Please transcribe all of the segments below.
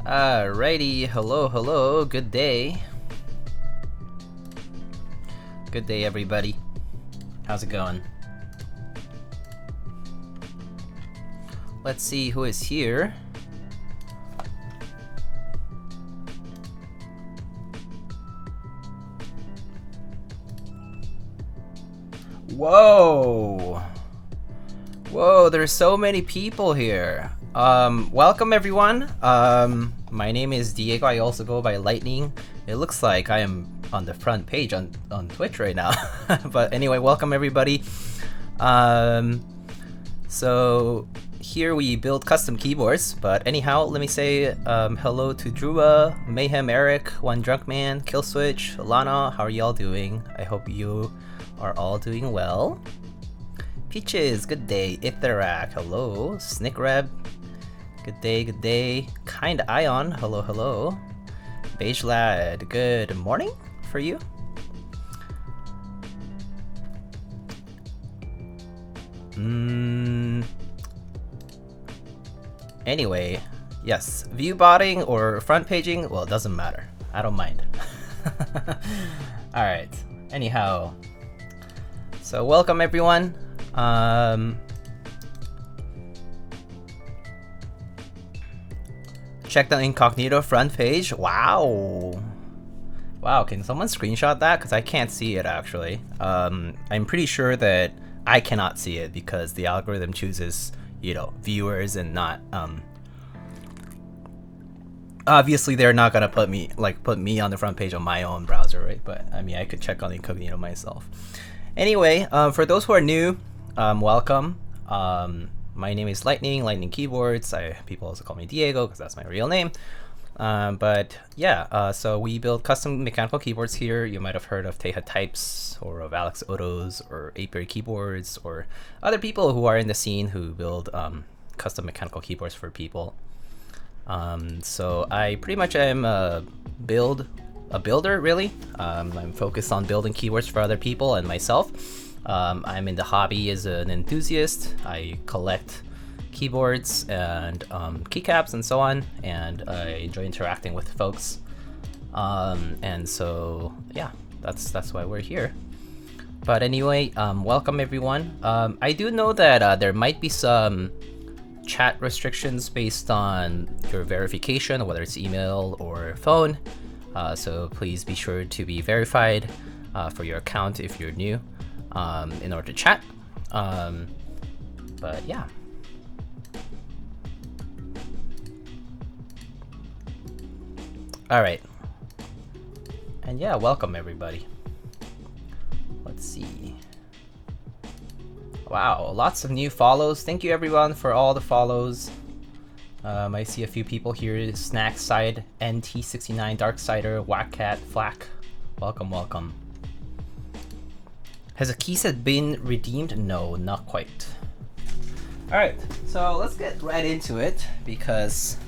Alrighty, hello, good day. Good day, everybody. How's it going? Let's see who is here. Whoa! Whoa, there's so many people here. Welcome everyone. My name is Diego. I also go by Lightning. It looks like I am on the front page on Twitch right now. But anyway, welcome everybody. So here we build custom keyboards. But anyhow, let me say hello to Drua, Mayhem Eric, One Drunk Man, Killswitch, Lana. How are y'all doing? I hope you are all doing well. Peaches, good day. Itherac, hello. Snickreb, good day, good day. Kind Ion, hello. Beige Lad, good morning for you. Anyway, yes, view botting or front paging, well, it doesn't matter. I don't mind. Alright, anyhow. So welcome everyone. Check the incognito front page. Wow, can someone screenshot that? Because I can't see it actually. I'm pretty sure that I cannot see it because the algorithm chooses, you know, viewers and not obviously they're not gonna put me on the front page on my own browser, right? But I mean, I could check on incognito myself. Anyway, for those who are new, welcome. My name is Lightning Keyboards. People also call me Diego because that's my real name. But yeah, so we build custom mechanical keyboards here. You might have heard of Teja Types or of Alex Oto's or Apiary Keyboards or other people who are in the scene who build custom mechanical keyboards for people. So I pretty much am a builder really. I'm focused on building keyboards for other people and myself. I'm in the hobby as an enthusiast. I collect keyboards and keycaps and so on, and I enjoy interacting with folks. And so yeah, that's why we're here. But anyway, welcome everyone. I do know that there might be some chat restrictions based on your verification, whether it's email or phone. So please be sure to be verified for your account if you're new, in order to chat. But yeah. Alright. And yeah, welcome everybody. Let's see. Wow, lots of new follows. Thank you everyone for all the follows. I see a few people here. Snackside, NT69, Darksider, Whackcat, Flack. Welcome. Has a key set been redeemed? No, not quite. Alright, so let's get right into it because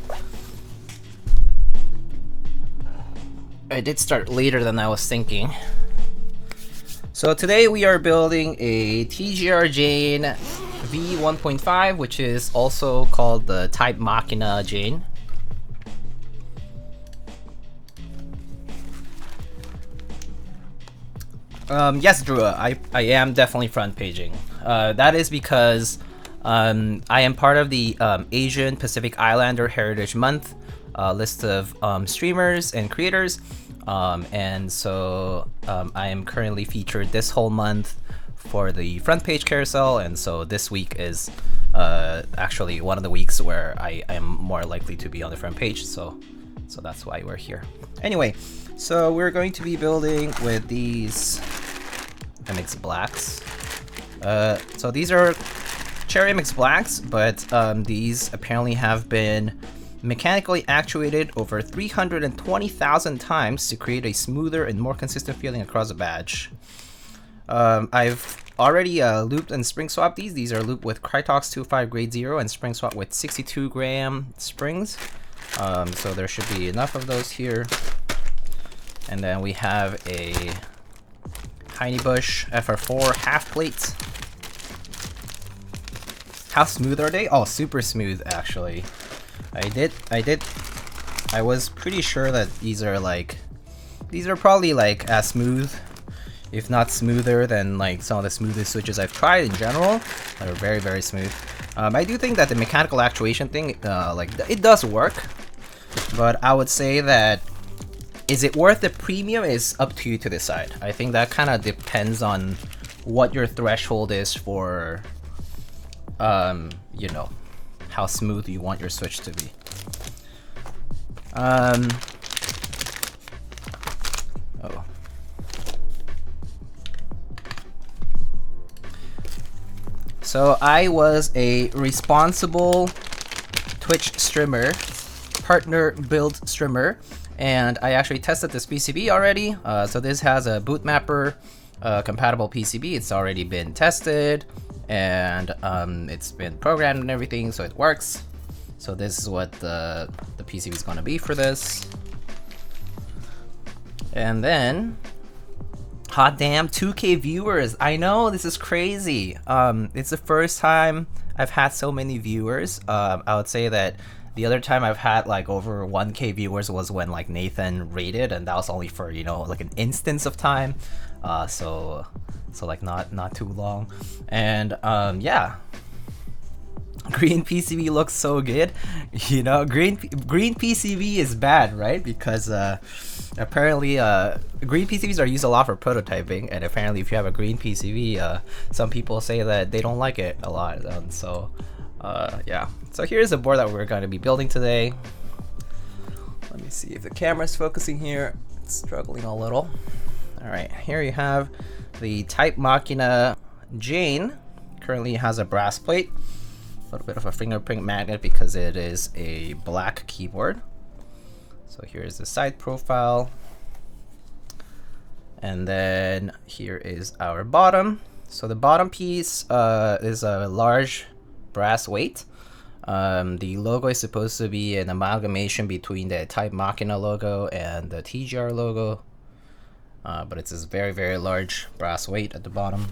I did start later than I was thinking. So today we are building a TGR Jane v1.5, which is also called the TypeMachina Jane. Yes, Drua, I am definitely front paging. That is because I am part of the Asian Pacific Islander Heritage Month list of streamers and creators. And so I am currently featured this whole month for the front page carousel, and so this week is actually one of the weeks where I am more likely to be on the front page, so that's why we're here. Anyway, so we're going to be building with these MX Blacks. So these are Cherry MX Blacks, but these apparently have been mechanically actuated over 320,000 times to create a smoother and more consistent feeling across the badge. I've already looped and spring swapped these. These are looped with Krytox 2.5 grade 0 and spring swapped with 62 gram springs. So there should be enough of those here. And then we have a Hiney Bush FR4 half plate. How smooth are they? Oh, super smooth actually. I did I was pretty sure that these are probably like as smooth, if not smoother than like some of the smoothest switches I've tried in general. They're very, very smooth. I do think that the mechanical actuation thing, like it does work, but I would say that is it worth the premium is up to you to decide. I think that kind of depends on what your threshold is for, you know, how smooth you want your switch to be. Oh. So I was a responsible Twitch streamer, partner build streamer, and I actually tested this PCB already. So this has a boot mapper compatible PCB. It's already been tested, and it's been programmed and everything, so it works. So this is what the PCB is going to be for this. And then, hot damn, 2K viewers. I know, this is crazy. It's the first time I've had so many viewers. I would say that the other time I've had like over 1K viewers was when like Nathan raided, and that was only for, you know, like an instance of time. So like not too long. And yeah. Green PCB looks so good. You know, green PCB is bad, right? Because apparently green PCBs are used a lot for prototyping, and apparently if you have a green PCB, some people say that they don't like it a lot. So yeah. So here's the board that we're going to be building today. Let me see if the camera's focusing here. It's struggling a little. All right, here you have the TypeMachina Jane. Currently has a brass plate. A little bit of a fingerprint magnet because it is a black keyboard. So here's the side profile, and then here is our bottom. So the bottom piece is a large brass weight. The logo is supposed to be an amalgamation between the TypeMachina logo and the TGR logo, but it's this very, very large brass weight at the bottom.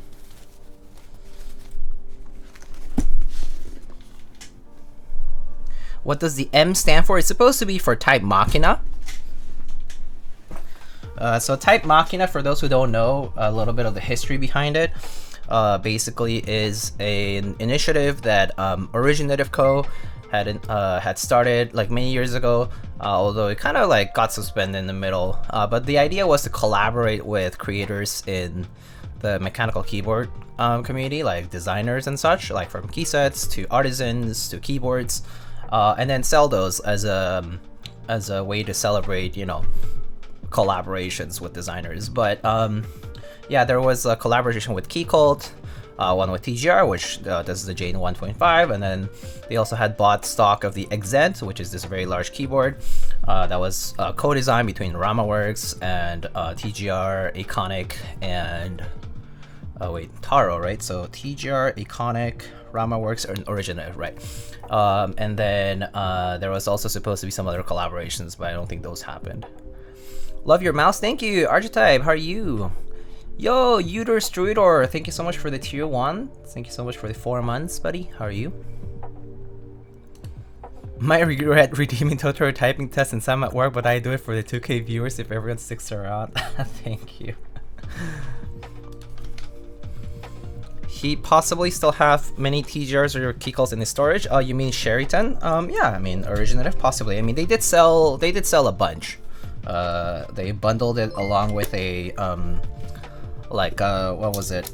What does the M stand for? It's supposed to be for TypeMachina. So TypeMachina, for those who don't know a little bit of the history behind it, basically is an initiative that Originative Co. had started like many years ago, although it kind of like got suspended in the middle. But the idea was to collaborate with creators in the mechanical keyboard community, like designers and such, like from key sets to artisans to keyboards. And then sell those as a way to celebrate, you know, collaborations with designers. But yeah, there was a collaboration with Keycult, one with TGR, which this is the Jane 1.5, and then they also had bought stock of the Exent, which is this very large keyboard that was co-designed between RamaWorks and TGR, Iconic, and Taro, right? So TGR, Iconic, RamaWorks, and Originative, right? And then there was also supposed to be some other collaborations, but I don't think those happened. Love your mouse, thank you. Archetype, how are you? Yo, Udor Struidor, thank you so much for the tier 1. Thank you so much for the 4 months, buddy. How are you? Might regret redeeming tutorial typing tests and some at work, but I do it for the 2K viewers if everyone sticks around. Thank you. He possibly still have many TGRs or Keycults in his storage. Oh, you mean Sheraton? Yeah, I mean Originative, possibly. I mean they did sell a bunch. They bundled it along with a what was it?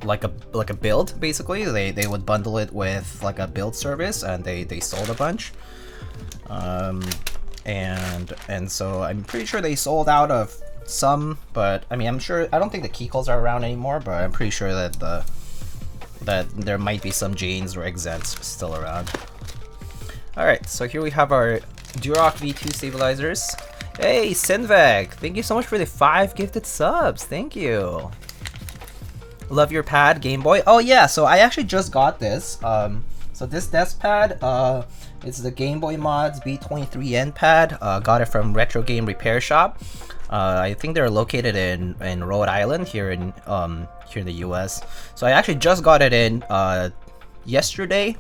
Like a build, basically. They would bundle it with like a build service, and they sold a bunch. And so I'm pretty sure they sold out of some, but I mean I don't think the Keycults are around anymore, but I'm pretty sure that that there might be some Janes or Exents still around. Alright, so here we have our Durock V2 stabilizers. Hey Sinvek, thank you so much for the 5 gifted subs. Thank you. Love your pad, Game Boy. Oh yeah, so I actually just got this. So this desk pad, it's the Game Boy Mods B23N pad. Got it from Retro Game Repair Shop. I think they're located in Rhode Island here in the US. So I actually just got it in yesterday.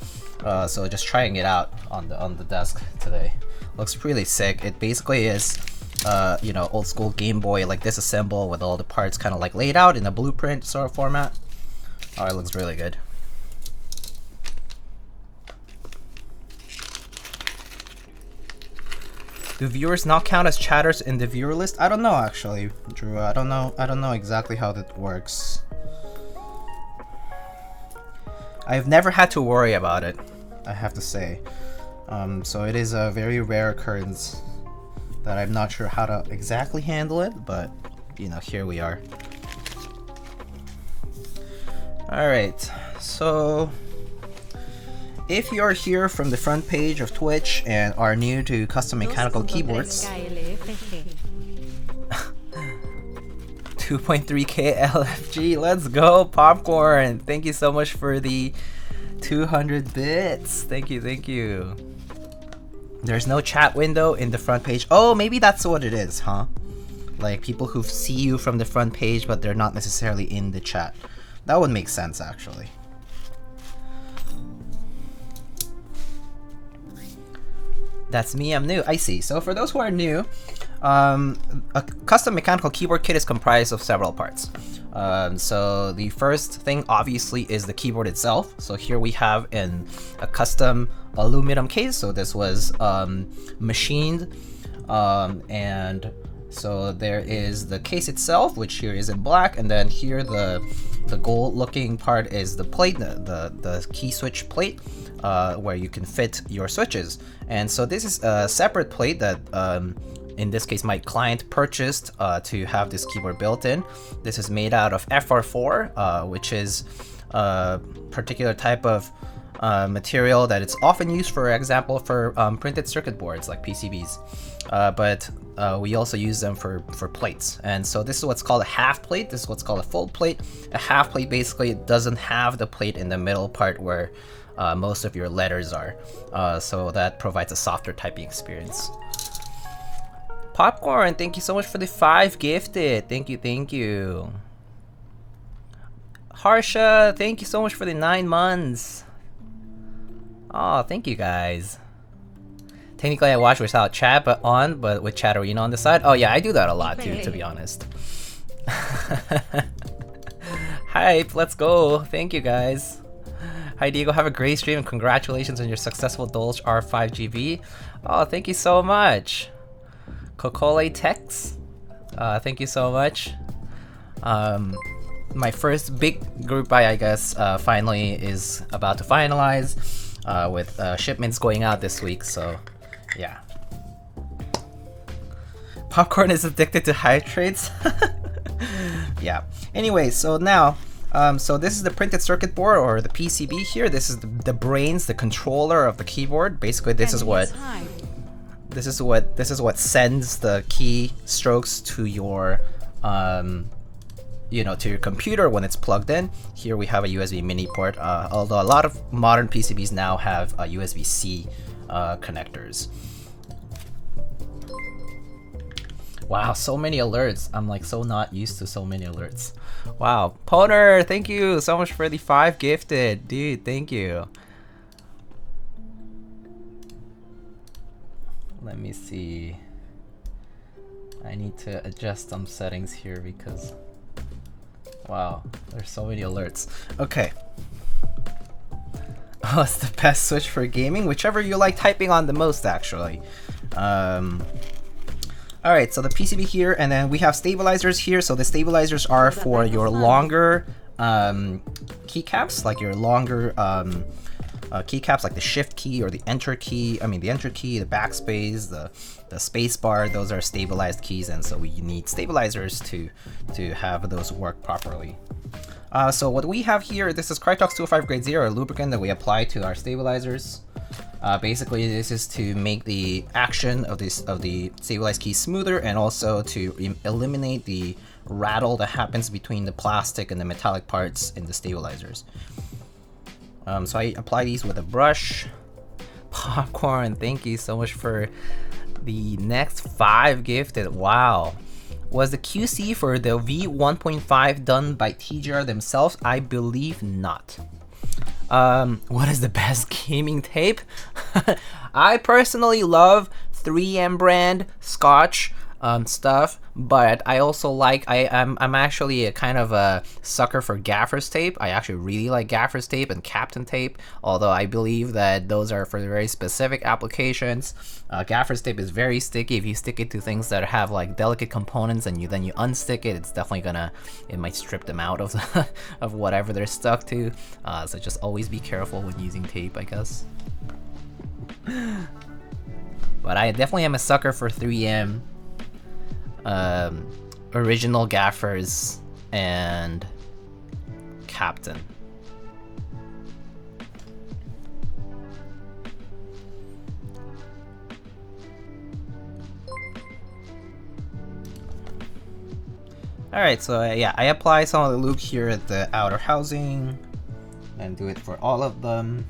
So just trying it out on the desk today. Looks really sick. It basically is, you know, old school Game Boy like disassemble with all the parts kind of like laid out in a blueprint sort of format. Oh, it looks really good. Do viewers not count as chatters in the viewer list? I don't know actually, Drew. I don't know exactly how that works. I've never had to worry about it, I have to say. So it is a very rare occurrence that I'm not sure how to exactly handle it, but you know, here we are. Alright, so if you're here from the front page of Twitch and are new to custom mechanical keyboards, 2.3k LFG, let's go, Popcorn! Thank you so much for the 200 bits. Thank you, thank you. There's no chat window in the front page. Oh, maybe that's what it is, huh? Like people who see you from the front page, but they're not necessarily in the chat. That would make sense, actually. That's me, I'm new. I see. So for those who are new, a custom mechanical keyboard kit is comprised of several parts. So the first thing obviously is the keyboard itself. So here we have a custom aluminum case. So this was machined, and so there is the case itself, which here is in black, and then here the gold looking part is the plate, the key switch plate, where you can fit your switches. And so this is a separate plate that in this case my client purchased to have this keyboard built in. This is made out of FR4, which is a particular type of material that it's often used, for example, for printed circuit boards like PCBs. But we also use them for plates. And so this is what's called a half plate. This is what's called a full plate. A half plate basically doesn't have the plate in the middle part where most of your letters are. So that provides a softer typing experience. Popcorn, thank you so much for the 5 gifted. Thank you, thank you. Harsha, thank you so much for the 9 months. Oh, thank you guys. Technically I watch without chat but with Chatterino on the side. Oh yeah, I do that a lot too, to be honest. Hype, let's go. Thank you guys. Hi Diego, have a great stream and congratulations on your successful Dolge R5GB. Oh, thank you so much. Kokole Tex, thank you so much. My first big group buy, I guess, finally is about to finalize with shipments going out this week, so yeah. Popcorn is addicted to hydrates. Yeah. Anyway, so now, so this is the printed circuit board, or the PCB here. This is the brains, the controller of the keyboard. Basically, this is what sends the key strokes to your you know, to your computer when it's plugged in. Here we have a USB mini port, although a lot of modern PCBs now have USB-C connectors. Wow, so many alerts. I'm like so not used to so many alerts. Wow, Poner, thank you so much for the 5 gifted. Dude, thank you. Let me see. I need to adjust some settings here because, wow, there's so many alerts. Okay. Oh, it's the best switch for gaming, whichever you like typing on the most, actually. Alright, so the PCB here, and then we have stabilizers here. So the stabilizers are for your longer keycaps, like your longer keycaps, like the shift key or the enter key. I mean, the enter key, the backspace, the space bar. Those are stabilized keys, and so we need stabilizers to have those work properly. So what we have here, this is Krytox 205 grade 0, a lubricant that we apply to our stabilizers. Basically, this is to make the action of the stabilized key smoother, and also to eliminate the rattle that happens between the plastic and the metallic parts in the stabilizers. So I apply these with a brush. Popcorn, thank you so much for the next 5 gifted. Wow. Was the QC for the v1.5 done by TGR themselves? I believe not. What is the best gaming tape? I personally love 3M brand Scotch stuff, but I also like, I'm actually a kind of a sucker for gaffer's tape. I actually really like gaffer's tape and Captain tape, although I believe that those are for very specific applications. Gaffer's tape is very sticky. If you stick it to things that have like delicate components and then you unstick it, it's definitely it might strip them out of of whatever they're stuck to. So just always be careful when using tape, I guess. But I definitely am a sucker for 3M original gaffers and Captain. Alright, so yeah, I apply some of the lube here at the outer housing and do it for all of them.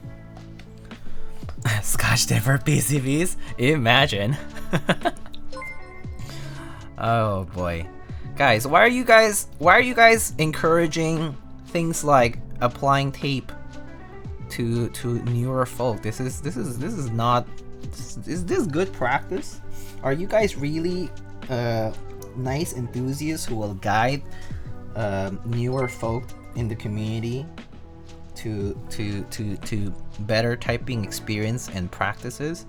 Scotch tape for PCBs? Imagine. Oh boy. Guys, why are you guys encouraging things like applying tape to newer folk? Is this good practice? Are you guys really nice enthusiasts who will guide newer folk in the community to better typing experience and practices?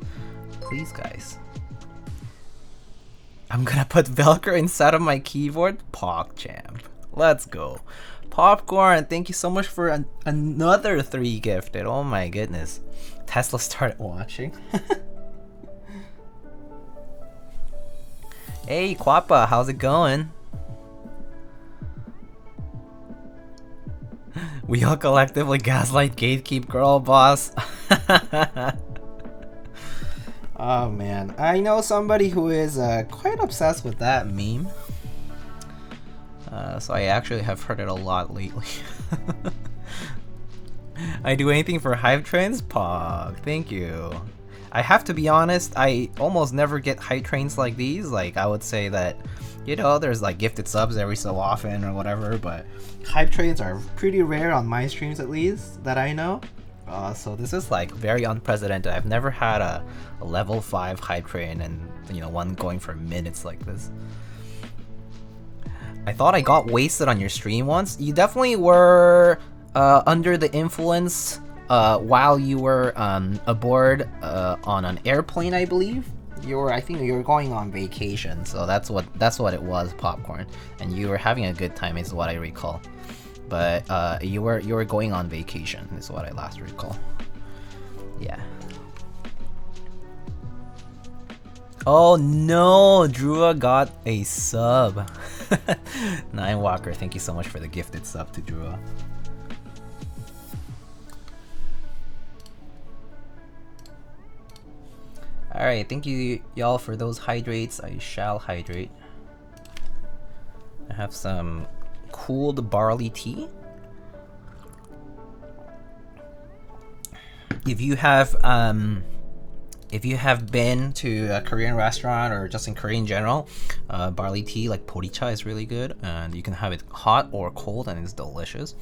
Please, guys. I'm gonna put Velcro inside of my keyboard. PogChamp. Let's go. Popcorn, thank you so much for another 3 gifted. Oh my goodness. Tesla started watching. Hey, Quappa, how's it going? We all collectively gaslight gatekeep girl boss. Oh man, I know somebody who is quite obsessed with that meme. So I actually have heard it a lot lately. I do anything for hype trains? Pog, thank you. I have to be honest, I almost never get hype trains like these. Like, I would say that, you know, there's like gifted subs every so often or whatever, but hype trains are pretty rare on my streams, at least, that I know. So this is like very unprecedented. I've never had a level 5 hype train and, you know, one going for minutes like this. I thought I got wasted on your stream once. You definitely were under the influence while you were aboard on an airplane, I believe. I think you were going on vacation, so that's what it was, Popcorn. And you were having a good time is what I recall. But you were going on vacation is what I last recall. Yeah. Oh no, Drua got a sub. Nine Walker, thank you so much for the gifted sub to Drua. Alright, thank you y'all for those hydrates. I shall hydrate. I have some cooled barley tea. If you have been to a Korean restaurant or just in Korea in general, barley tea like poricha is really good, and you can have it hot or cold and it's delicious.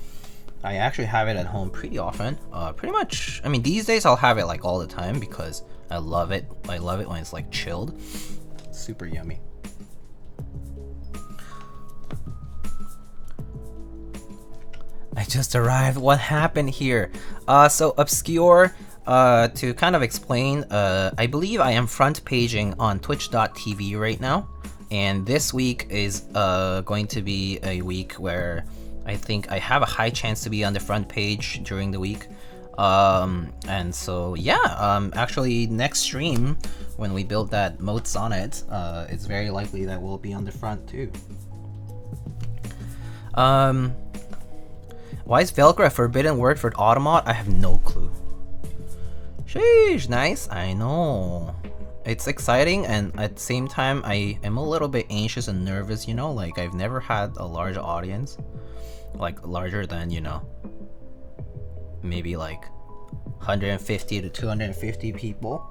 I actually have it at home pretty often. Pretty much, I mean, these days I'll have it like all the time because I love it. I love it when it's like chilled. It's super yummy. I just arrived. What happened here? So obscure. To kind of explain, I believe I am front paging on twitch.tv right now, and this week is going to be a week where I think I have a high chance to be on the front page during the week. And so yeah, actually next stream when we build that moat sonnet, it's very likely that we'll be on the front too. Why is Velcro a forbidden word for Automat? I have no clue. Sheesh, nice. I know. It's exciting, and at the same time, I am a little bit anxious and nervous, you know? Like, I've never had a large audience. Like, larger than, you know, maybe like 150 to 250 people.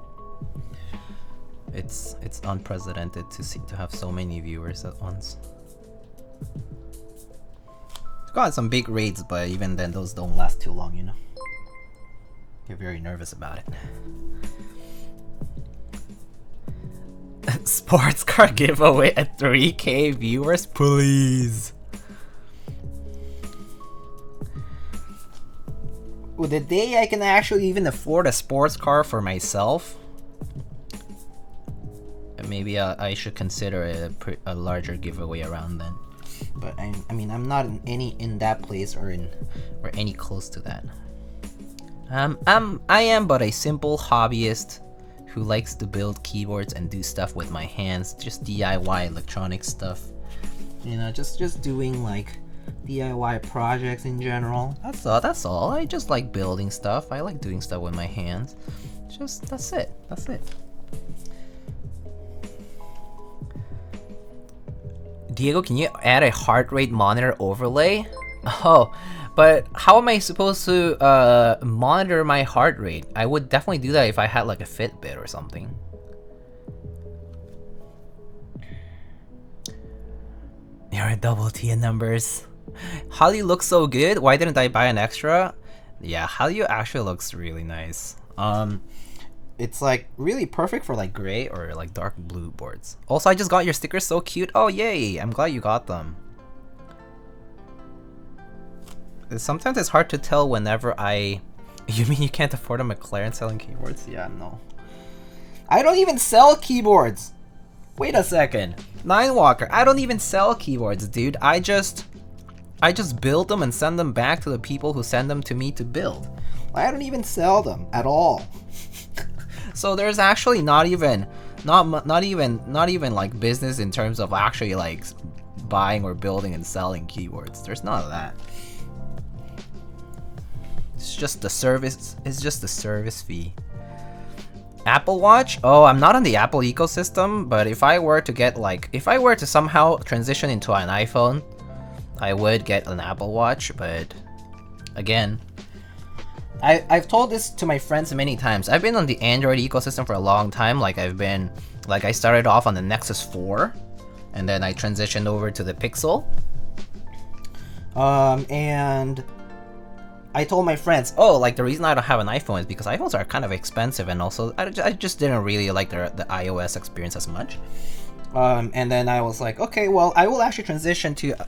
It's unprecedented to have so many viewers at once. Got some big raids, but even then, those don't last too long, you know? You're very nervous about it. Sports car giveaway at 3K viewers, please. Well, the day I can actually even afford a sports car for myself, maybe I should consider a larger giveaway around then. But I mean, I'm not in that place or any close to that. I am but a simple hobbyist who likes to build keyboards and do stuff with my hands, just DIY electronic stuff. You know, just doing like DIY projects in general. That's all. I just like building stuff. I like doing stuff with my hands. That's it. Diego, can you add a heart rate monitor overlay? Oh, but how am I supposed to monitor my heart rate? I would definitely do that if I had like a Fitbit or something. You're a double T in numbers. Holly looks so good. Why didn't I buy an extra? Yeah, Holly actually looks really nice. It's like really perfect for like gray or like dark blue boards. Also, I just got your stickers, so cute. Oh yay, I'm glad you got them. Sometimes it's hard to tell whenever you mean you can't afford a McLaren selling keyboards? Yeah, no. I don't even sell keyboards! Wait a second. Ninewalker, I don't even sell keyboards, dude. I just build them and send them back to the people who send them to me to build. I don't even sell them at all. So there's actually not even like business in terms of actually like buying or building and selling keyboards. There's none of that. It's just the service. It's just the service fee. Apple Watch? Oh, I'm not on the Apple ecosystem, but if I were to somehow transition into an iPhone, I would get an Apple Watch. But again, I've told this to my friends many times. I've been on the Android ecosystem for a long time. I started off on the Nexus 4, and then I transitioned over to the Pixel. And I told my friends, oh, like the reason I don't have an iPhone is because iPhones are kind of expensive, and also I just didn't really like the iOS experience as much. And then I was like, okay, well, I will actually transition to an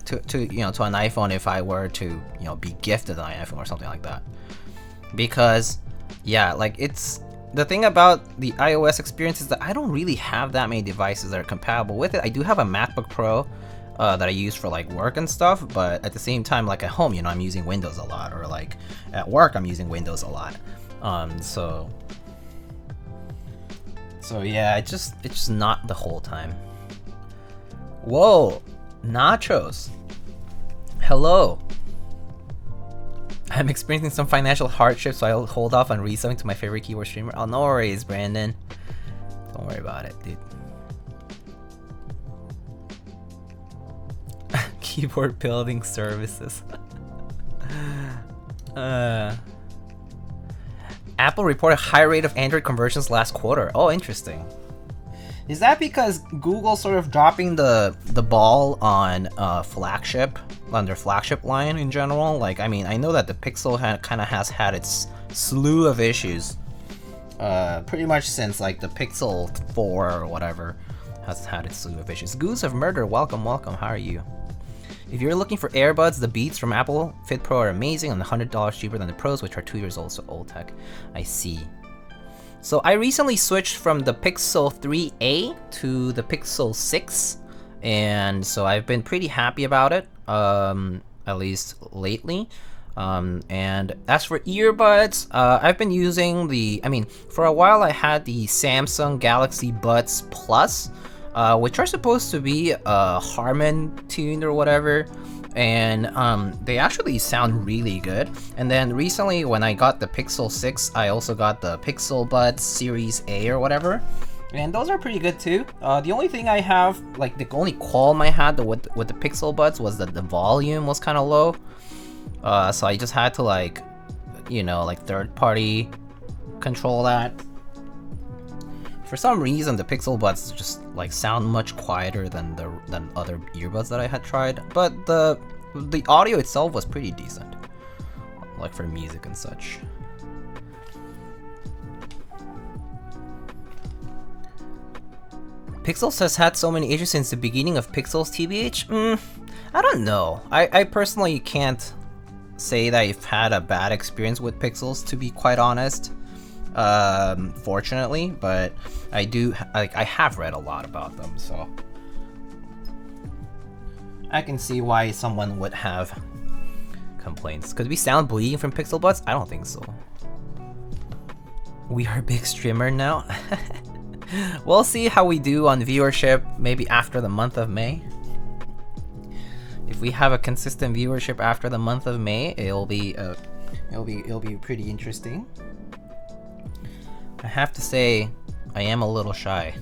iPhone if I were to be gifted an iPhone or something like that. Because yeah, like it's the thing about the iOS experience is that I don't really have that many devices that are compatible with it. I do have a MacBook Pro that I use for like work and stuff, but at the same time, like at home, I'm using Windows a lot, or like at work, I'm using Windows a lot. So yeah, it's just not the whole time. Whoa, Nachos. Hello. I'm experiencing some financial hardship, so I'll hold off on reselling to my favorite keyboard streamer. Oh, no worries, Brandon. Don't worry about it, dude. Keyboard building services. Apple reported high rate of Android conversions last quarter. Oh, interesting. Is that because Google sort of dropping the ball on their flagship line in general? Like, I mean, I know that the Pixel kind of has had its slew of issues, pretty much since like the Pixel 4 or whatever has had its slew of issues. Goose of Murder, welcome. How are you? If you're looking for earbuds, the Beats from Apple Fit Pro are amazing and $100 cheaper than the Pros, which are 2 years old, so old tech. I see. So I recently switched from the Pixel 3a to the Pixel 6, and so I've been pretty happy about it, at least lately. And as for earbuds, I've been using for a while I had the Samsung Galaxy Buds Plus, which are supposed to be Harman tuned or whatever, and they actually sound really good. And then recently when I got the Pixel 6, I also got the Pixel Buds Series A or whatever, and those are pretty good too. The only thing I have, like the only qualm I had with the Pixel Buds was that the volume was kind of low, so I just had to like third party control that. For some reason, the Pixel Buds just like sound much quieter than other earbuds that I had tried, but the audio itself was pretty decent, like for music and such. Pixels has had so many issues since the beginning of Pixels, TBH? I don't know. I personally can't say that I've had a bad experience with Pixels, to be quite honest. Fortunately, but I do, like, I have read a lot about them, so I can see why someone would have complaints. Could we sound bleeding from Pixel Buds? I don't think so. We are a big streamer now. We'll see how we do on viewership, maybe after the month of May. If we have a consistent viewership after the month of May, it'll be pretty interesting. I have to say, I am a little shy.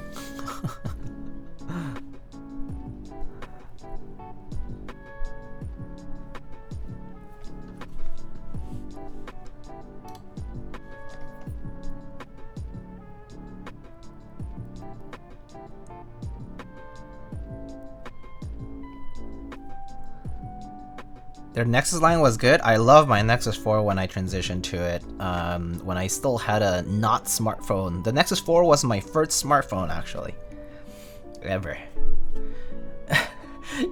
Their Nexus line was good. I love my Nexus 4 when I transitioned to it. When I still had a not smartphone. The Nexus 4 was my first smartphone, actually. Ever.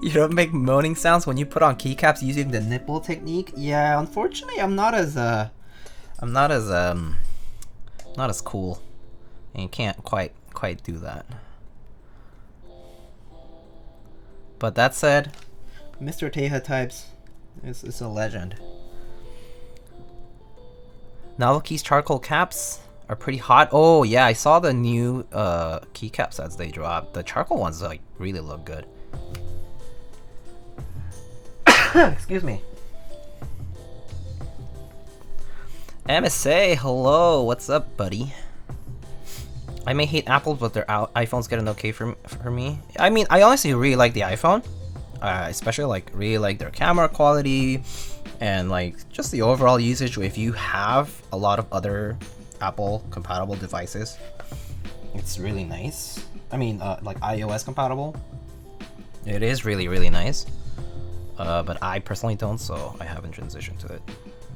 You don't make moaning sounds when you put on keycaps using the nipple technique? Yeah, unfortunately, I'm not as cool. And you can't quite do that. But that said, Mr. Teja Types, it's a legend. Novelkeys charcoal caps are pretty hot. Oh yeah, I saw the new keycap sets they dropped. The charcoal ones like really look good. Excuse me. MSA, hello, what's up, buddy? I may hate Apple, but their iPhones get an okay for me. I mean, I honestly really like the iPhone. Especially like really like their camera quality and like just the overall usage. If you have a lot of other Apple compatible devices, it's really nice. I mean, like iOS compatible, it is really nice. But I personally don't, so I haven't transitioned to it.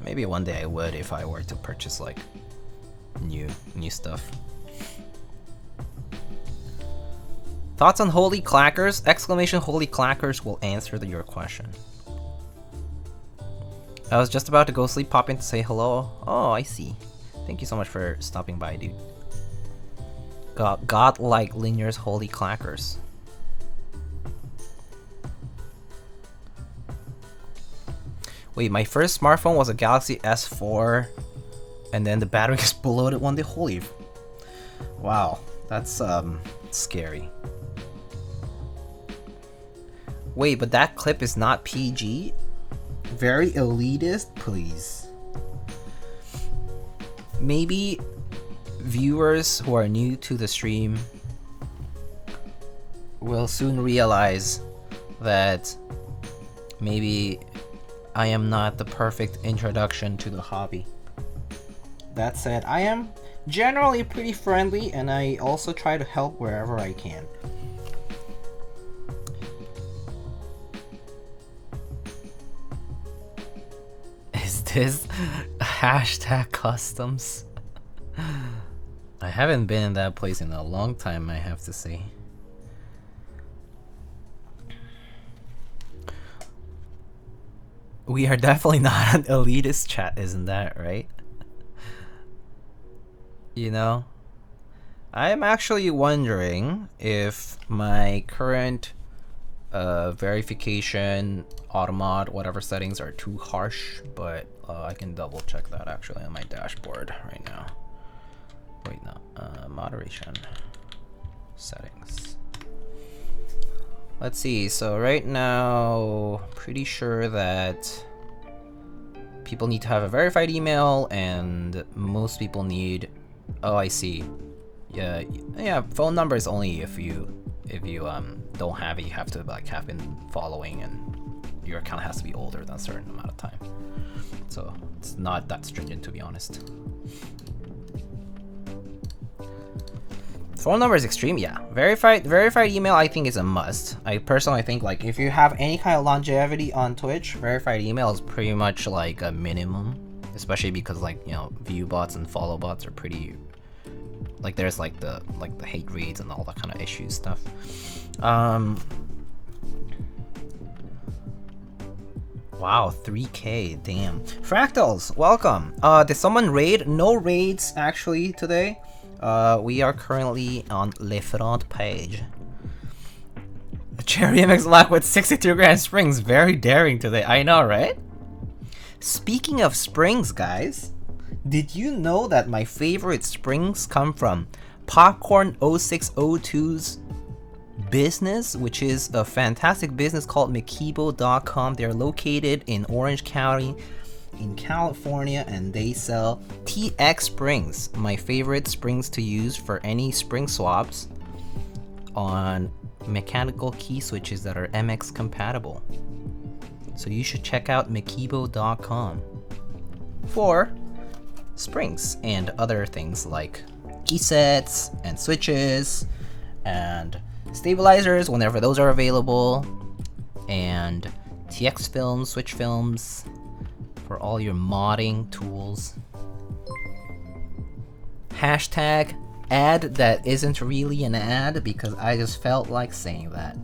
Maybe one day I would if I were to purchase like new stuff. Thoughts on holy clackers? Exclamation holy clackers will answer your question. I was just about to go sleep, pop in to say hello. Oh, I see. Thank you so much for stopping by, dude. Godlike Linear's holy clackers. Wait, my first smartphone was a Galaxy S4, and then the battery exploded one day. Holy, wow, that's scary. Wait, but that clip is not PG? Very elitist, please. Maybe viewers who are new to the stream will soon realize that maybe I am not the perfect introduction to the hobby. That said, I am generally pretty friendly, and I also try to help wherever I can. Is this hashtag customs? I haven't been in that place in a long time, I have to say. We are definitely not an elitist chat, isn't that right? You know? I'm actually wondering if my current verification, automod, whatever settings are too harsh, but I can double check that actually on my dashboard right now. Wait, no, moderation settings. Let's see, so right now, pretty sure that people need to have a verified email, and most people need, oh, I see. Yeah, phone number is only if you don't have it, you have to like have been following, and your account has to be older than a certain amount of time. So it's not that stringent, to be honest. Phone number is extreme, yeah. Verified email I think is a must. I personally think like if you have any kind of longevity on Twitch, verified email is pretty much like a minimum, especially because like, you know, view bots and follow bots are pretty Like there's like the hate reads and all that kind of issue stuff. Wow, 3K, damn. Fractals, welcome. Did someone raid? No raids actually today. We are currently on le front page. Cherry MX lock with 62 grand springs, very daring today. I know, right? Speaking of springs, guys, did you know that my favorite springs come from Popcorn 0602's business, which is a fantastic business called Makebo.com. They're located in Orange County in California, and they sell TX springs, my favorite springs to use for any spring swaps on mechanical key switches that are MX compatible. So you should check out Makebo.com for springs and other things like key sets and switches and stabilizers whenever those are available, and TX films, switch films for all your modding tools. Hashtag ad that isn't really an ad because I just felt like saying that.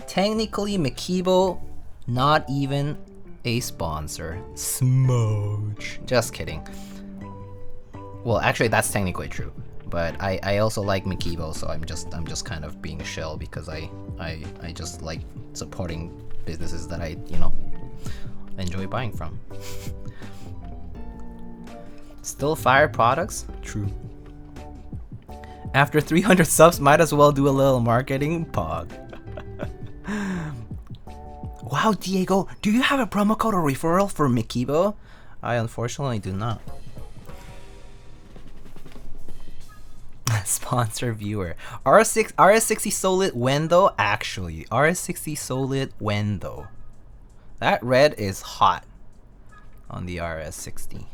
Technically, Makebo, not even a sponsor. Smooch. Just kidding. Well, actually, that's technically true. But I also like Makebo, so I'm just kind of being a shell because I just like supporting businesses that I, you know, enjoy buying from. Still fire products? True. After 300 subs, might as well do a little marketing. Pog. Wow, Diego, do you have a promo code or referral for Makebo? I unfortunately do not. Sponsor viewer. RS60 Solid when though? Actually, RS60 Solid when though? That red is hot on the RS60.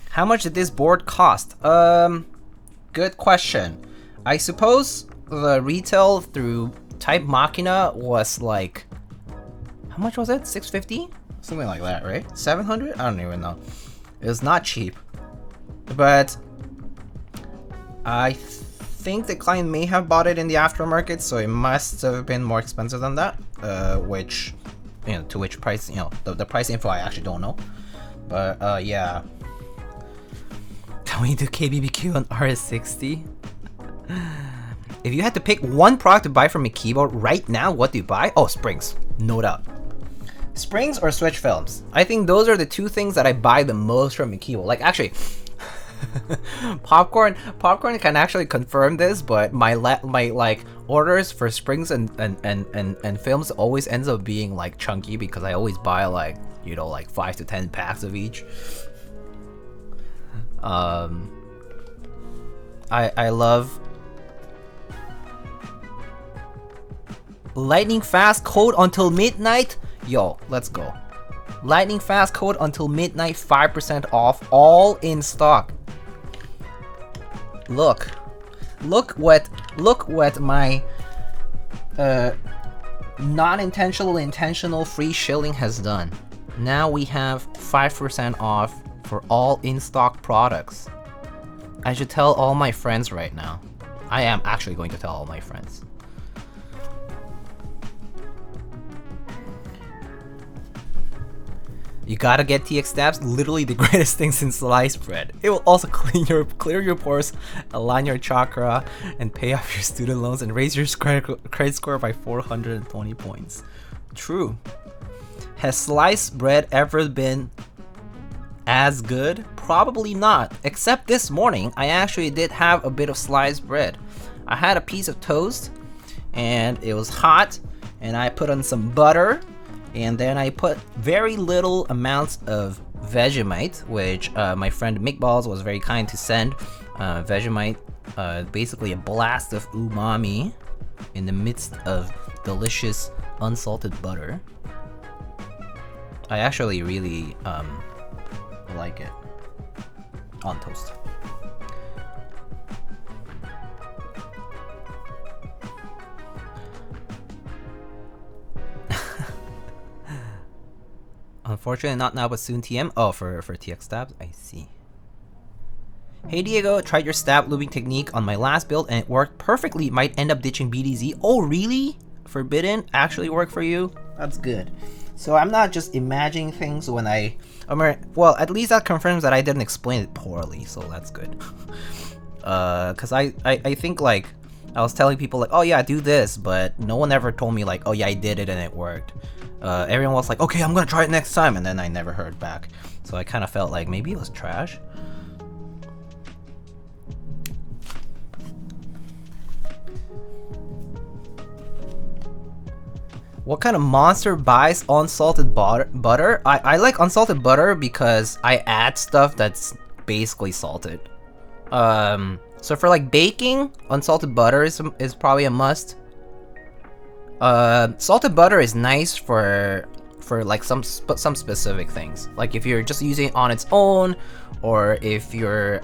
How much did this board cost? Good question. I suppose the retail through TypeMachina was like, how much was it? 650? Something like that, right? 700? I don't even know. It was not cheap. But I think the client may have bought it in the aftermarket, so it must have been more expensive than that. Which, you know, to which price, you know, the price info I actually don't know. But yeah. Can we do KBBQ on RS60? If you had to pick one product to buy from Makebo right now, what do you buy? Oh, springs, no doubt. Springs or switch films. I think those are the two things that I buy the most from Makebo. Like actually, popcorn can actually confirm this, but my like orders for springs and films always ends up being like chunky because I always buy like, you know, like 5 to 10 packs of each. I love lightning fast code until midnight. Yo, let's go. Lightning fast code until midnight, 5% off, all in stock. Look what my non-intentional intentional free shilling has done. Now we have 5% off for all in-stock products. I should tell all my friends right now. I am actually going to tell all my friends. You gotta get TX stabs, literally the greatest thing since sliced bread. It will also clear your pores, align your chakra, and pay off your student loans and raise your credit score by 420 points. True. Has sliced bread ever been as good? Probably not. Except this morning, I actually did have a bit of sliced bread. I had a piece of toast, and it was hot, and I put on some butter, and then I put very little amounts of Vegemite, which my friend Mick Balls was very kind to send. Vegemite, basically a blast of umami in the midst of delicious unsalted butter. I actually really like it on toast. Unfortunately, not now, but soon. TM. Oh, for TX stabs. I see. Hey Diego, tried your stab lubing technique on my last build and it worked perfectly. Might end up ditching BDZ. Oh, really? Forbidden actually worked for you? That's good. So I'm not just imagining things when well, at least that confirms that I didn't explain it poorly, so that's good. Cause I think like I was telling people like, oh yeah, do this, but no one ever told me like, oh yeah, I did it and it worked. Everyone was like, okay, I'm gonna try it next time, and then I never heard back. So I kind of felt like maybe it was trash. What kind of monster buys unsalted butter? I like unsalted butter because I add stuff that's basically salted. So for like baking, unsalted butter is probably a must. Salted butter is nice for like some specific things. Like if you're just using it on its own, or if you're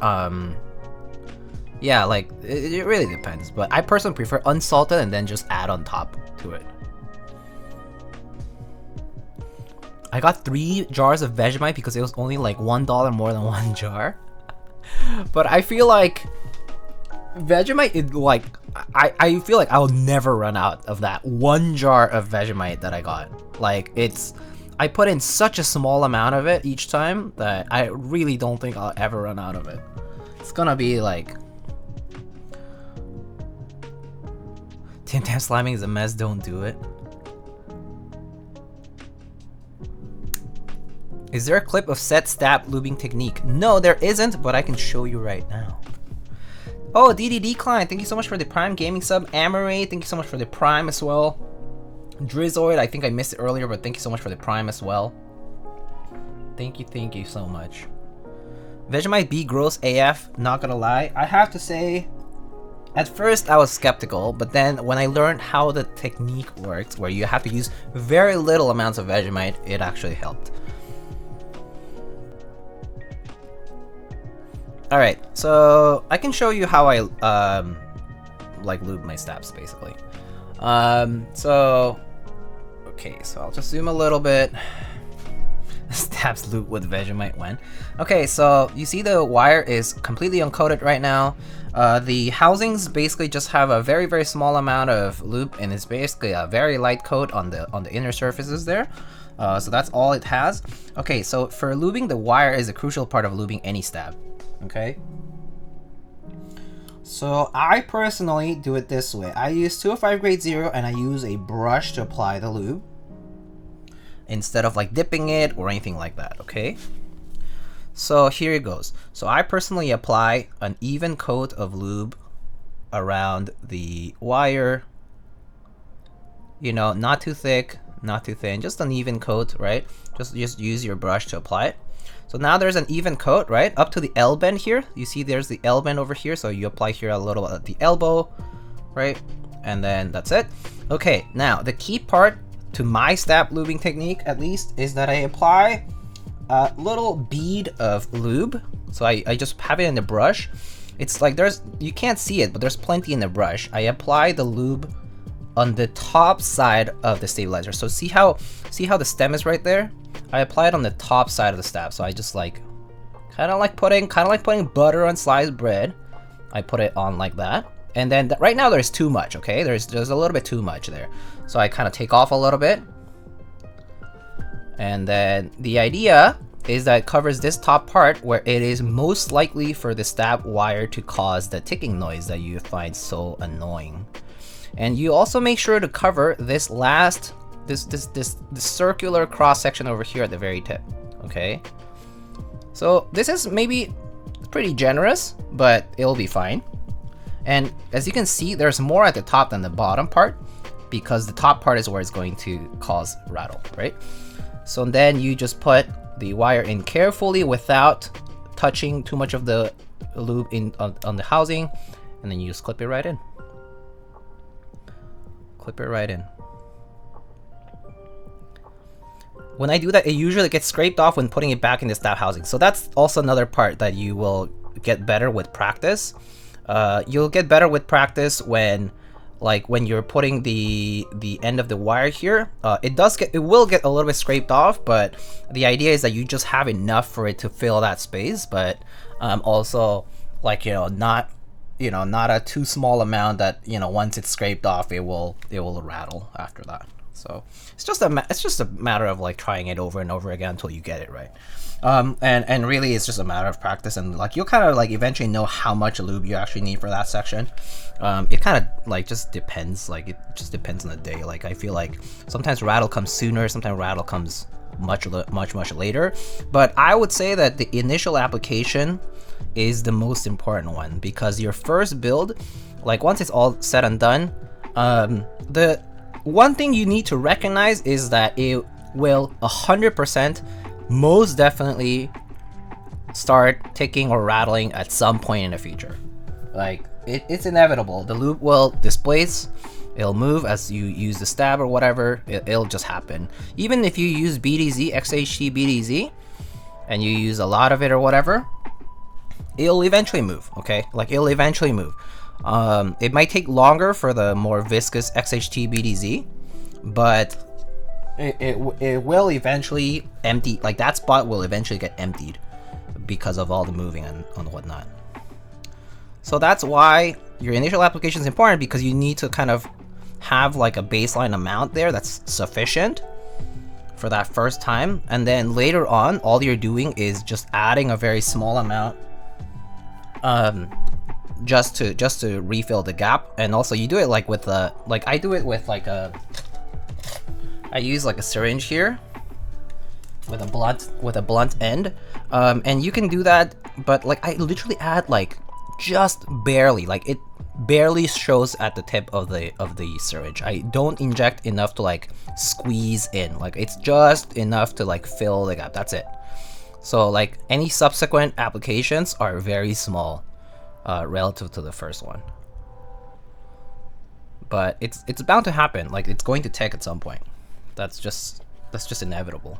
yeah, like it really depends. But I personally prefer unsalted and then just add on top to it. I got 3 jars of Vegemite because it was only like $1 more than 1 jar. But I feel like Vegemite is like, I feel like I will never run out of that 1 jar of Vegemite that I got. Like I put in such a small amount of it each time that I really don't think I'll ever run out of it. It's gonna be like, Tim Tam sliming is a mess, don't do it. Is there a clip of set stab lubing technique? No, there isn't, but I can show you right now. Oh, DDD Klein, thank you so much for the Prime Gaming sub. Amaray, thank you so much for the Prime as well. Drizzoid, I think I missed it earlier, but thank you so much for the Prime as well. Thank you so much. Vegemite be gross AF, not gonna lie. I have to say, at first I was skeptical, but then when I learned how the technique works, where you have to use very little amounts of Vegemite, it actually helped. Alright, so I can show you how I like lube my stabs basically. So okay, so I'll just zoom a little bit. Stabs lube with Vegemite when. Okay, so you see the wire is completely uncoated right now. The housings basically just have a very small amount of lube, and it's basically a very light coat on the inner surfaces there. So that's all it has. Okay, so for lubing, the wire is a crucial part of lubing any stab. Okay, so I personally do it this way. I use 205 grade 0 and I use a brush to apply the lube instead of like dipping it or anything like that. Okay, so here it goes. So I personally apply an even coat of lube around the wire, you know, not too thick, not too thin, just an even coat, right? Just use your brush to apply it. So now there's an even coat, right? Up to the L bend here. You see there's the L bend over here. So you apply here a little at the elbow, right? And then that's it. Okay, now the key part to my stab lubing technique, at least, is that I apply a little bead of lube. So I just have it in the brush. It's like you can't see it, but there's plenty in the brush. I apply the lube on the top side of the stabilizer. So see how the stem is right there? I apply it on the top side of the stab. So I just like kind of like putting butter on sliced bread. I put it on like that, and then right now there's too much. Okay, there's a little bit too much there, so I kind of take off a little bit, and then the idea is that it covers this top part where it is most likely for the stab wire to cause the ticking noise that you find so annoying. And you also make sure to cover this last this circular cross section over here at the very tip. Okay, so this is maybe pretty generous, but it'll be fine. And as you can see, there's more at the top than the bottom part, because the top part is where it's going to cause rattle, right? So then you just put the wire in carefully without touching too much of the lube in on the housing, and then you just clip it right in. Clip it right in. When I do that, it usually gets scraped off when putting it back in the stab housing. So that's also another part that you will get better with practice. You'll get better with practice when like when you're putting the end of the wire here, it will get a little bit scraped off, but the idea is that you just have enough for it to fill that space, but also like, not a too small amount that, once it's scraped off, it will rattle after that. So it's just a matter of like trying it over and over again until you get it right. And really it's just a matter of practice, and like you'll kind of like eventually know how much lube you actually need for that section. It kind of like just depends, like it just depends on the day. Like I feel like sometimes rattle comes sooner, sometimes rattle comes much later, but I would say that the initial application is the most important one, because your first build, like once it's all said and done, the one thing you need to recognize is that it will 100% most definitely start ticking or rattling at some point in the future. Like it's inevitable. The lube will displace, it'll move as you use the stab or whatever, it'll just happen. Even if you use BDZ, XHT BDZ, and you use a lot of it or whatever, it'll eventually move, okay? Like it'll eventually move. It might take longer for the more viscous XHT BDZ, but it will eventually empty. Like that spot will eventually get emptied because of all the moving and whatnot. So that's why your initial application is important, because you need to kind of have like a baseline amount there that's sufficient for that first time, and then later on all you're doing is just adding a very small amount just to refill the gap. And also you do it like with a, like I do it with like I use like a syringe here with a blunt end, and you can do that, but like I literally add like just barely, like it barely shows at the tip of the syringe. I don't inject enough to like squeeze in, like it's just enough to like fill the gap, that's it. So like any subsequent applications are very small relative to the first one, but it's bound to happen. Like it's going to tick at some point. That's just inevitable.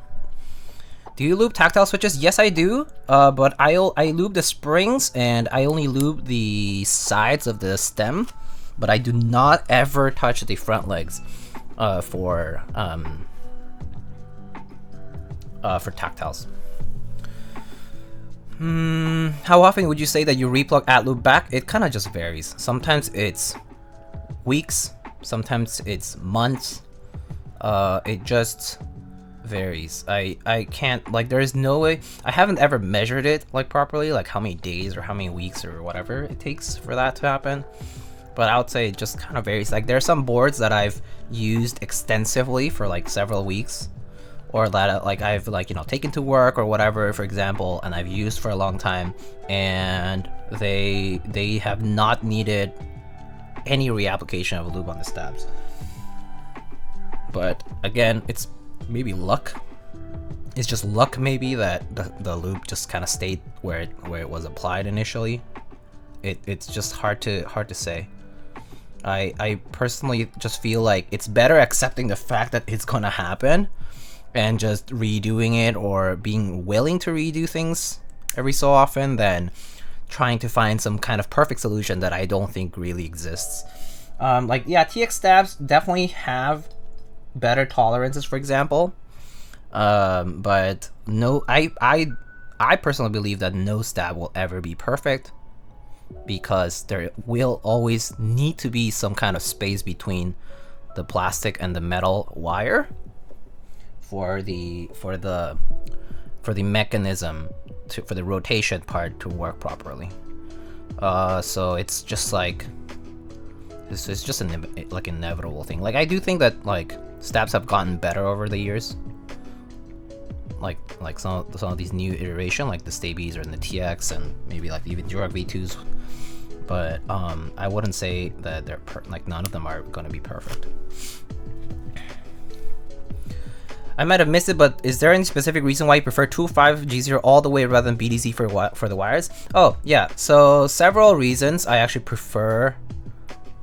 Do you lube tactile switches? Yes, I do. But I lube the springs, and I only lube the sides of the stem, but I do not ever touch the front legs for tactiles. How often would you say that you replug at lube back? It kind of just varies. Sometimes it's weeks, sometimes it's months. It just varies. I can't, like, there is no way, I haven't ever measured it like properly, like how many days or how many weeks or whatever it takes for that to happen, but I would say it just kind of varies. Like there are some boards that I've used extensively for like several weeks, or that like I've like, you know, taken to work or whatever, for example, and I've used for a long time, and they have not needed any reapplication of lube on the stabs. But again, it's maybe luck. It's just luck maybe that the lube just kind of stayed where it was applied initially. It's just hard to say. I personally just feel like it's better accepting the fact that it's gonna happen and just redoing it, or being willing to redo things every so often, than trying to find some kind of perfect solution that I don't think really exists. Like yeah, TX stabs definitely have better tolerances, for example, but no, I personally believe that no stab will ever be perfect, because there will always need to be some kind of space between the plastic and the metal wire for the mechanism for the rotation part to work properly. So it's just like this is just an inevitable thing. Like I do think that like stabs have gotten better over the years, like some of these new iteration, like the Stabies or the TX, and maybe like even Durock V2s, but I wouldn't say that they're like none of them are going to be perfect. I might have missed it, but is there any specific reason why you prefer 2.5 G0 all the way rather than BDZ for the wires? Oh yeah, so several reasons I actually prefer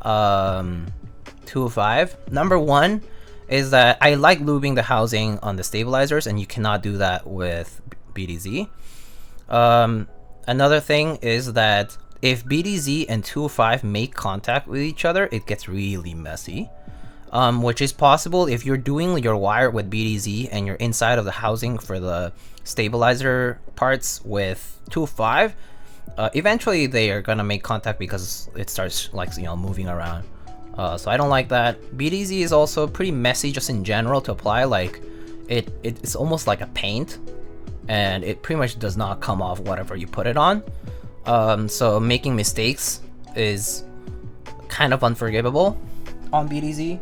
2.5. Number one is that I like lubing the housing on the stabilizers, and you cannot do that with BDZ. Another thing is that if BDZ and 205 make contact with each other, it gets really messy. Which is possible if you're doing your wire with BDZ and you're inside of the housing for the stabilizer parts with 205. Eventually they are gonna make contact because it starts like, you know, moving around. So I don't like that. BDZ is also pretty messy just in general to apply. Like it's almost like a paint, and it pretty much does not come off whatever you put it on. So making mistakes is kind of unforgivable on BDZ.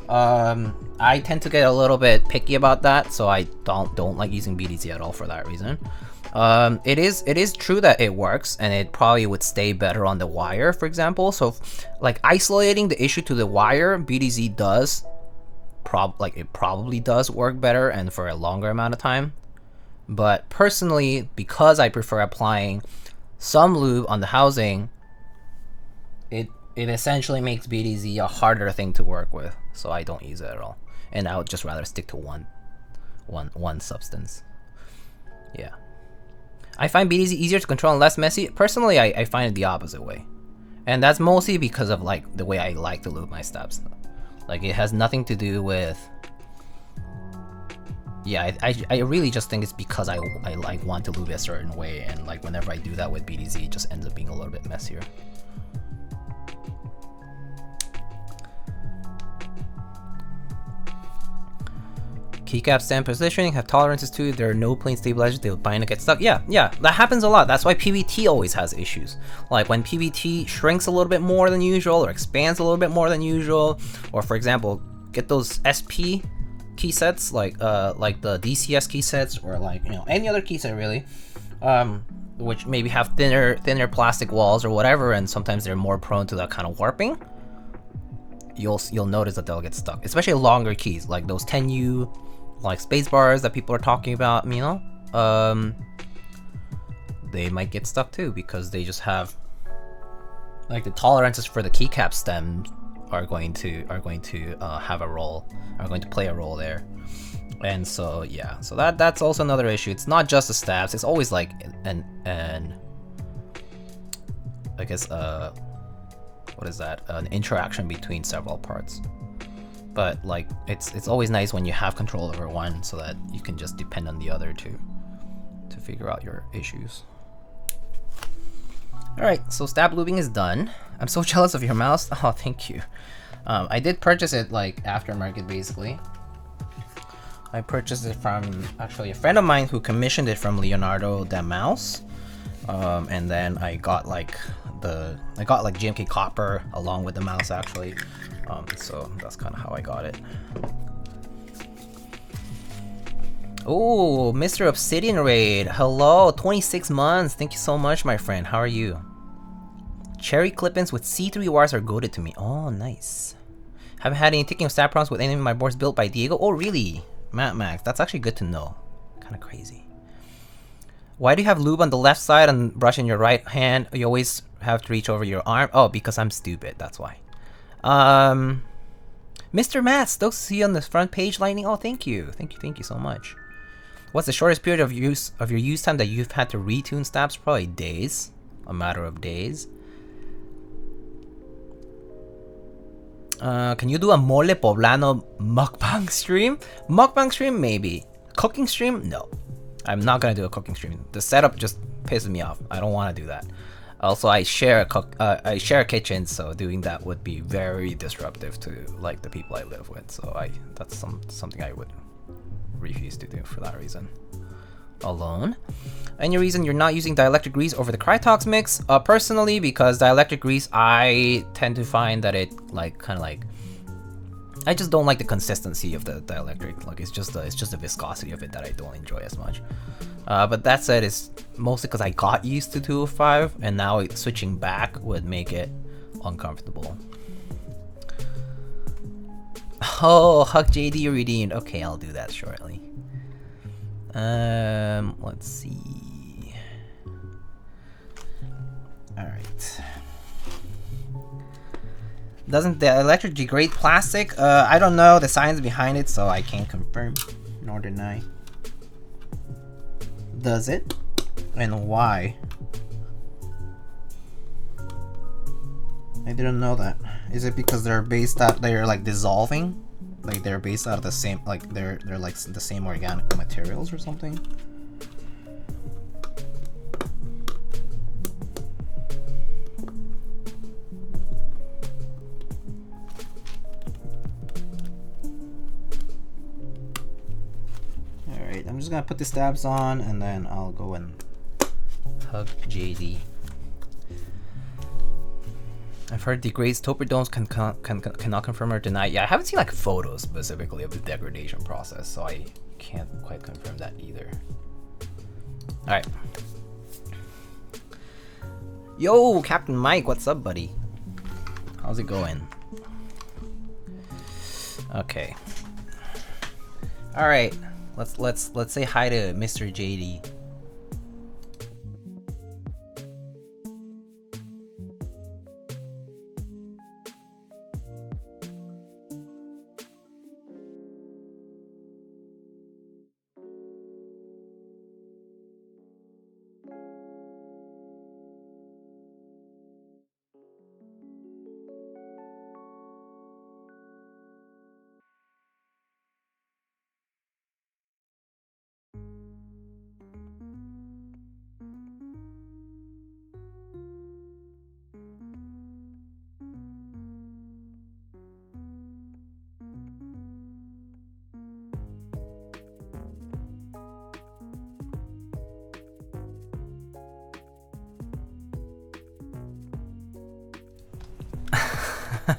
I tend to get a little bit picky about that, so I don't like using BDZ at all for that reason. It is true that it works, and it probably would stay better on the wire, for example. So like isolating the issue to the wire, BDZ does probably does work better and for a longer amount of time. But personally, because I prefer applying some lube on the housing, it essentially makes BDZ a harder thing to work with, so I don't use it at all. And I would just rather stick to one substance. Yeah. I find BDZ easier to control and less messy. Personally, I find it the opposite way. And that's mostly because of like the way I like to lube my steps. Like it has nothing to do with... Yeah, I really just think it's because I like want to lube a certain way, and like whenever I do that with BDZ, it just ends up being a little bit messier. Keycaps stand positioning have tolerances too. There are no plane stabilizers, they'll bind and get stuck. Yeah, that happens a lot. That's why PBT always has issues. Like when PBT shrinks a little bit more than usual, or expands a little bit more than usual, or for example, get those SP key sets, like the DCS key sets, or like, you know, any other key set really, which maybe have thinner plastic walls or whatever, and sometimes they're more prone to that kind of warping. You'll notice that they'll get stuck, especially longer keys like those 10U like space bars that people are talking about, you know. They might get stuck too because they just have like the tolerances for the keycap stems are going to have a role, are going to play a role there. And so yeah, so that's also another issue. It's not just the stabs, it's always like an I guess what is that, an interaction between several parts. But like it's always nice when you have control over one, so that you can just depend on the other to figure out your issues. Alright, so stab lubing is done. I'm so jealous of your mouse. Oh, thank you. I did purchase it like aftermarket basically. I purchased it from actually a friend of mine who commissioned it from Leonardo da Mouse. And then I got like GMK copper along with the mouse actually. So that's kind of how I got it. Oh, Mr. Obsidian Raid. Hello, 26 months. Thank you so much, my friend. How are you? Cherry clip-ins with C3 wires are goated to me. Oh, nice. Haven't had any ticking of stab problems with any of my boards built by Diego. Oh, really? Max, that's actually good to know. Kind of crazy. Why do you have lube on the left side and brush in your right hand? You always have to reach over your arm. Oh, because I'm stupid. That's why. Mr. Matt, stoked to see you on the front page, Lightning. Oh, thank you so much. What's the shortest period of your use time that you've had to retune stabs? Probably days, a matter of days. Can you do a mole poblano mukbang stream? Mukbang stream, maybe. Cooking stream, no. I'm not gonna do a cooking stream. The setup just pisses me off. I don't want to do that. Also, I share a kitchen, so doing that would be very disruptive to like the people I live with. So that's something I would refuse to do for that reason alone. Any reason you're not using dielectric grease over the Krytox mix? Personally, because dielectric grease, I tend to find that it I just don't like the consistency of the dielectric. Like it's just the viscosity of it that I don't enjoy as much. But that said, it's mostly because I got used to 205, and now switching back would make it uncomfortable. Oh, Huck JD redeemed. Okay, I'll do that shortly. Let's see. Alright. Doesn't the electric degrade plastic? I don't know the science behind it, so I can't confirm nor deny. Does it? And why? I didn't know that. Is it because they're based out, they're like dissolving? Like they're based out of the same, like they're like the same organic materials or something? Alright, I'm just gonna put the stabs on and then I'll go and hug JD. I've heard degraded toper-domes cannot confirm or deny. Yeah, I haven't seen like photos specifically of the degradation process, so I can't quite confirm that either. Alright. Yo, Captain Mike, what's up, buddy? How's it going? Okay. Alright. Let's say hi to Mr. JD.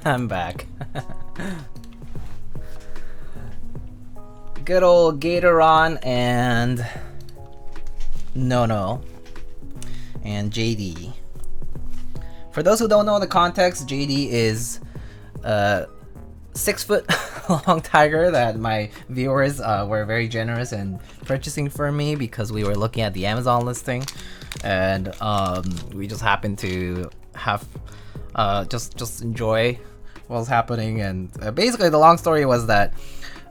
I'm back. Good old Gatoron and No and JD. For those who don't know the context, JD is a 6 foot long tiger that my viewers were very generous in purchasing for me because we were looking at the Amazon listing, and we just happened to have just enjoy what was happening. And basically the long story was that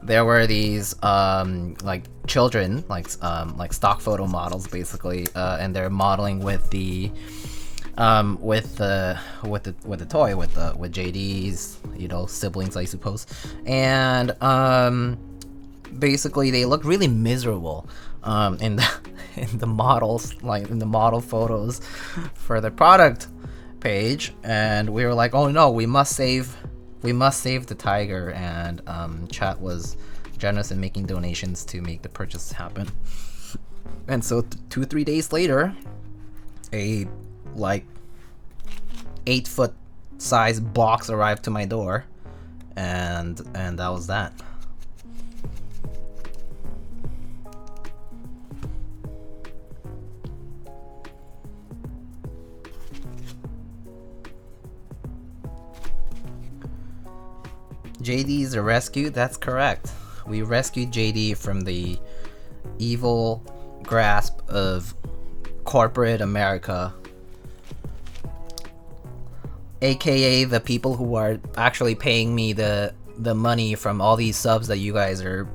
there were these like children, like stock photo models basically, and they're modeling with the toy with JD's, you know, siblings, I suppose. And basically they look really miserable in the models, like in the model photos for the product page. And we were like, oh no, we must save the tiger. And chat was generous in making donations to make the purchase happen. And so 2-3 days later, a like 8 foot size box arrived to my door, and that was that. JD is a rescue? That's correct. We rescued JD from the evil grasp of corporate America, aka the people who are actually paying me the money from all these subs that you guys are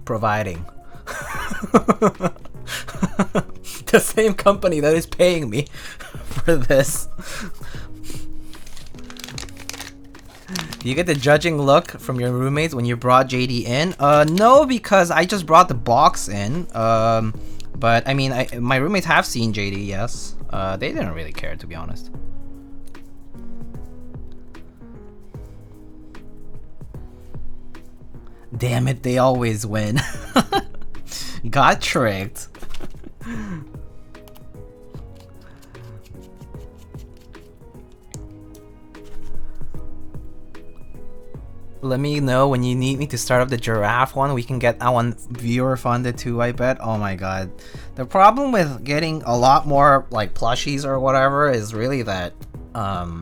providing. The same company that is paying me for this. Do you get the judging look from your roommates when you brought JD in? No, because I just brought the box in. But I mean, my roommates have seen JD, yes. They didn't really care, to be honest. Damn it, they always win. Got tricked. Let me know when you need me to start up the giraffe one. We can get that one viewer funded too, I bet. Oh my god. The problem with getting a lot more like plushies or whatever is really that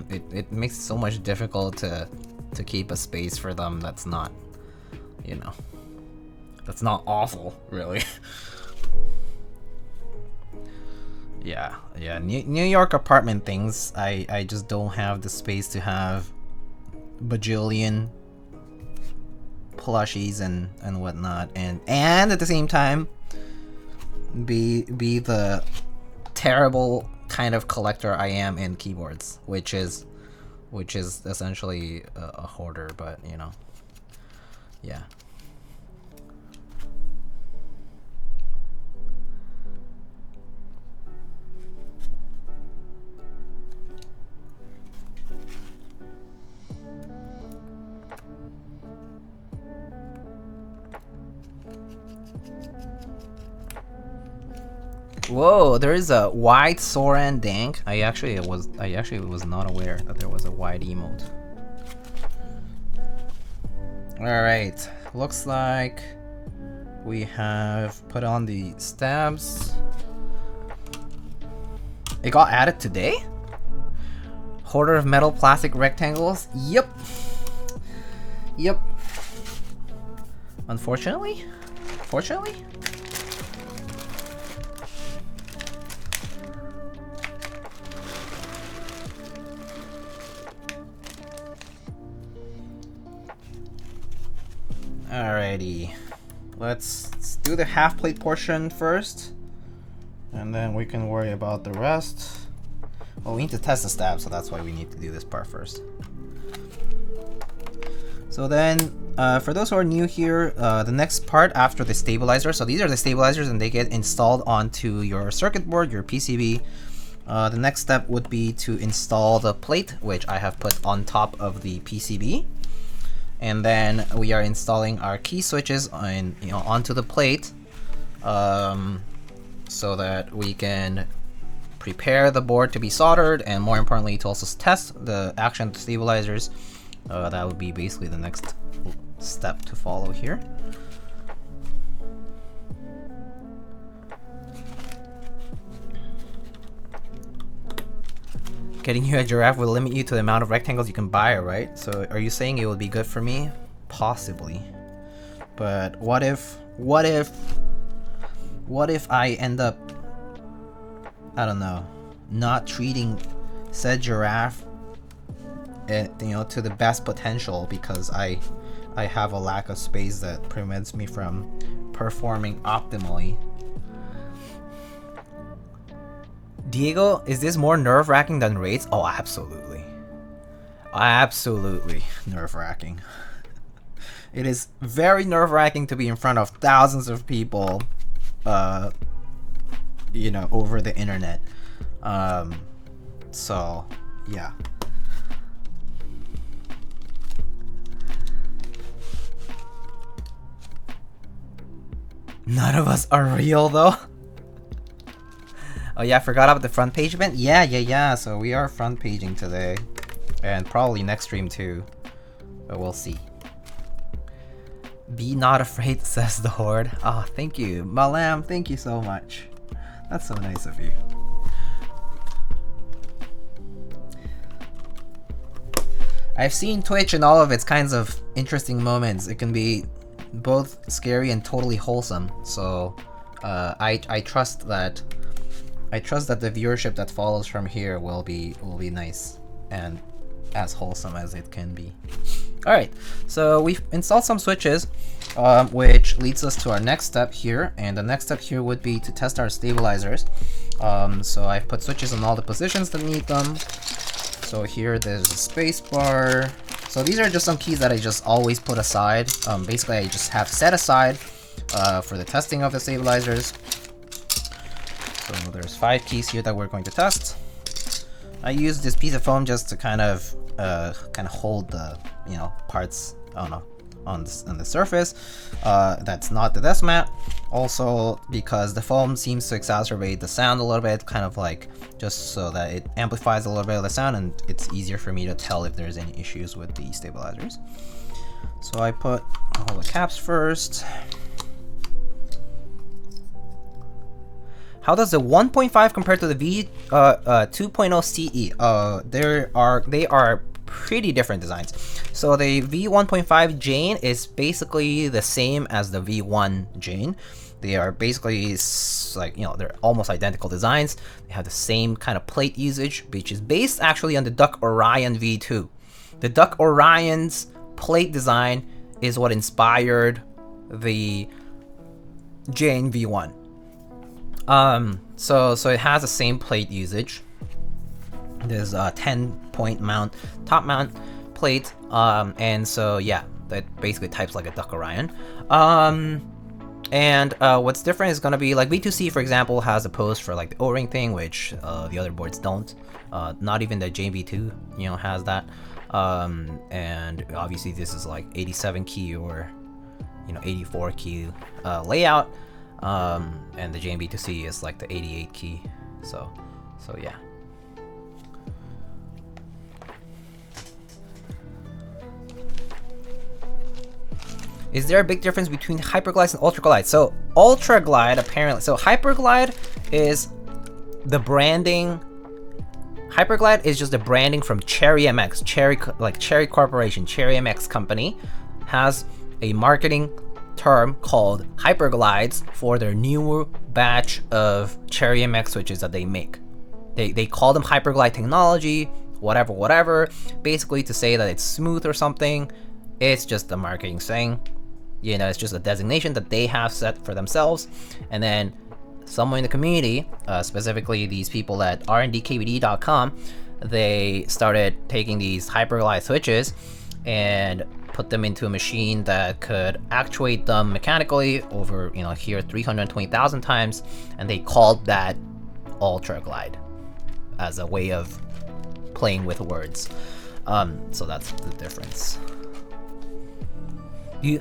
it makes it so much difficult to keep a space for them that's not, you know, that's not awful, really. Yeah, New York apartment things, I just don't have the space to have bajillion plushies and whatnot, and at the same time be the terrible kind of collector I am in keyboards, which is which is essentially a hoarder, but you know, yeah. Whoa, there is a wide Soran dank. I actually was not aware that there was a wide emote. Alright, looks like we have put on the stabs. It got added today? Hoarder of metal plastic rectangles? Yep. Yep. Unfortunately? Fortunately? Alrighty, let's do the half plate portion first, and then we can worry about the rest. Well, we need to test the stab, so that's why we need to do this part first. So then, for those who are new here, the next part after the stabilizer, so these are the stabilizers and they get installed onto your circuit board, your PCB. The next step would be to install the plate, which I have put on top of the PCB. And then we are installing our key switches onto the plate, so that we can prepare the board to be soldered, and more importantly to also test the action of the stabilizers. That would be basically the next step to follow here. Getting you a giraffe will limit you to the amount of rectangles you can buy, right? So are you saying it would be good for me? Possibly. But what if I end up, I don't know, not treating said giraffe to the best potential because I have a lack of space that prevents me from performing optimally. Diego, is this more nerve-wracking than raids? Oh, absolutely. Absolutely nerve-wracking. It is very nerve-wracking to be in front of thousands of people, over the internet. So, yeah. None of us are real, though. Oh yeah, I forgot about the front page event? Yeah, so we are front paging today. And probably next stream too. But we'll see. Be not afraid, says the Horde. Ah, oh, thank you. Malam, thank you so much. That's so nice of you. I've seen Twitch and all of its kinds of interesting moments. It can be both scary and totally wholesome. So I trust that the viewership that follows from here will be nice and as wholesome as it can be. Alright, so we've installed some switches, which leads us to our next step here, and the next step here would be to test our stabilizers. So I've put switches in all the positions that need them. So here there's a space bar. So these are just some keys that I just always put aside. Basically I just have set aside for the testing of the stabilizers. So there's 5 keys here that we're going to test. I use this piece of foam just to kind of hold the parts on the surface. That's not the desk mat. Also because the foam seems to exacerbate the sound a little bit, kind of like just so that it amplifies a little bit of the sound, and it's easier for me to tell if there's any issues with the stabilizers. So I put all the caps first. How does the 1.5 compare to the v2.0 CE? They are pretty different designs. So the v1.5 Jane is basically the same as the v1 Jane. They are basically they're almost identical designs. They have the same kind of plate usage, which is based actually on the Duck Orion v2. The Duck Orion's plate design is what inspired the Jane v1. So it has the same plate usage. this 10-point mount, top mount plate, and so yeah, that basically types like a Duck Orion. And what's different is gonna be like V2C, for example, has a post for like the O-ring thing, which the other boards don't. Not even the Jane V2, you know, has that. And obviously this is like 87 key or, you know, 84 key layout, and the Jane V2C is like the 88 key. So yeah. Is there a big difference between hyperglides and ultraglide? So ultraglide apparently, so hyperglide is the branding. Hyperglide is just the branding from Cherry MX, Cherry Corporation, Cherry MX company has a marketing term called hyperglides for their newer batch of Cherry MX switches that they make. They call them hyperglide technology, whatever, basically to say that it's smooth or something. It's just the marketing saying. You know, it's just a designation that they have set for themselves. And then someone in the community, specifically these people at rndkbd.com, they started taking these hyperglide switches and put them into a machine that could actuate them mechanically over, you know, here 320,000 times, and they called that ultraglide as a way of playing with words. So that's the difference.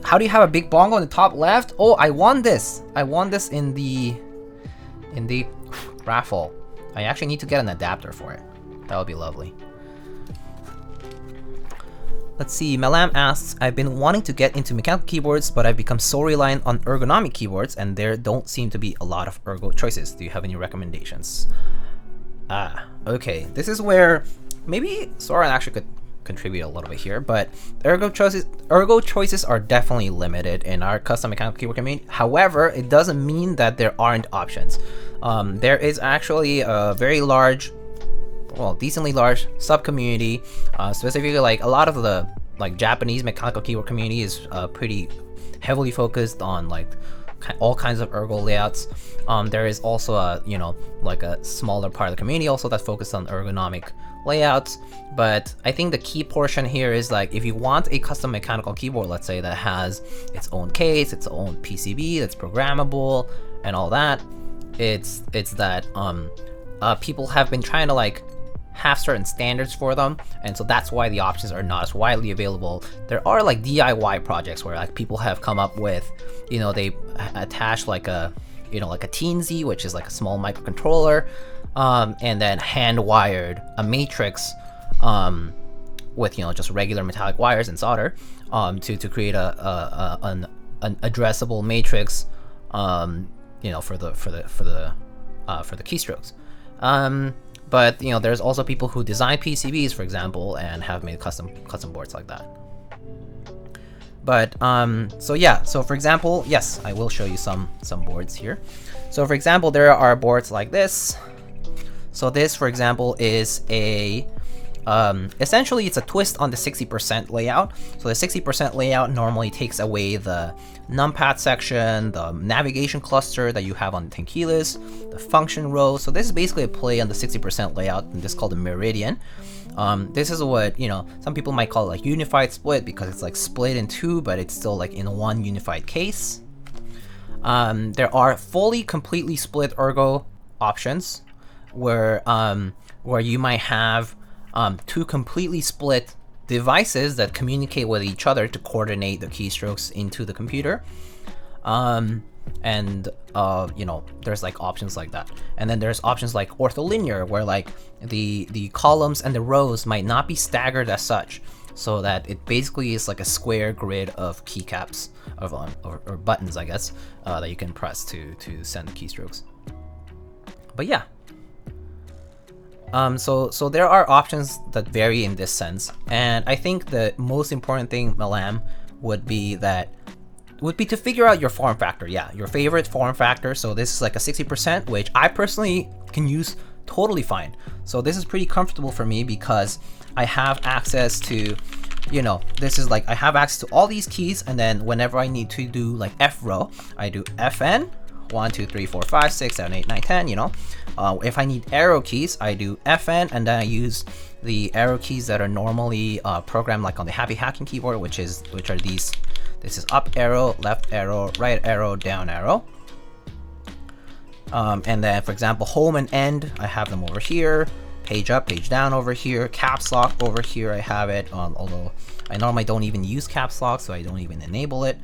How do you have a big bongo in the top left? Oh, I won this. I won this in the raffle. I actually need to get an adapter for it. That would be lovely. Let's see. Melam asks, I've been wanting to get into mechanical keyboards, but I've become so reliant on ergonomic keyboards, and there don't seem to be a lot of ergo choices. Do you have any recommendations? Okay. This is where maybe Soren actually could contribute a little bit here, but ergo choices are definitely limited in our custom mechanical keyboard community. However, it doesn't mean that there aren't options. There is actually a very large, well, decently large sub community, specifically like a lot of the like Japanese mechanical keyboard community is pretty heavily focused on like all kinds of ergo layouts. There is also a, you know, like a smaller part of the community also that's focused on ergonomic layouts. But I think the key portion here is like, if you want a custom mechanical keyboard, let's say, that has its own case, its own PCB that's programmable and all that, it's that people have been trying to like have certain standards for them, and so that's why the options are not as widely available. There are like DIY projects where like people have come up with, you know, they attach like a, you know, like a Teensy, which is like a small microcontroller, and then hand wired a matrix with, you know, just regular metallic wires and solder to create an addressable matrix, you know, for the keystrokes. But you know, there's also people who design PCBs, for example, and have made custom boards like that. But so yeah, so for example, yes, I will show you some boards here. So for example, there are boards like this. So this, for example, is a essentially it's a twist on the 60% layout. So the 60% layout normally takes away the numpad section, the navigation cluster that you have on the 10 keyless, the function row. So this is basically a play on the 60% layout, and this is called a meridian. This is what, you know, some people might call it like unified split, because it's like split in two, but it's still like in one unified case. There are fully completely split ergo options where you might have two completely split devices that communicate with each other to coordinate the keystrokes into the computer. You know, there's like options like that. And then there's options like ortholinear, where like the columns and the rows might not be staggered as such, so that it basically is like a square grid of keycaps or buttons, I guess, that you can press to send the keystrokes. But yeah. So there are options that vary in this sense, and I think the most important thing, Malam, would be to figure out your form factor. Yeah, your favorite form factor. So this is like a 60%, which I personally can use totally fine. So this is pretty comfortable for me because I have access to, you know, this is like I have access to all these keys, and then whenever I need to do like F row, I do FN, 1, 2, 3, 4, 5, 6, 7, 8, 9, 10, you know. If I need arrow keys, I do FN, and then I use the arrow keys that are normally programmed like on the Happy Hacking keyboard, which are these. This is up arrow, left arrow, right arrow, down arrow. And then, for example, home and end, I have them over here. Page up, page down over here. Caps lock over here, I have it. Although I normally don't even use caps lock, so I don't even enable it.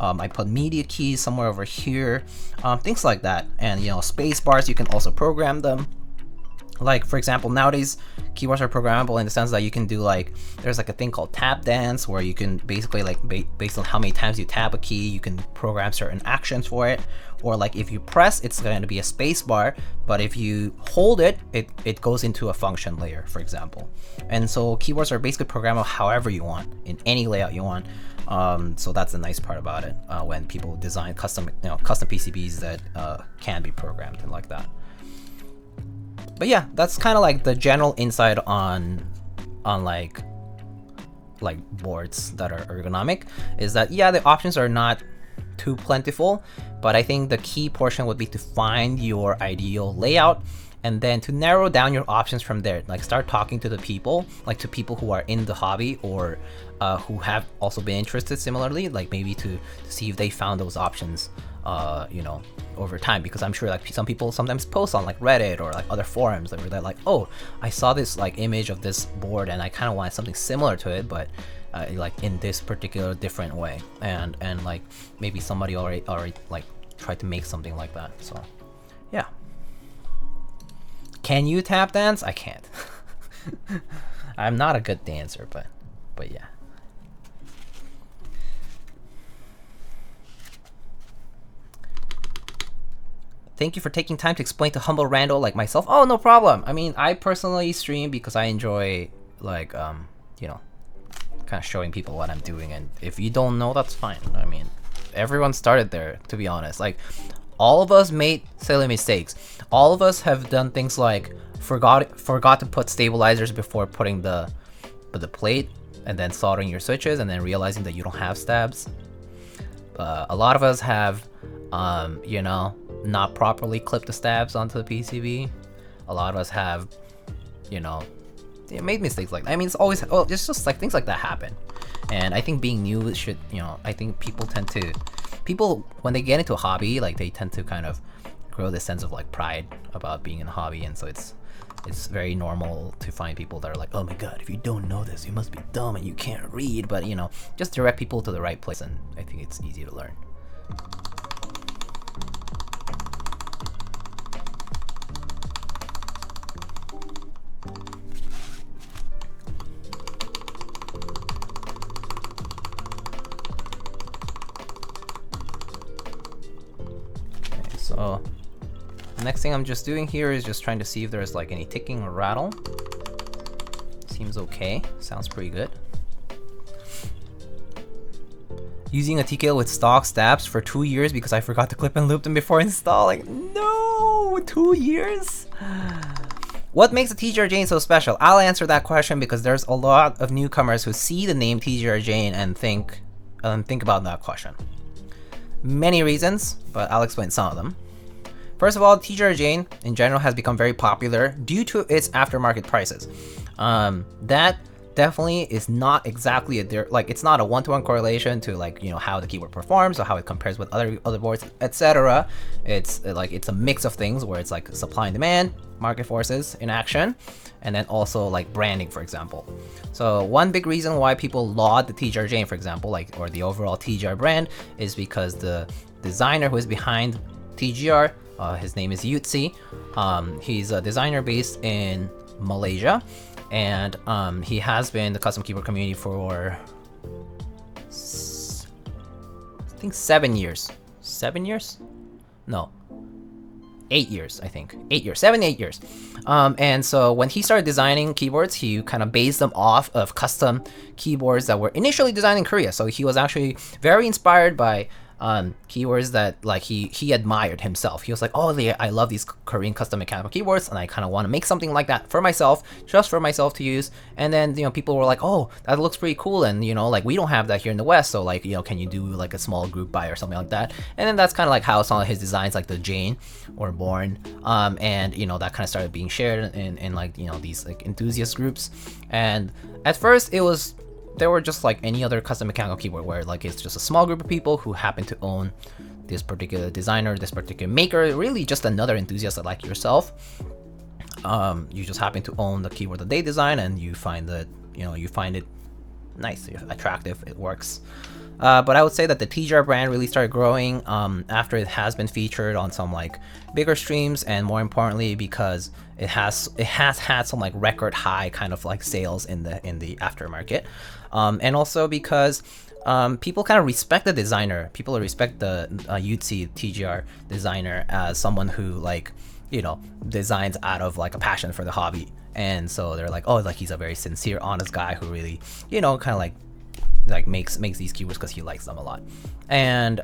I put media keys somewhere over here. Things like that. And, you know, space bars, you can also program them. Like, for example, nowadays keyboards are programmable in the sense that you can do like, there's like a thing called tap dance where you can basically like based on how many times you tap a key, you can program certain actions for it. Or like if you press, it's going to be a space bar, but if you hold it, it goes into a function layer, for example. And so keyboards are basically programmable however you want, in any layout you want. So that's the nice part about it, when people design custom PCBs that can be programmed and like that. But yeah, that's kind of like the general insight on like boards that are ergonomic, is that yeah, the options are not too plentiful, but I think the key portion would be to find your ideal layout and then to narrow down your options from there. Like start talking to the people, like to people who are in the hobby or who have also been interested similarly, like maybe to see if they found those options you know, over time, because I'm sure like some people sometimes post on like Reddit or like other forums where they're like, oh, I saw this like image of this board and I kind of wanted something similar to it, but like in this particular different way, and like maybe somebody already like tried to make something like that. So yeah, can you tap dance? I can't. I'm not a good dancer, but yeah. Thank you for taking time to explain to humble rando like myself. Oh, no problem. I mean, I personally stream because I enjoy, like, you know, kind of showing people what I'm doing. And if you don't know, that's fine. I mean, everyone started there, to be honest. Like, all of us made silly mistakes. All of us have done things like forgot to put stabilizers before putting the plate, and then soldering your switches, and then realizing that you don't have stabs. A lot of us have, you know, not properly clipped the stabs onto the PCB. A lot of us have, you know, made mistakes like that. I mean, it's always, well, it's just like things like that happen. And I think being new should, you know, I think people when they get into a hobby, like they tend to kind of grow this sense of like pride about being in a hobby, and so it's very normal to find people that are like, oh my god, if you don't know this, you must be dumb and you can't read. But you know, just direct people to the right place, and I think it's easy to learn. Okay, so the next thing I'm just doing here is just trying to see if there's like any ticking or rattle. Seems okay. Sounds pretty good. Using a TKL with stock stabs for 2 years because I forgot to clip and loop them before installing. No, 2 years? What makes the TGR Jane so special? I'll answer that question because there's a lot of newcomers who see the name TGR Jane and think about that question. Many reasons, but I'll explain some of them. First of all, TGR Jane in general has become very popular due to its aftermarket prices. That definitely is not exactly it's not a one-to-one correlation to like, you know, how the keyboard performs or how it compares with other boards, etc. It's like it's a mix of things where it's like supply and demand, market forces in action, and then also like branding, for example. So one big reason why people laud the TGR Jane, for example, like, or the overall TGR brand, is because the designer who is behind TGR, his name is Yuktsi. He's a designer based in Malaysia, and he has been in the custom keyboard community for I think 7 years. 7 years? No. 8 years, I think. 8 years. 7, 8 years. And so when he started designing keyboards, he kind of based them off of custom keyboards that were initially designed in Korea. So he was actually very inspired by keywords that like he admired himself. He was like, oh, I love these Korean custom mechanical keyboards, and I kind of want to make something like that for myself, just for myself to use. And then people were like, oh, that looks pretty cool, and like we don't have that here in the West, so like can you do like a small group buy or something like that? And then that's kind of like how some of his designs like the Jane were born, and that kind of started being shared in like these like enthusiast groups. And at first they were just like any other custom mechanical keyboard, where like it's just a small group of people who happen to own this particular designer, this particular maker, really just another enthusiast like yourself. You just happen to own the keyboard that they design, and you find that you find it nice, attractive, it works. But I would say that the TGR brand really started growing after it has been featured on some like bigger streams, and more importantly because it has had some like record high kind of like sales in the aftermarket, and also because people kind of respect the designer. People respect the yuktsi TGR designer as someone who like designs out of like a passion for the hobby, and so they're like, oh, like he's a very sincere, honest guy who really kind of like makes these keywords because he likes them a lot. And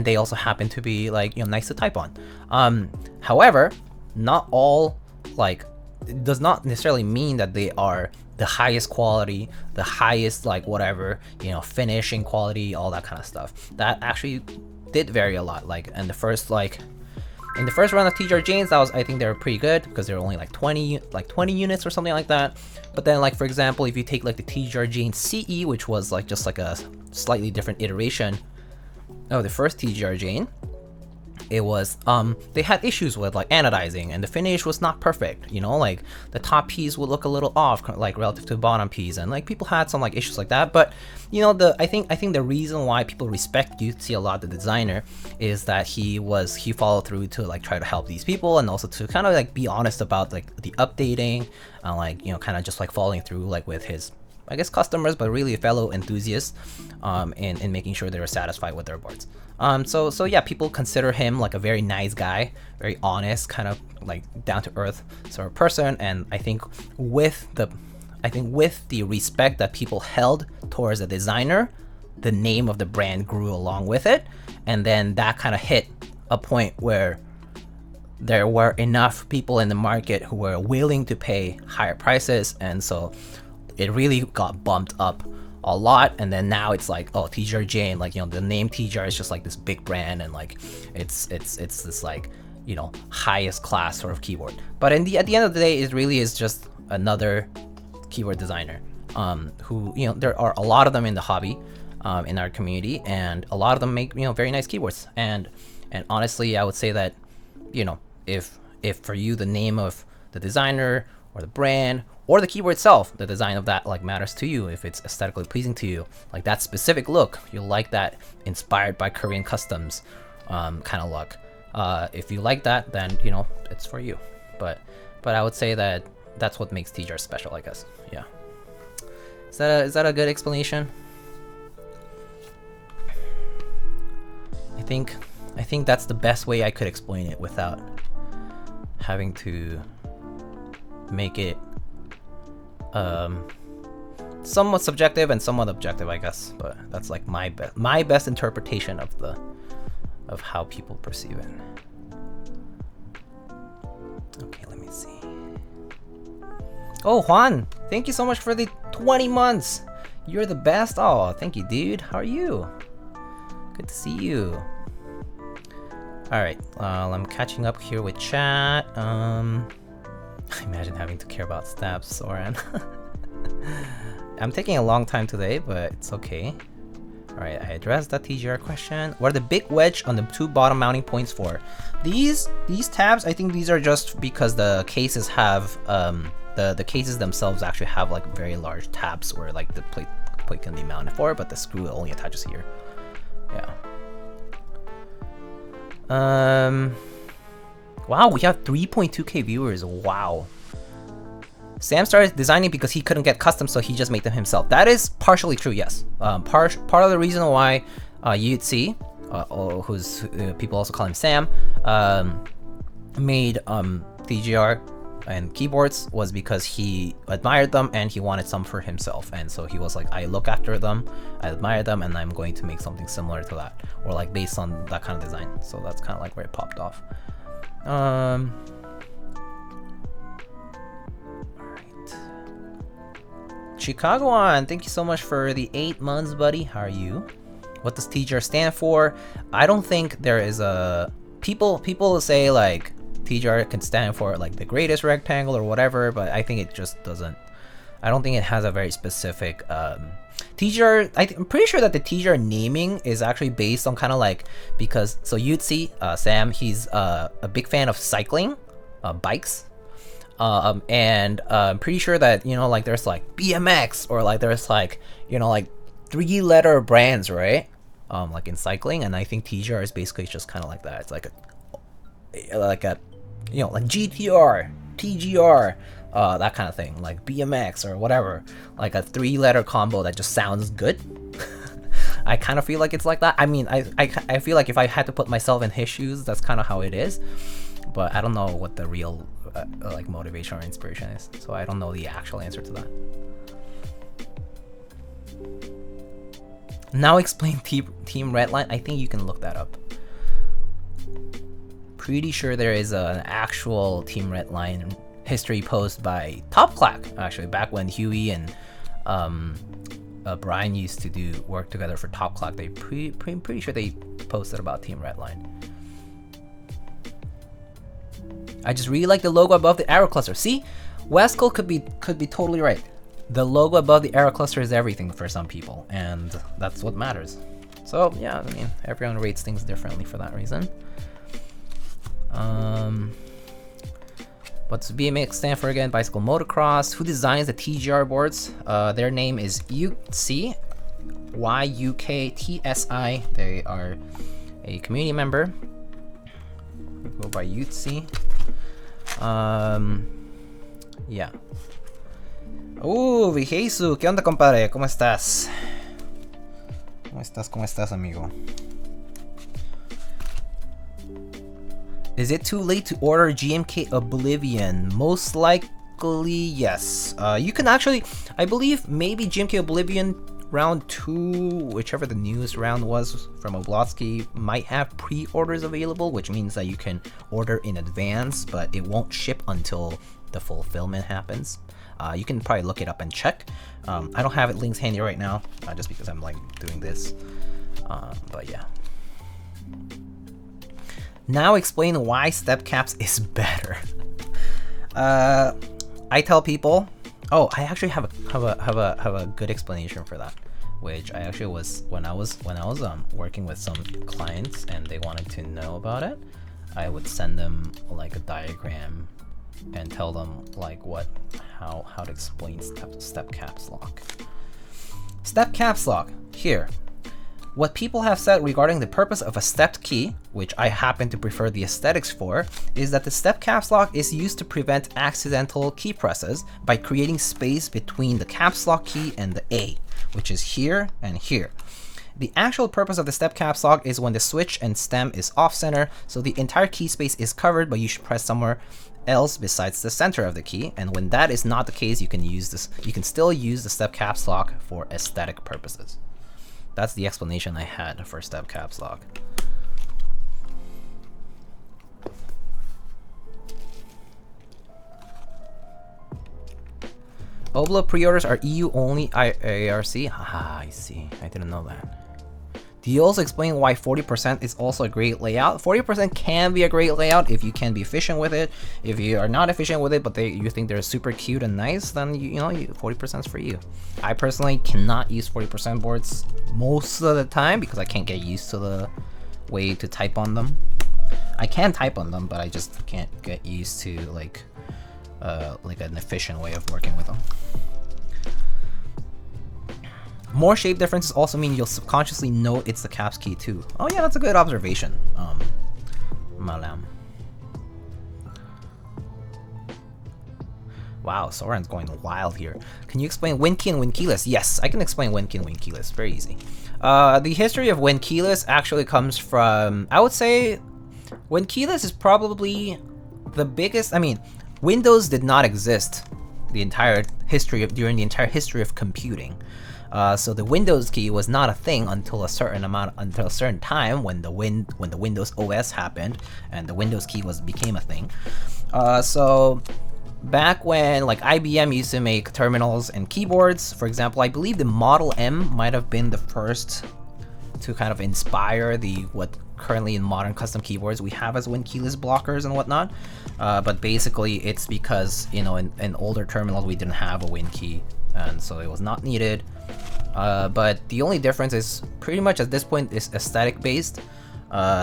they also happen to be like nice to type on. However, not all, like, it does not necessarily mean that they are the highest quality, the highest like whatever finishing quality, all that kind of stuff. That actually did vary a lot. Like in the first round of TGR Janes, I think they were pretty good because they were only like 20 units or something like that. But then, like, for example, if you take like the TGR Jane CE, which was like just like a slightly different iteration of the first TGR Jane, it was they had issues with like anodizing, and the finish was not perfect. Like the top piece would look a little off, like relative to the bottom piece, and like people had some like issues like that. But I think the reason why people respect yuktsi a lot, the designer, is that he followed through to like try to help these people, and also to kind of like be honest about like the updating, and like kind of just like following through like with his, I guess, customers, but really fellow enthusiasts, in making sure they were satisfied with their boards. So yeah, people consider him like a very nice guy, very honest, kind of like down to earth sort of person. And I think with the respect that people held towards the designer, the name of the brand grew along with it. And then that kind of hit a point where there were enough people in the market who were willing to pay higher prices, and so it really got bumped up a lot. And then now it's like, oh, TGR Jane, like the name TGR is just like this big brand, and like it's this like highest class sort of keyboard. But at the end of the day, it really is just another keyboard designer, who there are a lot of them in the hobby, in our community, and a lot of them make very nice keyboards. And honestly, I would say that if for you the name of the designer or the brand or the keyboard itself, the design of that like matters to you, if it's aesthetically pleasing to you, like that specific look, you like that inspired by Korean customs kind of look, if you like that, then it's for you. But I would say that that's what makes TGR special, I guess. Yeah. Is that a good explanation? I think that's the best way I could explain it without having to make it somewhat subjective and somewhat objective, I guess. But that's like my best interpretation of how people perceive it. Okay, let me see. Oh, Juan, thank you so much for the 20 months. You're the best. Oh, thank you, dude. How are you? Good to see you. Alright, I'm catching up here with chat. Imagine having to care about stabs, Soren. I'm taking a long time today, but it's okay. Alright, I addressed that TGR question. What are the big wedge on the two bottom mounting points for? These tabs, I think these are just because the cases have, the cases themselves actually have like very large tabs where like the plate can be mounted for, but the screw only attaches here. Yeah. Wow, we have 3.2k viewers. Wow. Sam started designing because he couldn't get custom, so he just made them himself. That is partially true, yes. Part of the reason why yuktsi, who's people also call him Sam, made TGR and keyboards was because he admired them and he wanted some for himself, and so he was like, I look after them, I admire them, and I'm going to make something similar to that, or like based on that kind of design. So that's kind of like where it popped off. Alright. Chicagoan, thank you so much for the 8 months, buddy. How are you? What does TGR stand for? I don't think there is a people say like TGR can stand for like the greatest rectangle or whatever, but I think it just doesn't. I don't think it has a very specific TGR. I'm pretty sure that the TGR naming is actually based on kind of like, because so yuktsi, Sam, he's a big fan of cycling, bikes, and I'm pretty sure that, you know, like there's like BMX, or like there's like, you know, like 3-letter brands, right? Like in cycling, and I think TGR is basically just kind of like that. It's like a you know, like GTR, TGR, that kind of thing, like BMX or whatever, like a 3-letter combo that just sounds good. I kind of feel like it's like that. I mean, I feel like if I had to put myself in his shoes, that's kind of how it is, but I don't know what the real like motivation or inspiration is, so I don't know the actual answer to that. Now explain Team Redline. I think you can look that up. Pretty sure there is an actual Team Redline history post by TopClack, actually, back when Huey and Brian used to do work together for TopClack. They pretty sure they posted about Team Redline. I just really like the logo above the arrow cluster. See, Westcold could be totally right. The logo above the arrow cluster is everything for some people, and that's what matters. So yeah, I mean, everyone rates things differently for that reason. What's BMX stand for again? Bicycle motocross. Who designs the TGR boards? Their name is yuktsi, YUKTSI. They are a community member. We go by yuktsi. Yeah. Vijesu, ¿qué onda, compadre? ¿Cómo estás? ¿Cómo estás, amigo? Is it too late to order GMK Oblivion? Most likely, yes. You can actually, I believe, maybe GMK Oblivion round 2, whichever the newest round was from Oblotsky, might have pre-orders available, which means that you can order in advance, but it won't ship until the fulfillment happens. You can probably look it up and check. I don't have it links handy right now, just because I'm like doing this. But yeah. Now explain why step caps is better. I tell people. Oh, I actually have a good explanation for that, which I actually was when I was working with some clients and they wanted to know about it. I would send them like a diagram and tell them like how to explain step caps lock. Step caps lock here. What people have said regarding the purpose of a stepped key, which I happen to prefer the aesthetics for, is that the step caps lock is used to prevent accidental key presses by creating space between the caps lock key and the A, which is here and here. The actual purpose of the step caps lock is when the switch and stem is off center, so the entire key space is covered, but you should press somewhere else besides the center of the key, and when that is not the case, you can still use the step caps lock for aesthetic purposes. That's the explanation I had for step caps lock. Oblo pre-orders are EU only IARC? Haha, I see. I didn't know that. Do you also explain why 40% is also a great layout? 40% can be a great layout if you can be efficient with it. If you are not efficient with it, but you think they're super cute and nice, then you know 40% is for you. I personally cannot use 40% boards most of the time because I can't get used to the way to type on them. I can type on them, but I just can't get used to like an efficient way of working with them. More shape differences also mean you'll subconsciously know it's the caps key too. Oh yeah, that's a good observation, Malam. Wow, Soren's going wild here. Can you explain win key and win keyless? Yes, I can explain win key and win keyless. Very easy. The history of win keyless actually comes from, I would say, win keyless is probably the biggest. I mean, Windows did not exist during the entire history of computing. So the Windows key was not a thing until a certain time when the Windows OS happened and the Windows key became a thing. So back when like IBM used to make terminals and keyboards, for example, I believe the Model M might have been the first to kind of inspire what currently in modern custom keyboards we have as Win keyless blockers and whatnot. But basically it's because, you know, in older terminals we didn't have a Win key, and so it was not needed. But the only difference is pretty much at this point is aesthetic based.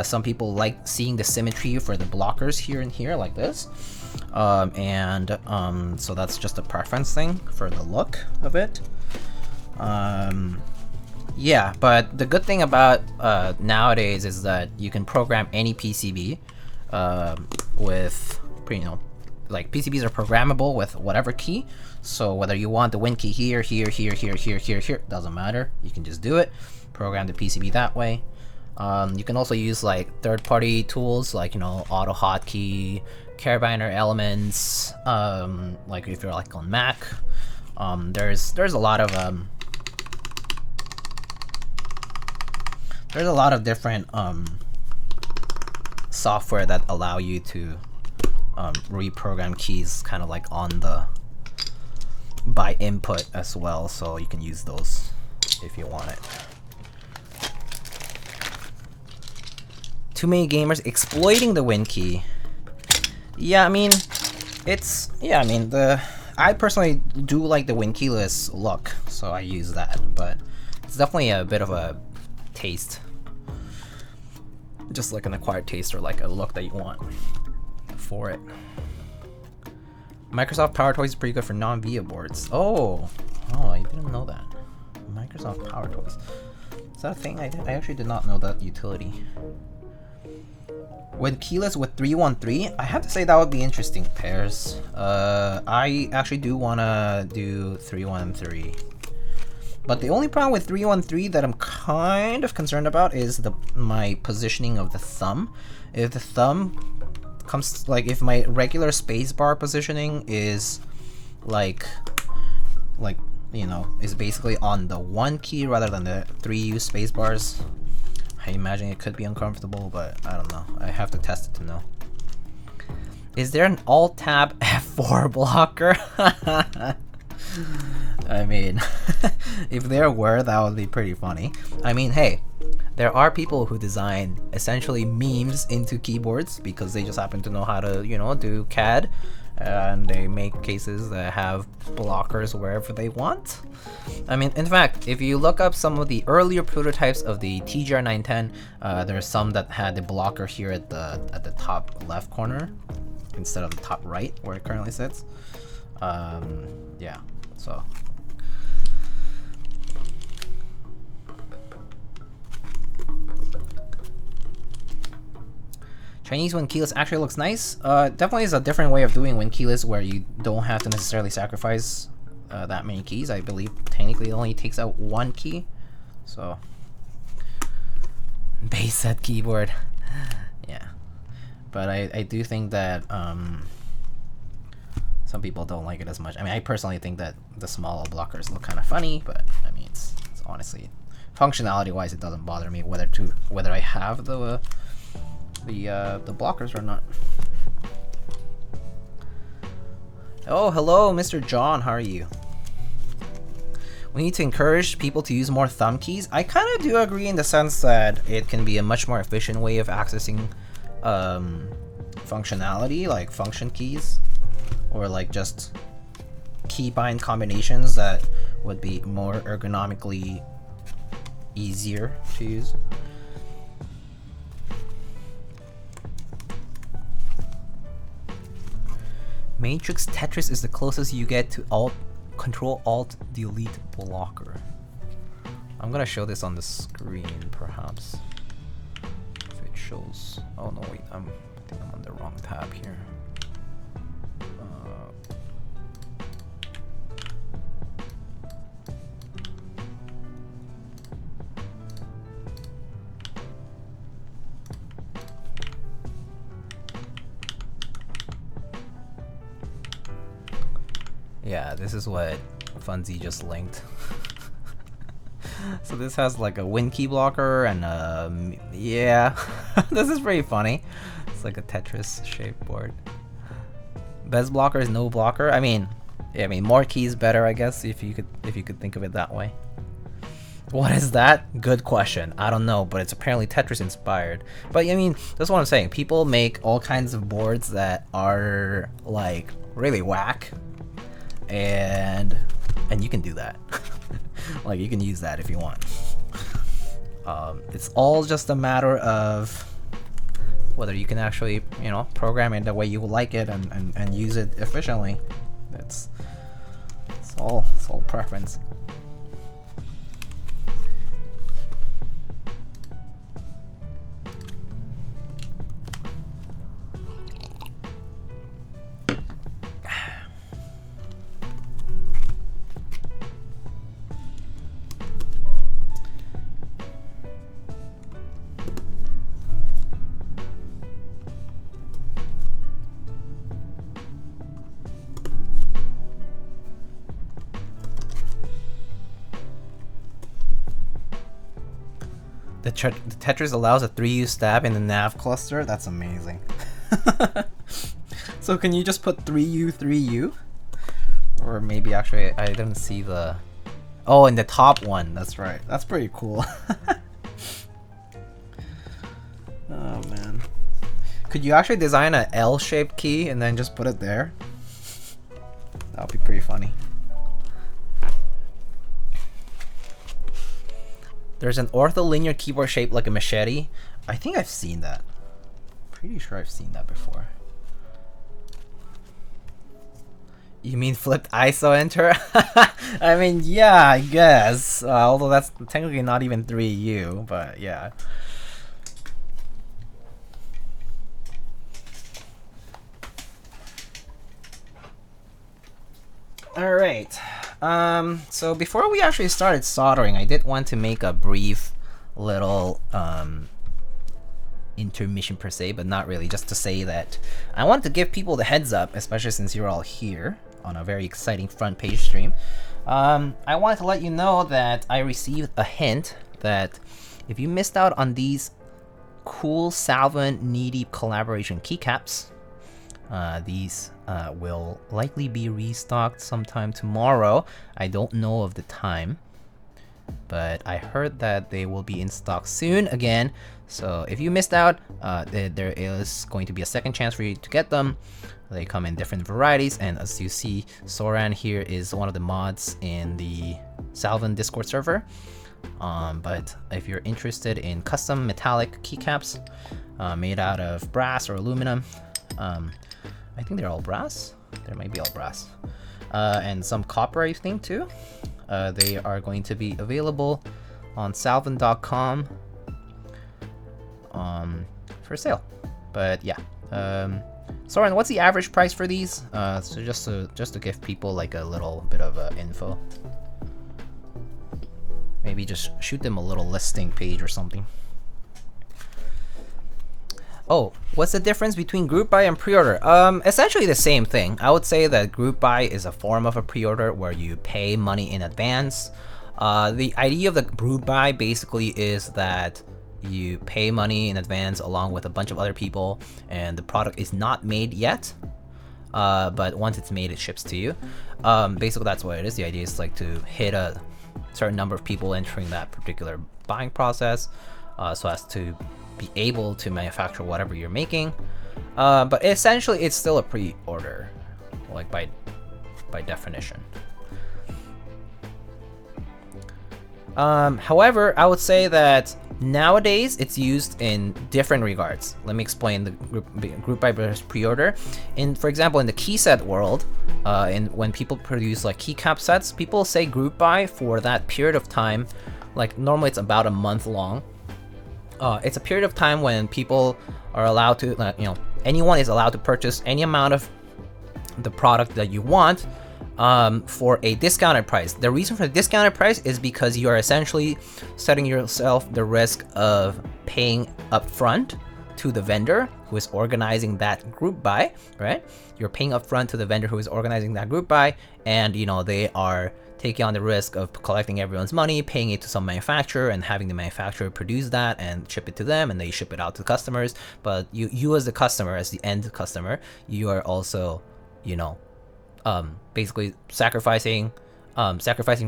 Some people like seeing the symmetry for the blockers here and here like this. So that's just a preference thing for the look of it. Yeah, but the good thing about nowadays is that you can program any PCB with, you know, like PCBs are programmable with whatever key. So whether you want the Win key here, doesn't matter. You can just do it, program the PCB that way. You can also use like third-party tools like, you know, AutoHotkey, Carabiner Elements. Like if you're like on Mac, there's a lot of different software that allow you to reprogram keys kind of like on the by input as well, so you can use those if you want it. Too many gamers exploiting the Win key. Yeah, I mean, I personally do like the Win keyless look, so I use that, but it's definitely a bit of a taste. Just like an acquired taste or like a look that you want for it. Microsoft PowerToys is pretty good for non-VIA boards. Oh, I didn't know that. Microsoft PowerToys. Is that a thing? I actually did not know that utility. When keyless with 313, I have to say that would be interesting pairs. I actually do want to do 313. But the only problem with 313 that I'm kind of concerned about is my positioning of the thumb. If the thumb comes, like if my regular spacebar positioning is like you know, is basically on the 1 key rather than the 3 spacebars, I imagine it could be uncomfortable, but I don't know. I have to test it to know. Is there an Alt-Tab F4 blocker? I mean, if there were, that would be pretty funny. I mean, hey, there are people who design essentially memes into keyboards because they just happen to know how to, you know, do CAD, and they make cases that have blockers wherever they want. I mean, in fact, if you look up some of the earlier prototypes of the TGR 910, there's some that had the blocker here at the top left corner instead of the top right where it currently sits. Yeah, so. Chinese Win keyless actually looks nice. Definitely is a different way of doing Win keyless where you don't have to necessarily sacrifice that many keys. I believe technically it only takes out 1 key. So, base set keyboard. Yeah, but I do think that some people don't like it as much. I mean, I personally think that the smaller blockers look kind of funny, but I mean, it's honestly, functionality wise, it doesn't bother me whether I have the blockers or not. Oh, hello, Mr. John. How are you? We need to encourage people to use more thumb keys. I kind of do agree in the sense that it can be a much more efficient way of accessing functionality, like function keys, or like just keybind combinations that would be more ergonomically easier to use. Matrix Tetris is the closest you get to Control Alt Delete blocker. I'm gonna show this on the screen, perhaps. If it shows. Oh no, wait. I think I'm on the wrong tab here. Yeah, this is what Funzy just linked. So this has like a wind key blocker and yeah, this is pretty funny. It's like a Tetris shaped board. Best blocker is no blocker. I mean, yeah, I mean more keys better, I guess, if you could think of it that way. What is that? Good question. I don't know, but it's apparently Tetris inspired. But I mean, that's what I'm saying. People make all kinds of boards that are like really whack, and you can do that. Like, you can use that if you want. It's all just a matter of whether you can actually, you know, program it the way you like it and use it efficiently. It's all preference. The Tetris allows a 3U stab in the nav cluster. That's amazing. So can you just put 3U, 3U? Or maybe actually I didn't see the... Oh, in the top one. That's right. That's pretty cool. Oh man. Could you actually design an L-shaped key and then just put it there? That would be pretty funny. There's an ortholinear keyboard shaped like a machete. I think I've seen that. Pretty sure I've seen that before. You mean flipped ISO enter? I mean, yeah, I guess. Although that's technically not even 3U, but yeah. Alright. So before we actually started soldering, I did want to make a brief little intermission per se, but not really, just to say that I want to give people the heads up, especially since you're all here on a very exciting front page stream. I wanted to let you know that I received a hint that if you missed out on these cool Salvin knee-deep collaboration keycaps, these will likely be restocked sometime tomorrow. I don't know of the time, but I heard that they will be in stock soon again. So if you missed out, there is going to be a second chance for you to get them. They come in different varieties, and as you see, Soran here is one of the mods in the Salvin Discord server. But if you're interested in custom metallic keycaps made out of brass or aluminum, I think they're all brass. They might be all brass. And some copper, I think, too. They are going to be available on salvin.com for sale. But yeah. Soren, what's the average price for these? So just to give people like a little bit of info. Maybe just shoot them a little listing page or something. Oh, what's the difference between group buy and pre-order? Essentially the same thing. I would say that group buy is a form of a pre-order where you pay money in advance. The idea of the group buy basically is that you pay money in advance along with a bunch of other people, and the product is not made yet. But once it's made, it ships to you. Basically, that's what it is. The idea is like to hit a certain number of people entering that particular buying process, so as to be able to manufacture whatever you're making. But essentially, it's still a pre-order, like by definition. However, I would say that nowadays it's used in different regards. Let me explain the group buy versus pre-order. For example, in the key set world, when people produce like keycap sets, people say group buy for that period of time. Like normally it's about a month long. It's a period of time when people are allowed to, anyone is allowed to purchase any amount of the product that you want for a discounted price. The reason for the discounted price is because you are essentially setting yourself the risk of paying upfront to the vendor who is organizing that group buy, right? You're paying upfront to the vendor who is organizing that group buy, and you know they are taking on the risk of collecting everyone's money, paying it to some manufacturer, and having the manufacturer produce that and ship it to them, and they ship it out to customers. But you as the customer, as the end customer, you are also, you know, basically sacrificing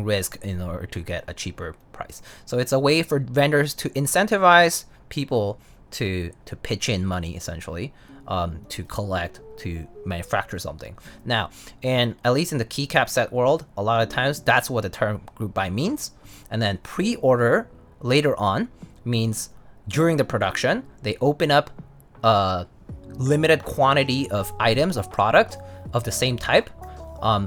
risk in order to get a cheaper price. So it's a way for vendors to incentivize people to pitch in money, essentially, to collect, to manufacture something. Now, and at least in the keycap set world, a lot of times that's what the term group buy means. And then pre-order later on means during the production, they open up a limited quantity of items of product of the same type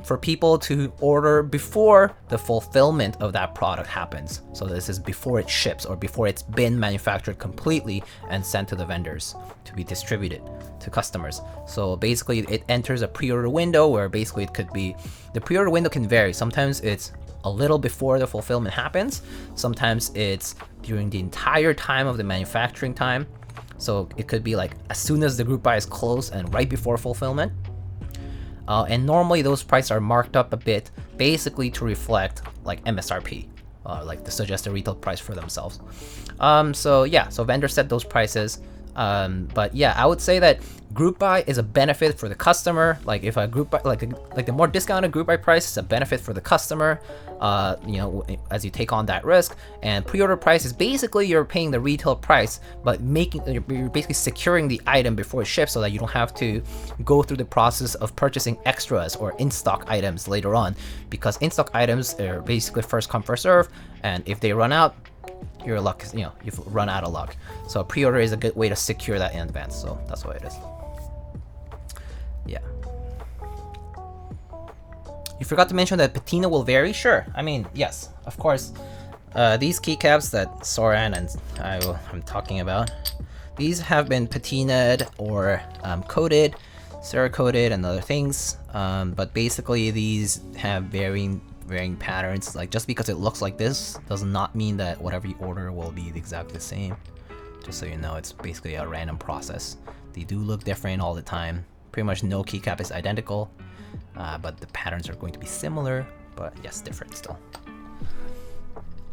for people to order before the fulfillment of that product happens. So this is before it ships or before it's been manufactured completely and sent to the vendors to be distributed to customers. So basically it enters a pre-order window where basically it could be, the pre-order window can vary. Sometimes it's a little before the fulfillment happens. Sometimes it's during the entire time of the manufacturing time. So it could be like as soon as the group buy is closed and right before fulfillment. And normally those prices are marked up a bit, basically to reflect like MSRP, like the suggested retail price for themselves. So yeah, so vendors set those prices. But yeah, I would say that group buy is a benefit for the customer. Like if a group buy, like the more discounted group buy price is a benefit for the customer, you know, as you take on that risk. And pre-order price is basically you're paying the retail price, but you're basically securing the item before it ships so that you don't have to go through the process of purchasing extras or in-stock items later on, because in-stock items are basically first come first serve, and if they run out, your luck, you know, you've run out of luck. So a pre-order is a good way to secure that in advance. So that's what it is. Yeah. You forgot to mention that patina will vary. Sure. I mean, yes, of course. These keycaps that Soren and I'm talking about, these have been patinaed or coated, cerakoted, and other things. But basically, these have varying patterns. Like just because it looks like this does not mean that whatever you order will be exactly the same. Just so you know, it's basically a random process. They do look different all the time. Pretty much no keycap is identical, but the patterns are going to be similar, but yes, different still.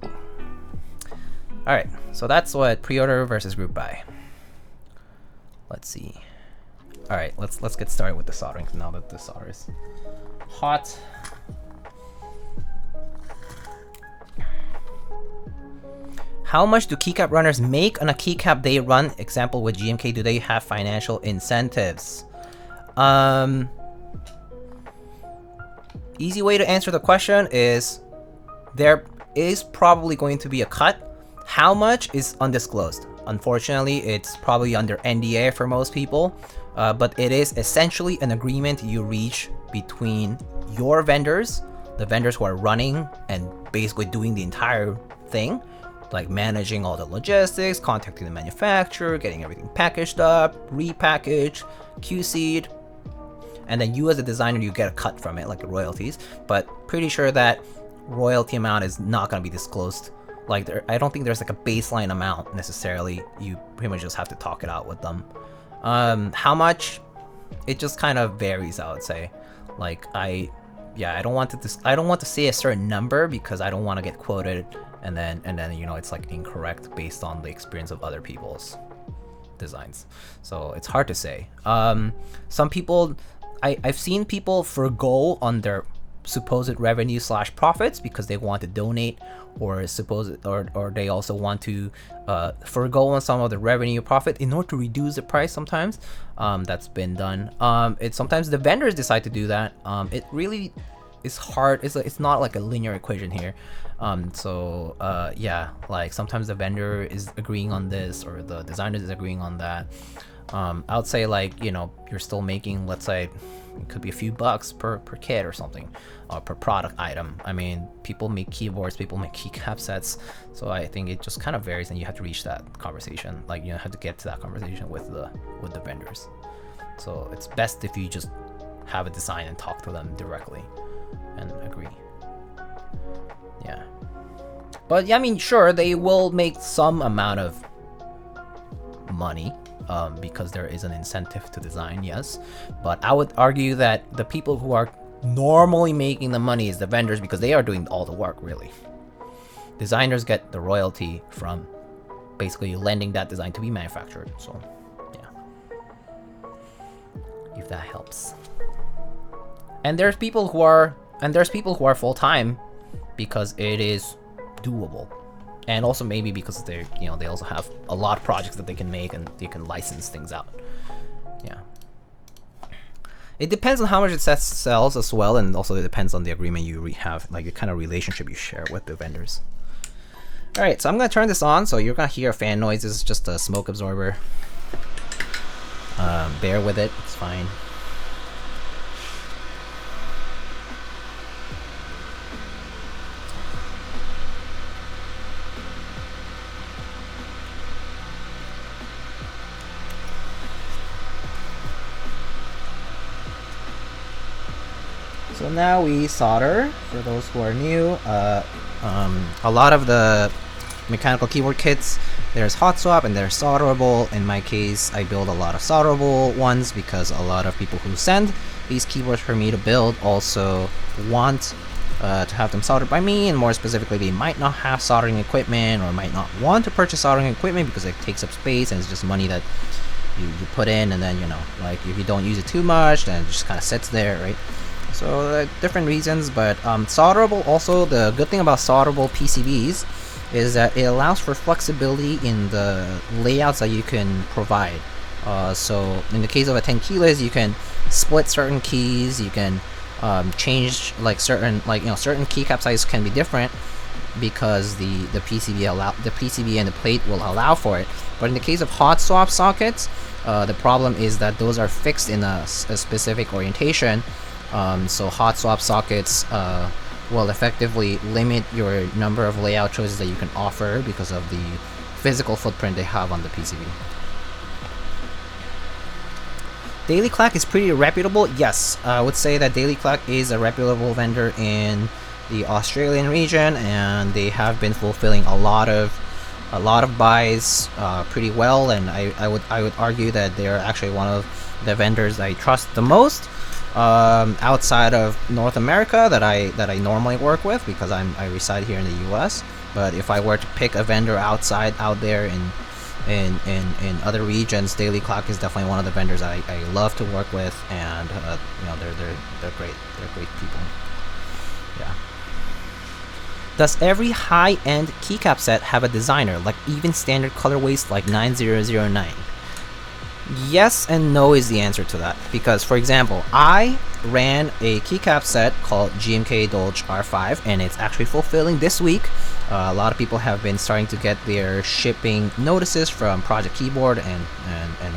All right, so that's what pre-order versus group buy. Let's see. All right, let's get started with the soldering now that the solder is hot. How much do keycap runners make on a keycap they run? Example with GMK, do they have financial incentives? Easy way to answer the question is there is probably going to be a cut. How much is undisclosed. Unfortunately, it's probably under NDA for most people, but it is essentially an agreement you reach between your vendors, the vendors who are running and basically doing the entire thing, like managing all the logistics, contacting the manufacturer, getting everything packaged up, repackaged, QC'd, and then you as a designer, you get a cut from it, like royalties, but pretty sure that royalty amount is not going to be disclosed. Like I don't think there's like a baseline amount necessarily. You pretty much just have to talk it out with them. How much? It just kind of varies, I would say. Like I don't want to say a certain number because I don't want to get quoted and then you know it's like incorrect based on the experience of other people's designs. So it's hard to say. Some people, I've seen people forgo on their supposed revenue / profits because they want to donate, or or they also want to forgo on some of the revenue profit in order to reduce the price. Sometimes that's been done. It's sometimes the vendors decide to do that. It really is hard. It's not like a linear equation here. Yeah, like sometimes the vendor is agreeing on this or the designer is agreeing on that. I would say, like, you know, you're still making, let's say it could be a few bucks per kit or something, or per product item. I mean, people make keyboards, people make keycap sets, so I think it just kind of varies, and you have to reach that conversation. Like, you have to get to that conversation with the vendors. So it's best if you just have a design and talk to them directly and agree. Yeah. But yeah, I mean, sure, they will make some amount of money because there is an incentive to design, yes. But I would argue that the people who are normally making the money is the vendors, because they are doing all the work, really. Designers get the royalty from basically lending that design to be manufactured. So, yeah. If that helps. And there's people who are full-time because it is doable. And also maybe because they also have a lot of projects that they can make and they can license things out. Yeah. It depends on how much it sells as well, and also it depends on the agreement you have, like the kind of relationship you share with the vendors. All right, so I'm gonna turn this on, so you're gonna hear fan noise. This is just a smoke absorber. Bear with it, it's fine. So now we solder. For those who are new, a lot of the mechanical keyboard kits, there's hot swap and there's solderable. In my case, I build a lot of solderable ones because a lot of people who send these keyboards for me to build also want to have them soldered by me, and more specifically, they might not have soldering equipment or might not want to purchase soldering equipment because it takes up space and it's just money that you put in, and then, you know, like if you don't use it too much, then it just kind of sits there, right? So different reasons, but solderable, also the good thing about solderable PCBs is that it allows for flexibility in the layouts that you can provide. So in the case of a 10 keyless, you can split certain keys, you can change like certain keycap size can be different because the PCB and the plate will allow for it. But in the case of hot swap sockets, the problem is that those are fixed in a specific orientation. So hot swap sockets will effectively limit your number of layout choices that you can offer because of the physical footprint they have on the PCB. Daily Clack is pretty reputable. Yes, I would say that Daily Clack is a reputable vendor in the Australian region, and they have been fulfilling a lot of buys pretty well. And I would argue that they are actually one of the vendors I trust the most. Outside of North America that I normally work with, because I reside here in the US. But if I were to pick a vendor out there in other regions, Daily Clock is definitely one of the vendors I love to work with, and you know, they're great. They're great people. Yeah. Does every high-end keycap set have a designer, like even standard colorways like 9009? Yes and no is the answer to that, because for example, I ran a keycap set called GMK Dolge R5, and it's actually fulfilling this week. A lot of people have been starting to get their shipping notices from Project Keyboard and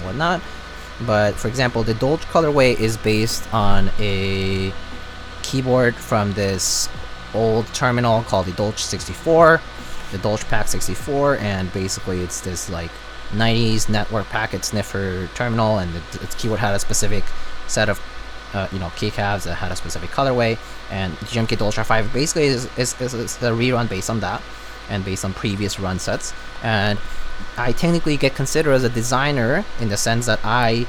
whatnot. But for example, the Dolge colorway is based on a keyboard from this old terminal called the Dolge 64, the Dolge Pack 64, and basically it's this like 90s network packet sniffer terminal, and its keyboard had a specific set of keycaps that had a specific colorway, and GMK Dolge R5 basically is a rerun based on that and based on previous run sets. And I technically get considered as a designer in the sense that I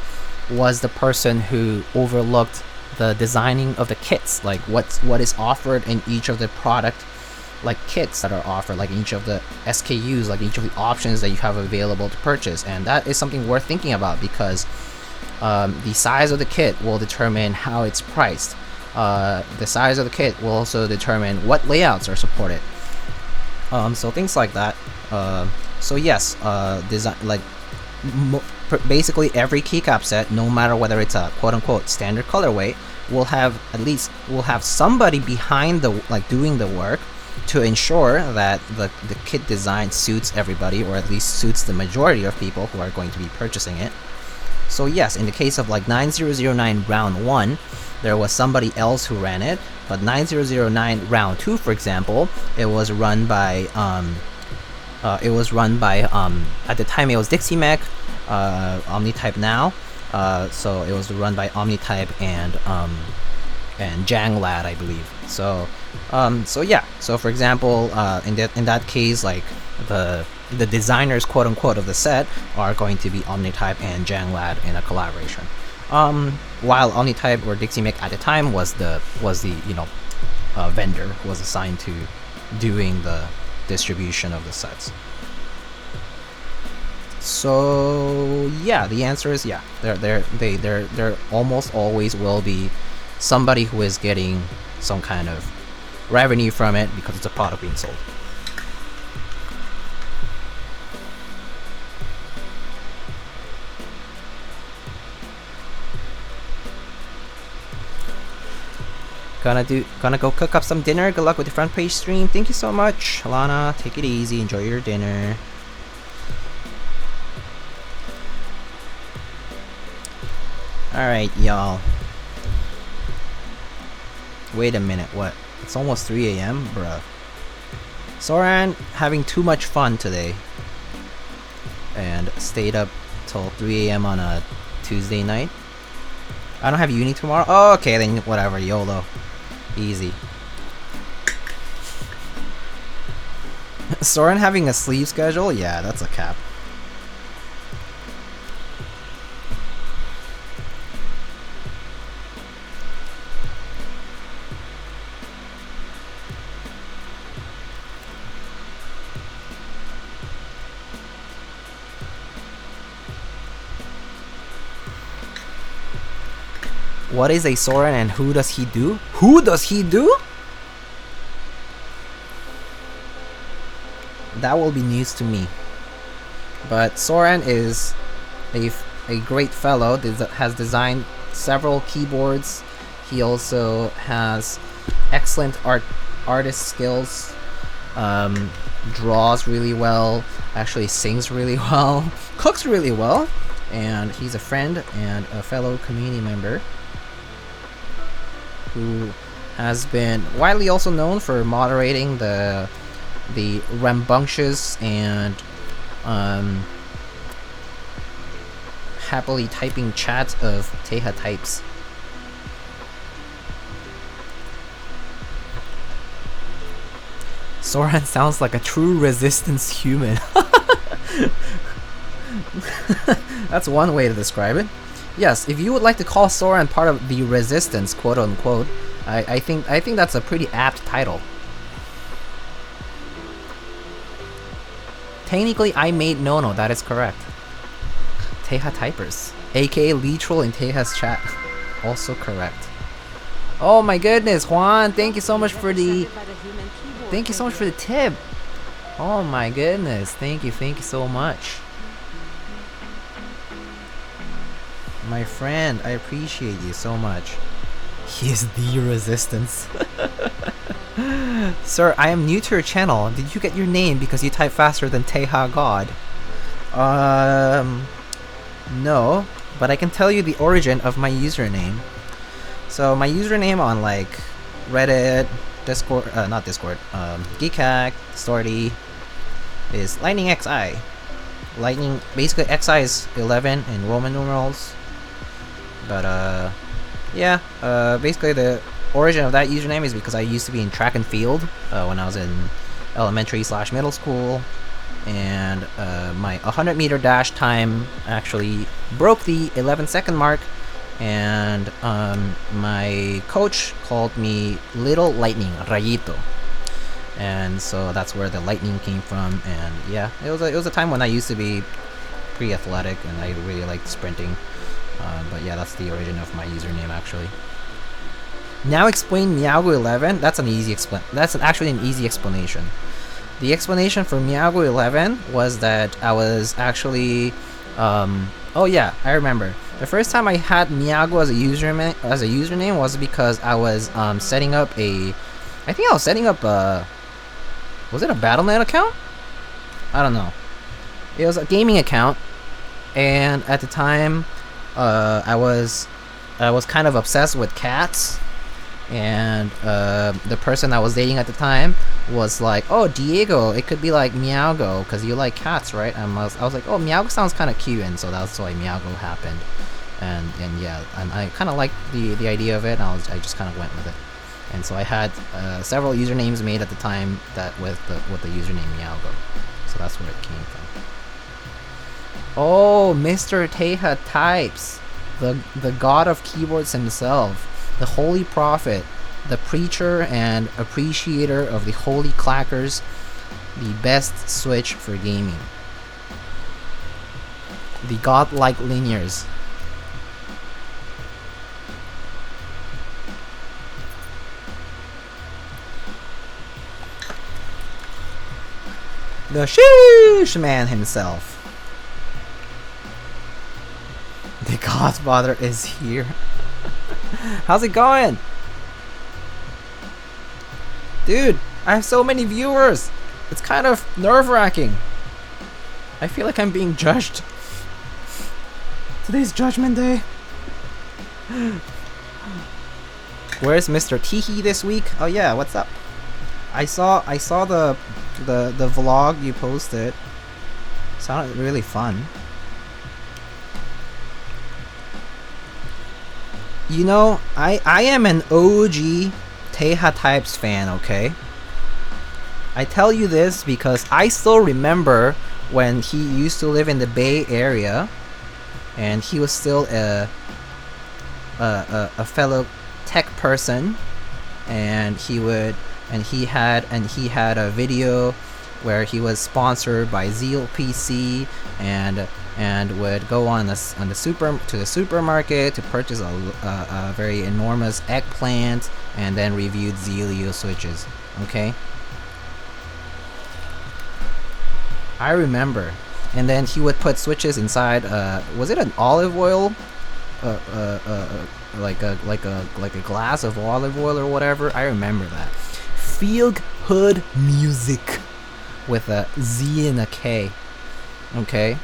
was the person who overlooked the designing of the kits, like what is offered in each of the product like kits that are offered, like each of the SKUs, like each of the options that you have available to purchase. And that is something worth thinking about, because the size of the kit will determine how it's priced. The size of the kit will also determine what layouts are supported. So things like that. So yes, design, like basically every keycap set, no matter whether it's a quote-unquote standard colorway, will have somebody behind the doing the work to ensure that the kit design suits everybody, or at least suits the majority of people who are going to be purchasing it. So yes, in the case of like 9009 round 1, there was somebody else who ran it, but 9009 round 2, for example, it was run by at the time it was Dixie Mech, OmniType now, so it was run by OmniType and Janglad, I believe. So yeah, so for example, in that case, like the the designers, quote unquote, of the set are going to be Omnitype and Janglad in a collaboration. While Omnitype or Dixie Mick at the time was the vendor who was assigned to doing the distribution of the sets. So yeah, the answer is yeah. There almost always will be somebody who is getting some kind of revenue from it because it's a product being sold. Gonna go cook up some dinner. Good luck with the front page stream. Thank you so much, Alana. Take it easy. Enjoy your dinner. Alright, y'all. Wait a minute, what? It's almost 3 a.m? Bruh. Soran having too much fun today. And stayed up till 3 a.m. on a Tuesday night. I don't have uni tomorrow? Oh, okay, then whatever, YOLO. Easy. Soren having a sleep schedule? Yeah, that's a cap. What is a Soren and who does he do? Who does he do? That will be news to me. But Soren is a great fellow, has designed several keyboards. He also has excellent artist skills, draws really well, actually sings really well, cooks really well, and he's a friend and a fellow community member who has been widely also known for moderating the rambunctious and happily typing chat of Teha types. Soran sounds like a true resistance human. That's one way to describe it. Yes, if you would like to call Soran part of the resistance, quote unquote, I think that's a pretty apt title. Technically, I made Nono, that is correct. Teha Typers, aka Literal in Teha's chat, also correct. Oh my goodness, Juan, thank you so much for the tip. Oh my goodness, thank you so much. My friend, I appreciate you so much. He is the resistance. Sir, I am new to your channel. Did you get your name because you type faster than Teha God? No, but I can tell you the origin of my username. So my username on like Reddit, Discord, not Discord, Keycaps, Storty is Lightning XI. Lightning, basically XI is 11 in Roman numerals. But yeah, basically the origin of that username is because I used to be in track and field when I was in elementary/middle school, and my 100-meter dash time actually broke the 11-second mark, and my coach called me Little Lightning, Rayito, and so that's where the lightning came from. And yeah, it was a time when I used to be pretty athletic and I really liked sprinting. But yeah, that's the origin of my username actually. Now explain Miyagu 11. That's actually an easy explanation. The explanation for Miyagu 11 was that I was actually oh yeah, I remember. The first time I had Miyagu as a username was because I was setting up was it a Battle.net account? I don't know. It was a gaming account, and at the time I was kind of obsessed with cats, and the person I was dating at the time was like, oh, Diego, it could be like Miyago because you like cats, right? And I was like, oh, Miyago sounds kind of cute, and so that's why Miyago happened. And yeah, and I kind of liked the idea of it, and I just kind of went with it. And so I had several usernames made at the time that with the username Miyago. so that's where it came from. Oh, Mr. Teha Types, the god of keyboards himself, the holy prophet, the preacher and appreciator of the holy clackers, the best switch for gaming. The godlike linears. The sheesh man himself. The Godfather is here. How's it going? Dude, I have so many viewers. It's kind of nerve-wracking. I feel like I'm being judged. Today's Judgment Day. Where's Mr. Teehee this week? Oh yeah, what's up? I saw the vlog you posted. Sounded really fun. You know, I am an OG Teha Types fan, okay? I tell you this because I still remember when he used to live in the Bay Area, and he was still a fellow tech person, and he had a video where he was sponsored by Zeal PC and would go to the supermarket to purchase a very enormous eggplant, and then reviewed Zelio switches. Okay, I remember. And then he would put switches inside. Was it an olive oil? Like a glass of olive oil or whatever. I remember that. Field Hood Music with a Z and a K. Okay.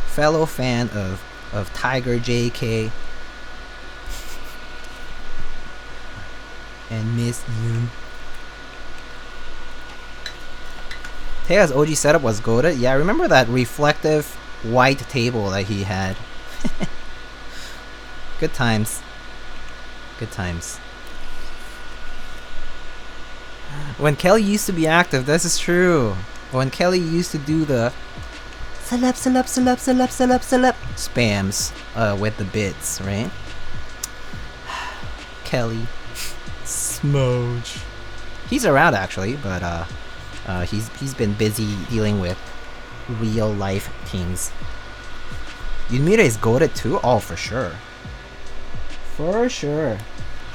Fellow fan of Tiger JK and Miss Yoon. Tea's OG setup was goated. Yeah, I remember that reflective white table that he had. Good times. Good times. When Kelly used to be active, this is true. When Kelly used to do the celeb spams with the bits, right? Kelly. Smoge. He's around actually, but he's been busy dealing with real life things. Yumira is goated too? Oh, for sure. For sure.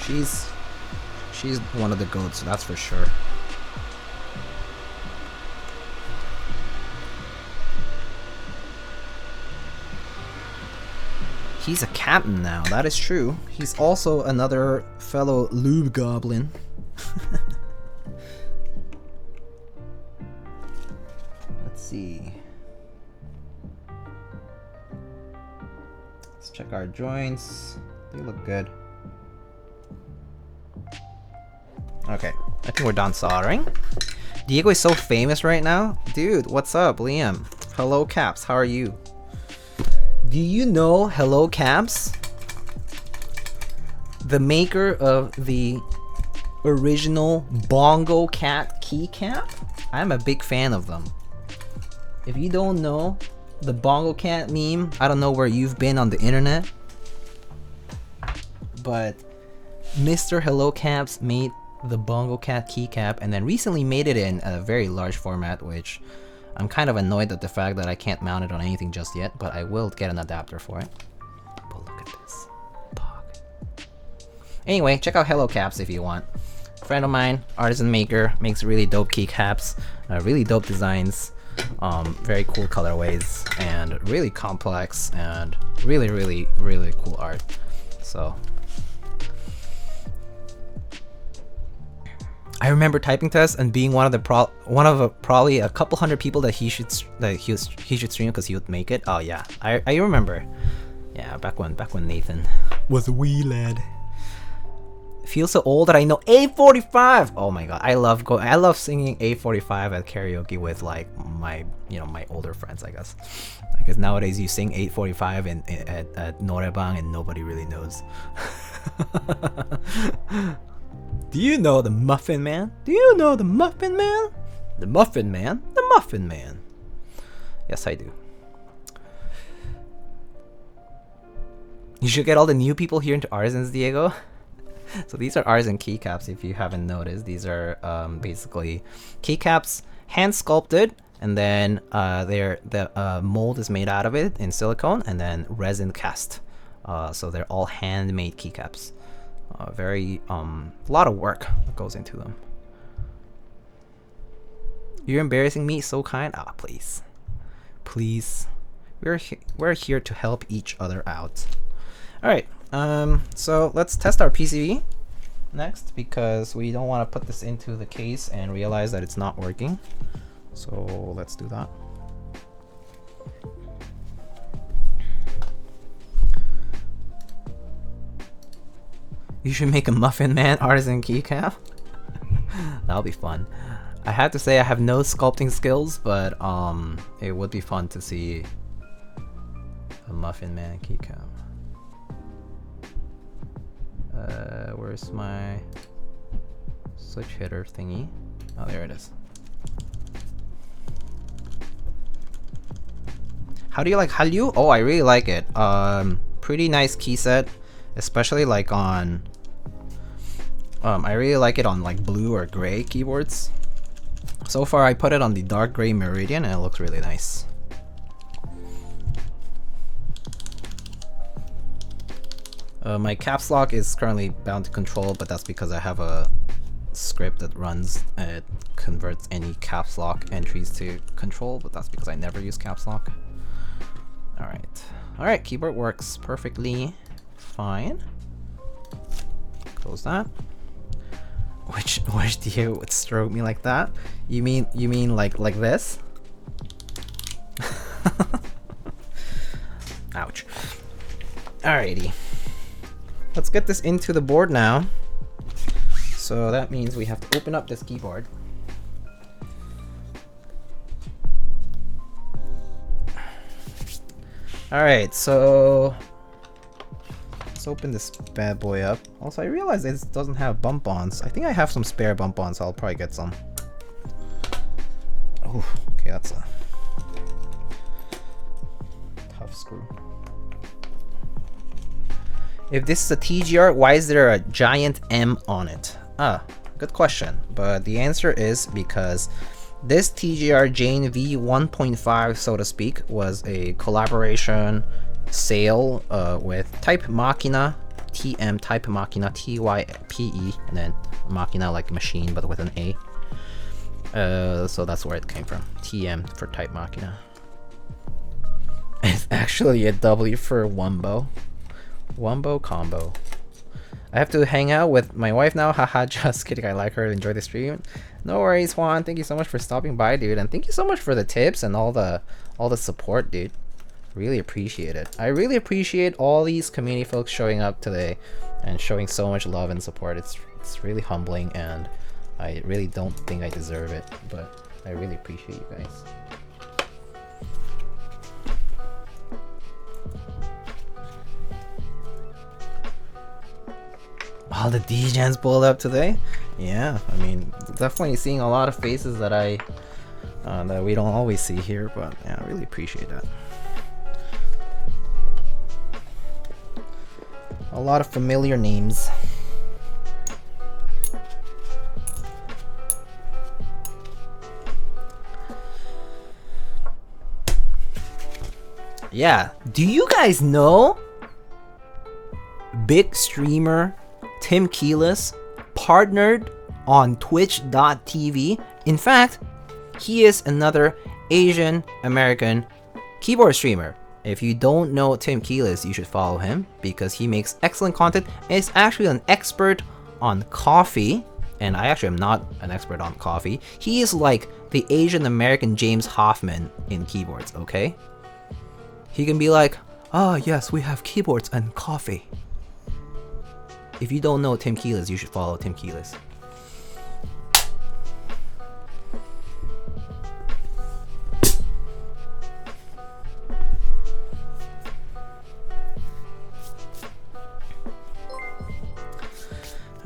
She's one of the goats, that's for sure. He's a captain now, that is true. He's also another fellow lube goblin. Let's see. Let's check our joints. They look good. Okay, I think we're done soldering. Diego is so famous right now. Dude, what's up, Liam? Hello, Caps, how are you? Do you know Hello Caps? The maker of the original Bongo Cat keycap? I'm a big fan of them. If you don't know the Bongo Cat meme, I don't know where you've been on the internet. But Mr. Hello Caps made the Bongo Cat keycap and then recently made it in a very large format, which I'm kind of annoyed at the fact that I can't mount it on anything just yet, but I will get an adapter for it. But look at this. Pog. Anyway, check out Hello Caps if you want. Friend of mine, artisan maker, makes really dope keycaps, really dope designs, very cool colorways, and really complex and really cool art. So I remember typing tests and being one of probably a couple hundred people that he should stream because he would make it. Oh yeah, I remember. Yeah, back when Nathan was a wee lad. Feel so old that I know 845. Oh my god, I love singing 845 at karaoke with like my older friends. I guess nowadays you sing 845 at Norebang and nobody really knows. Do you know the Muffin Man? Do you know the Muffin Man? The Muffin Man? The Muffin Man. Yes, I do. You should get all the new people here into Artisans, Diego. So these are Artisan keycaps, if you haven't noticed. These are basically keycaps, hand sculpted, and then the mold is made out of it in silicone, and then resin cast. So they're all handmade keycaps. Very a lot of work that goes into them. You're embarrassing me, so kind. Ah, please, please. We're here to help each other out. All right. So let's test our PCB next, because we don't want to put this into the case and realize that it's not working. So let's do that. You should make a Muffin Man Artisan keycap. That'll be fun. I have to say I have no sculpting skills, but it would be fun to see a Muffin Man keycap. Where's my switch hitter thingy? Oh, there it is. How do you like Hallyu? Oh, I really like it. Pretty nice key set, especially like on I really like it on like blue or gray keyboards. So far I put it on the dark gray Meridian and it looks really nice. My caps lock is currently bound to control, but that's because I have a script that runs it converts any caps lock entries to control, but that's because I never use caps lock. Alright, keyboard works perfectly fine. Close that. Which Diego would stroke me like that? You mean like this? Ouch. Alrighty. Let's get this into the board now. So that means we have to open up this keyboard. Alright, so let's open this bad boy up. Also, I realize this doesn't have bump-ons. I think I have some spare bump-ons, so I'll probably get some. Oh, okay, that's a tough screw. If this is a TGR, why is there a giant M on it? Ah, good question. But the answer is because this TGR Jane v1.5, so to speak, was a collaboration sale with TypeMachina, TypeMachina, TYPE, and then Machina like machine, but with an A. So that's where it came from. TM for TypeMachina. It's actually a W for Wumbo. Wumbo combo. I have to hang out with my wife now. Haha, just kidding. I like her. Enjoy the stream. No worries, Juan. Thank you so much for stopping by, dude. And thank you so much for the tips and all the support, dude. Really appreciate it. I really appreciate all these community folks showing up today and showing so much love and support. It's really humbling, and I really don't think I deserve it, but I really appreciate you guys. All the D-Gens pulled up today. Yeah, I mean, definitely seeing a lot of faces that that we don't always see here, but yeah, I really appreciate that. A lot of familiar names. Yeah, do you guys know big streamer Tim Keyless partnered on twitch.tv? In fact, he is another Asian American keyboard streamer. If you don't know Tim Keyless, you should follow him because he makes excellent content and is actually an expert on coffee. And I actually am not an expert on coffee. He is like the Asian American James Hoffman in keyboards, okay? He can be like, "Ah, yes, we have keyboards and coffee." If you don't know Tim Keyless, you should follow Tim Keyless.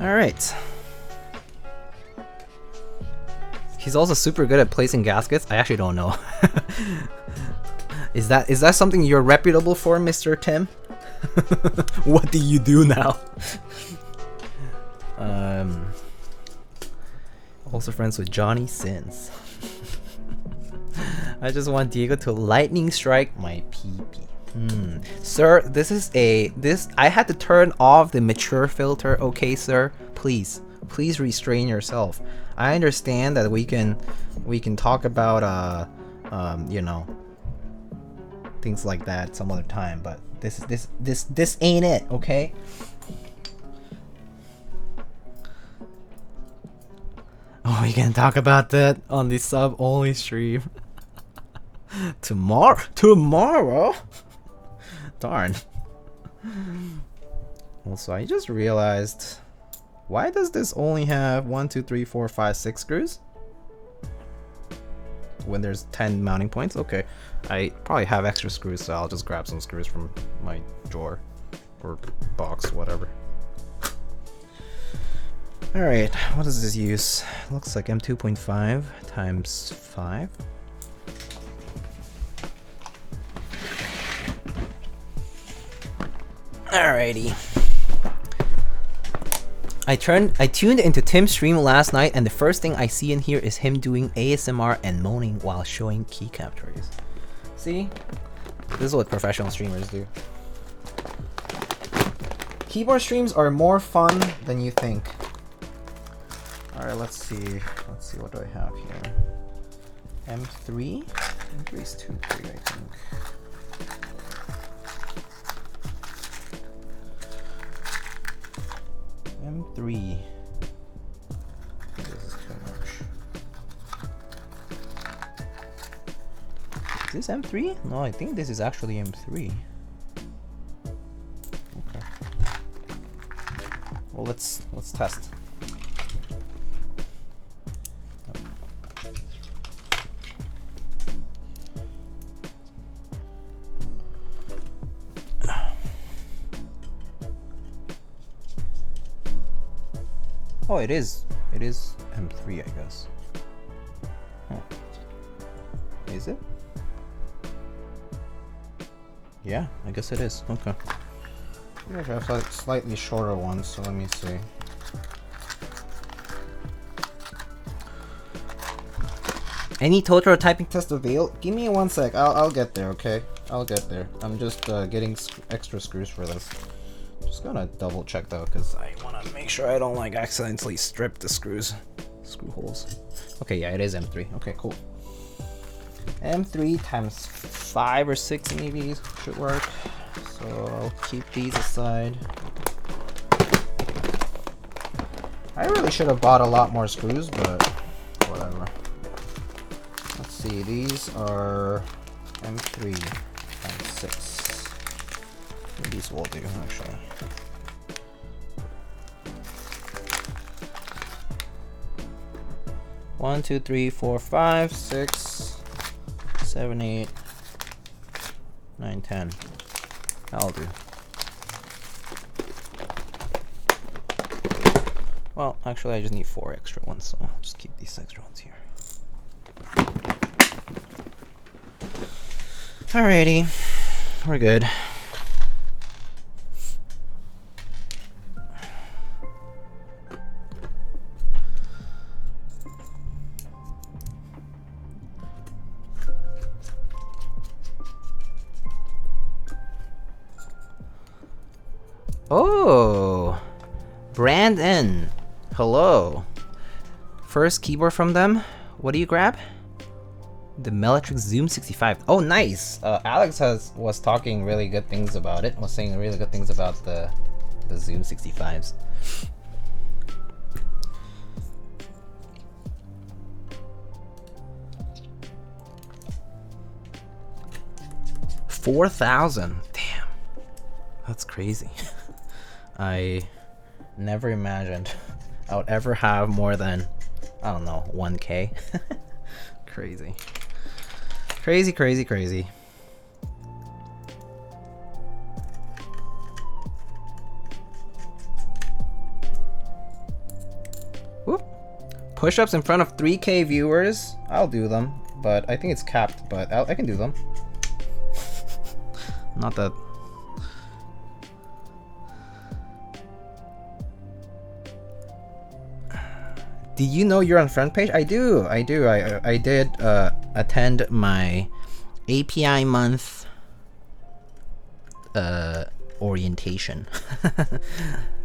Alright. He's also super good at placing gaskets. I actually don't know. Is that something you're reputable for, Mr. Tim? What do you do now? Also friends with Johnny Sins. I just want Diego to lightning strike my pee-pee. Sir, I had to turn off the mature filter, okay, sir? Please restrain yourself. I understand that we can talk about you know, things like that some other time, but this ain't it, okay? Oh, we can talk about that on the sub only stream. Tomorrow? Darn. Also, I just realized, why does this only have 1, 2, 3, 4, 5, 6 screws? When there's 10 mounting points? Okay. I probably have extra screws, so I'll just grab some screws from my drawer or box, whatever. Alright, what does this use? Looks like M2.5 times 5. Alrighty. I tuned into Tim's stream last night, and the first thing I see in here is him doing ASMR and moaning while showing keycap trays. See? This is what professional streamers do. Keyboard streams are more fun than you think. Alright, let's see. What do I have here? M3? M3 is too big, I think. M3. This is too much. Is this M3? No, I think this is actually M3. Okay. Well, let's test. Oh, it is M3, I guess. Huh. Is it? Yeah, I guess it is. Okay. I have like slightly shorter ones, so let me see. Any Totoro typing test available? Give me 1 sec. I'll get there. Okay, I'll get there. I'm just getting extra screws for this. Just gonna double check though, because I want to make sure I don't like accidentally strip the screw holes. Okay, yeah, it is M3. Okay, cool. M3 times 5 or 6 maybe should work. So I'll keep these aside. I really should have bought a lot more screws, but whatever. Let's see, these are M3 times 6. These will do, actually. One, 2, 3, 4, 5, 6, 7, 8, 9, 10. That'll do. Well, actually, I just need 4 extra ones, so I'll just keep these extra ones here. Alrighty, we're good. Oh, Brandon, hello. First keyboard from them. What do you grab? The Melitrix Zoom 65. Oh, nice. Alex was talking really good things about it. Was saying really good things about the Zoom 65s. $4,000. Damn, that's crazy. I never imagined I would ever have more than, I don't know, 1K. Crazy. Crazy, crazy, crazy. push-ups in front of 3K viewers. I'll do them, but I think it's capped, but I can do them. Not that... Do you know you're on front page? I do. I did attend my API month orientation.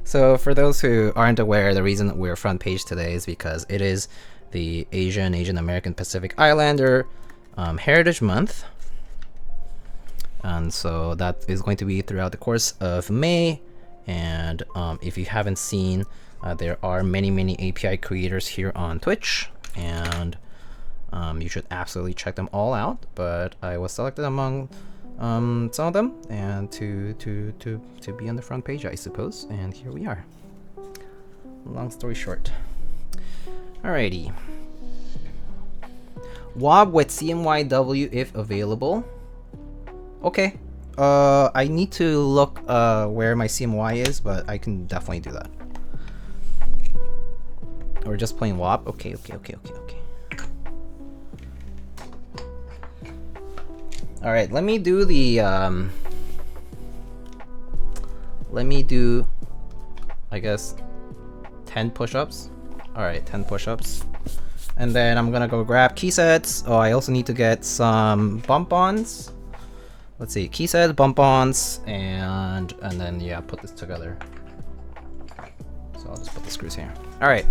So for those who aren't aware, the reason we're front page today is because it is the Asian American Pacific Islander Heritage Month. And so that is going to be throughout the course of May. And if you haven't seen, there are many API creators here on Twitch, and you should absolutely check them all out. But I was selected among some of them, and to be on the front page, I suppose. And here we are. Long story short. Alrighty. WOB with CMYW if available. Okay. I need to look where my CMY is, but I can definitely do that. Or just plain WOB. Okay. All right, let me do the I guess 10 push-ups. All right, 10 push-ups. And then I'm gonna go grab key sets. Oh, I also need to get some bump-ons. Let's see, key sets, bump-ons, and then yeah, put this together. So I'll just put the screws here. All right,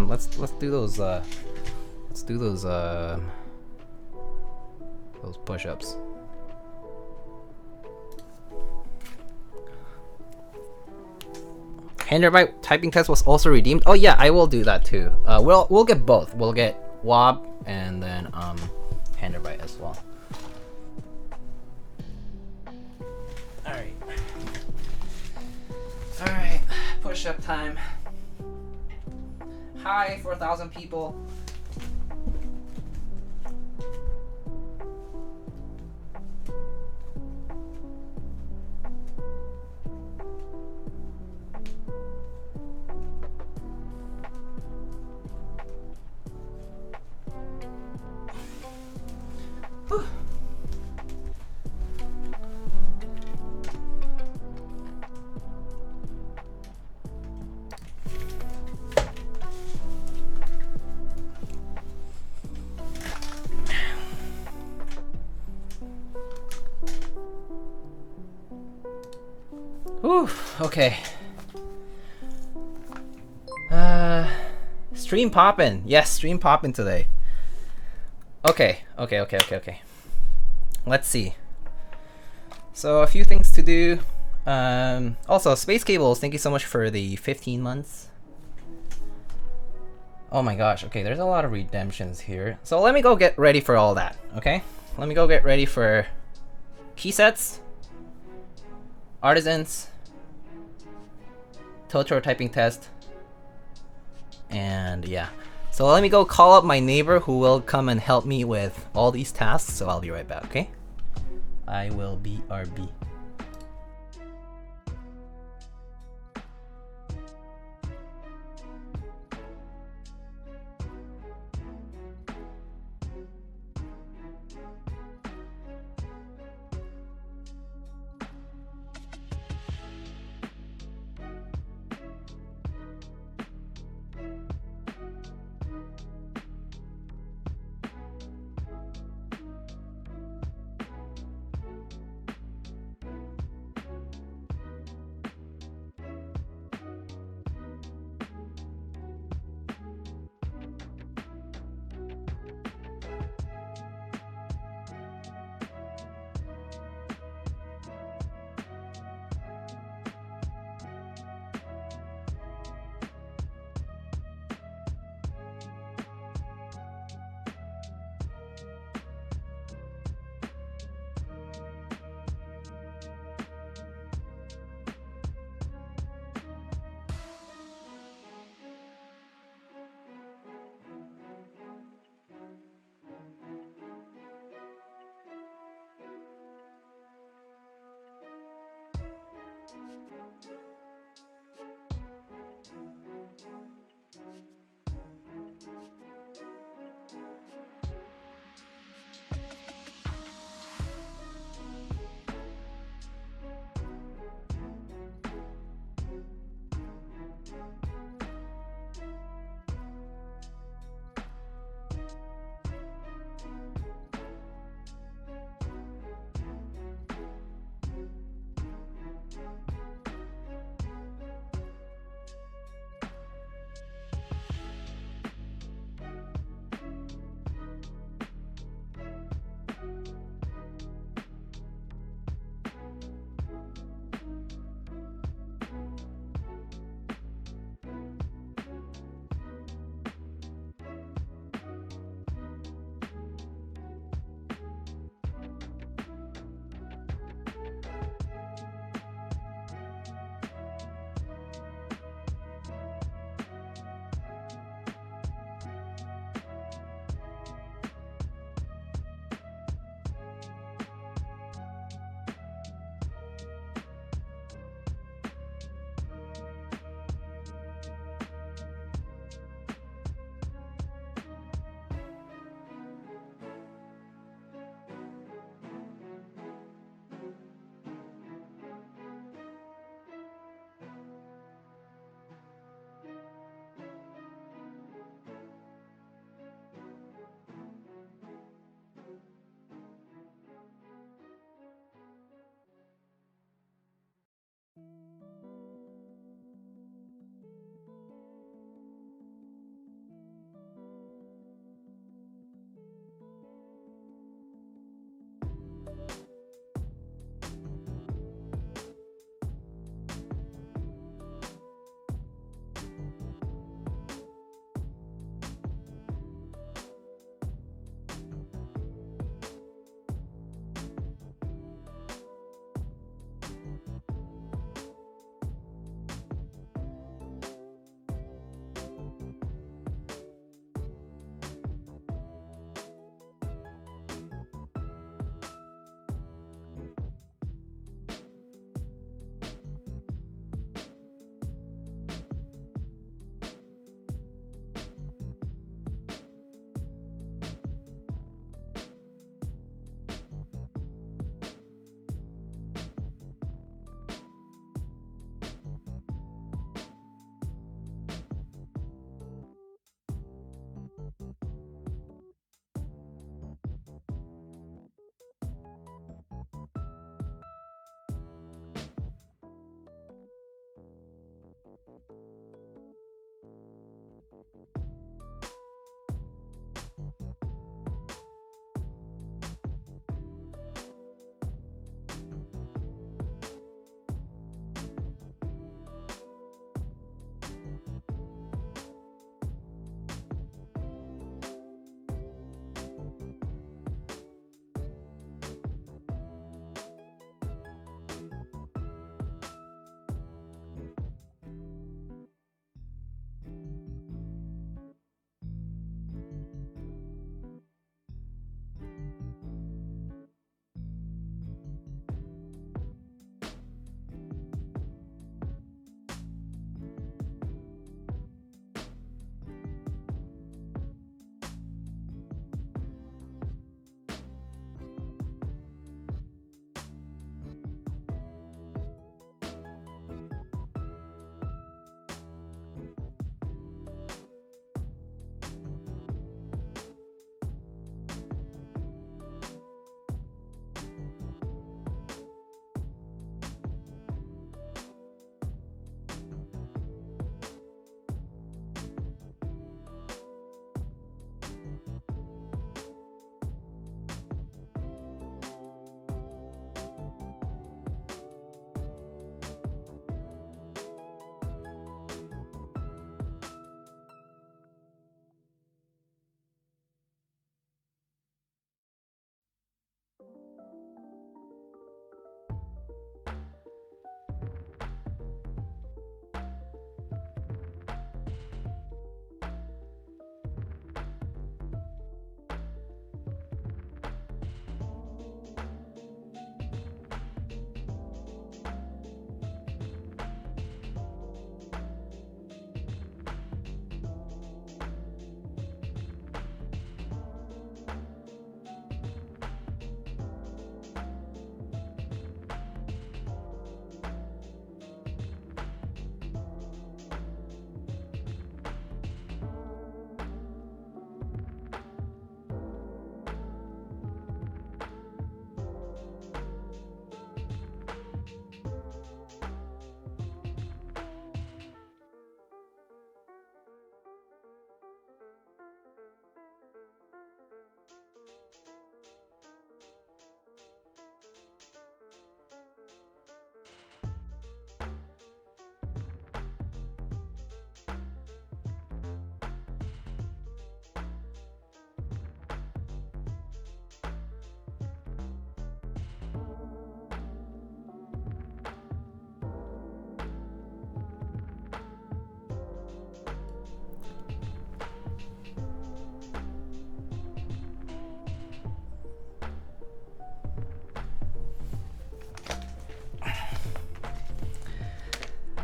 let's do those. Let's do those push-ups. Handarbeit typing test was also redeemed. Oh yeah, I will do that too. We'll get both. We'll get WOB and then Handarbeit as well. All right, push-up time. Hi, 4,000 people. Whew. Whew, okay. Stream poppin'. Yes, stream poppin' today. Okay. Let's see. So a few things to do. Also, Space Cables, thank you so much for the 15 months. Oh my gosh, okay, there's a lot of redemptions here. So let me go get ready for all that, okay? Let me go get ready for key sets, artisans, Totoro typing test, and yeah. So let me go call up my neighbor who will come and help me with all these tasks, so I'll be right back, okay? I will be RB.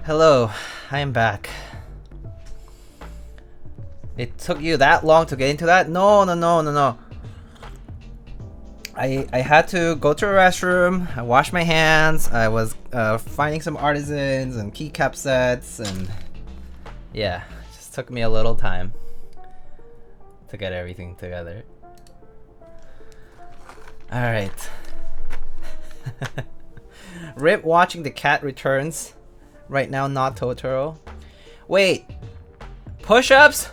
Hello, I am back. It took you that long to get into that? No. I had to go to a restroom, I washed my hands, I was finding some artisans and keycap sets, and yeah, it just took me a little time to get everything together. Alright. Rip watching The Cat Returns. Right now, not Totoro. Wait! Push-ups?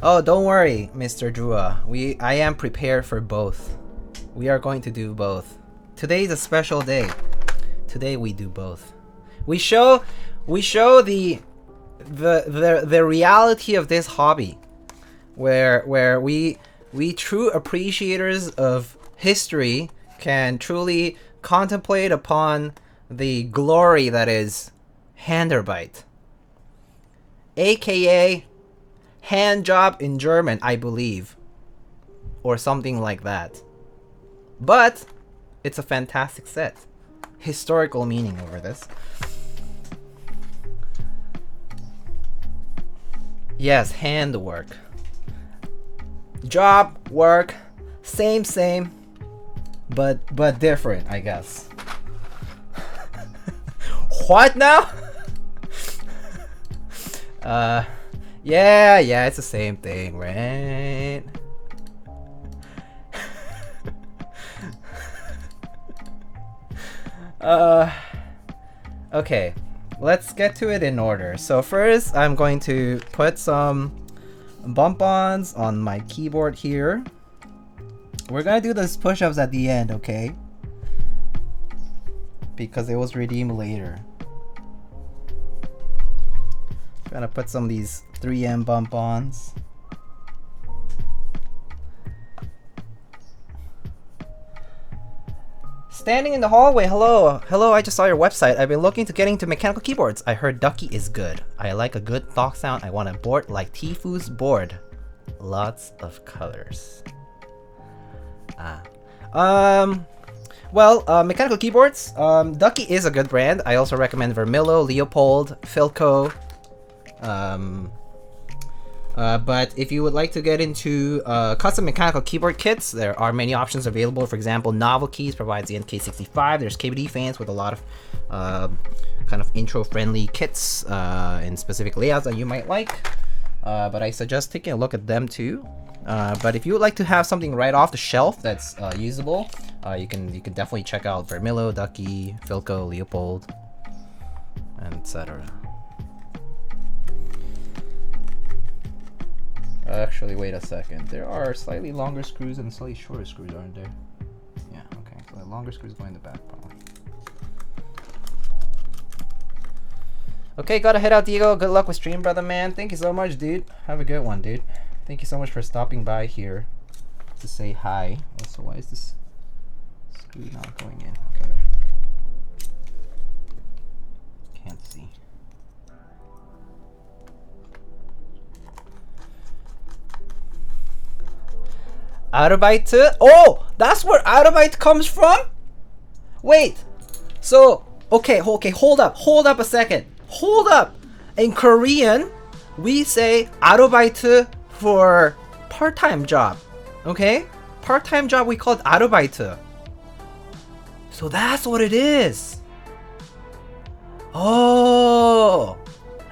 Oh, don't worry, Mr. Drua. I am prepared for both. We are going to do both. Today's a special day. Today we do both. We show the reality of this hobby, where we true appreciators of history can truly contemplate upon the glory that is Handarbeit, aka hand job in German, I believe, or something like that. But it's a fantastic set. Historical meaning over this. Yes, handwork. Job, work, same, but different, I guess. What now? Yeah, it's the same thing, right? Okay, let's get to it in order. So first, I'm going to put some bump-ons on my keyboard here. We're gonna do those push-ups at the end, okay? Because it was redeemed later. Gonna put some of these 3M bump-ons. Standing in the hallway, hello, I just saw your website. I've been looking to get into mechanical keyboards. I heard Ducky is good. I like a good thok sound. I want a board like Tifu's board. Lots of colors. Mechanical keyboards. Ducky is a good brand. I also recommend Vermillo, Leopold, Philco. But if you would like to get into custom mechanical keyboard kits, there are many options available. For example, Novel Keys provides the NK65. There's KBD fans with a lot of kind of intro-friendly kits in specific layouts that you might like. But I suggest taking a look at them too. But if you would like to have something right off the shelf that's usable, you can definitely check out Vermillo, Ducky, Philco, Leopold, etc. Actually, wait a second. There are slightly longer screws and slightly shorter screws, aren't there? Yeah, okay. So the longer screws go in the back, probably. Okay, gotta head out, Diego. Good luck with stream, brother, man. Thank you so much, dude. Have a good one, dude. Thank you so much for stopping by here to say hi. Also, why is this screw not going in? Okay, there. Can't see. Arbeit? Oh, that's where Arbeit comes from? Wait. So, okay, hold up a second. Hold up. In Korean, we say Arbeit for part-time job. Okay? Part-time job, we call it Arbeit. So that's what it is. Oh.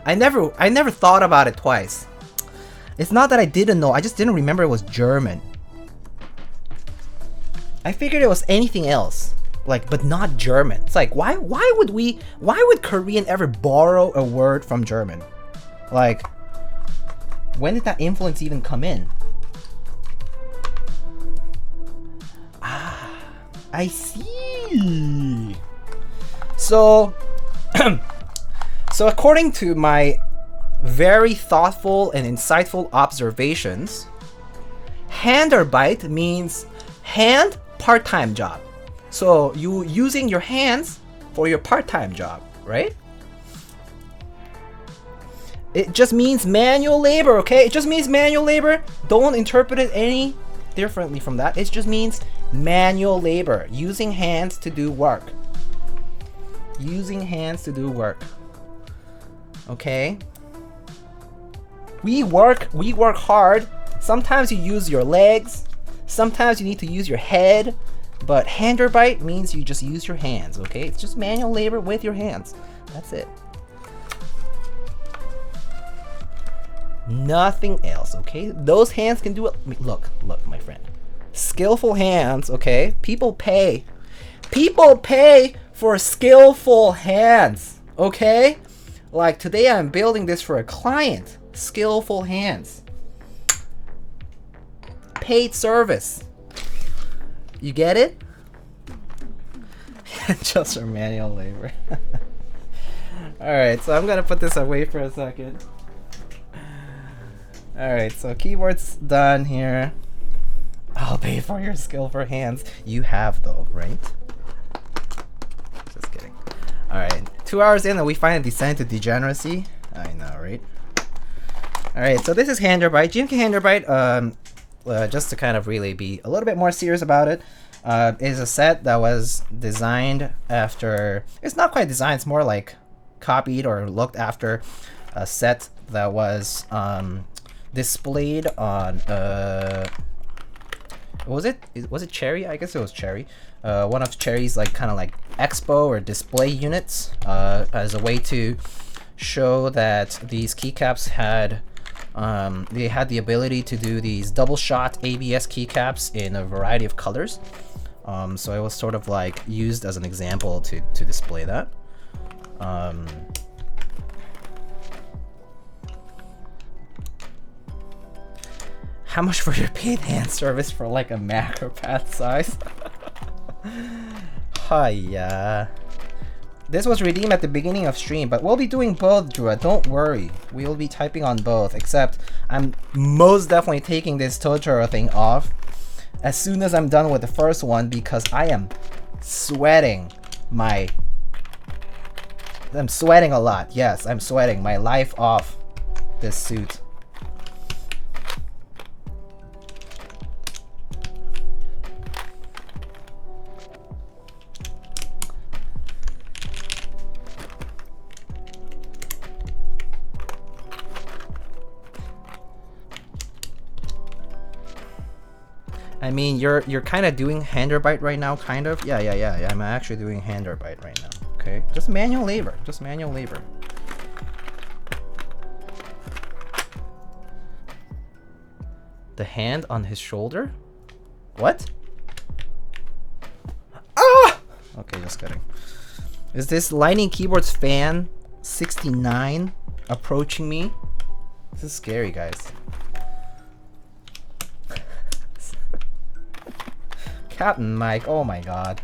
I never thought about it twice. It's not that I didn't know, I just didn't remember it was German. I figured it was anything else, like, but not German. It's like, why would Korean ever borrow a word from German? Like, when did that influence even come in? Ah, I see. So, so according to my very thoughtful and insightful observations, Handarbeit means hand part-time job. So you using your hands for your part-time job, right? It just means manual labor, okay? It just means manual labor. Don't interpret it any differently from that. It just means manual labor, using hands to do work. Using hands to do work. Okay? We work hard. Sometimes you use your legs. Sometimes you need to use your head. But Handarbeit means you just use your hands, okay? It's just manual labor with your hands. That's it. Nothing else, okay? Those hands can do it. Look, my friend. Skillful hands, okay? People pay. People pay for skillful hands, okay? Like today I'm building this for a client. Skillful hands. Paid service. You get it? Just for manual labor. Alright, so I'm gonna put this away for a second. Alright, so keyboard's done here. I'll pay for your skill for hands. You have though, right? Just kidding. Alright, 2 hours in and we finally descend to degeneracy. I know, right? Alright, so this is Handarbeit. GMK Handarbeit, just to kind of really be a little bit more serious about it, is a set that was designed after, it's not quite designed, it's more like copied or looked after a set that was displayed on, was it Cherry? I guess it was Cherry. One of Cherry's like kind of like expo or display units, as a way to show that these keycaps had they had the ability to do these double shot ABS keycaps in a variety of colors. So it was sort of like used as an example to display that. How much for your paid hand service for like a macro path size? Hiya. This was redeemed at the beginning of stream, but we'll be doing both, Drew. Don't worry. We'll be typing on both, except I'm most definitely taking this tutorial thing off as soon as I'm done with the first one because I am sweating I'm sweating a lot. Yes, I'm sweating my life off this suit. I mean, you're kind of doing Handarbeit right now, kind of. Yeah. I'm actually doing Handarbeit right now. Okay, just manual labor. Just manual labor. The hand on his shoulder? What? Ah! Okay, just kidding. Is this Lightning Keyboards fan 69 approaching me? This is scary, guys. Captain Mike, oh my god.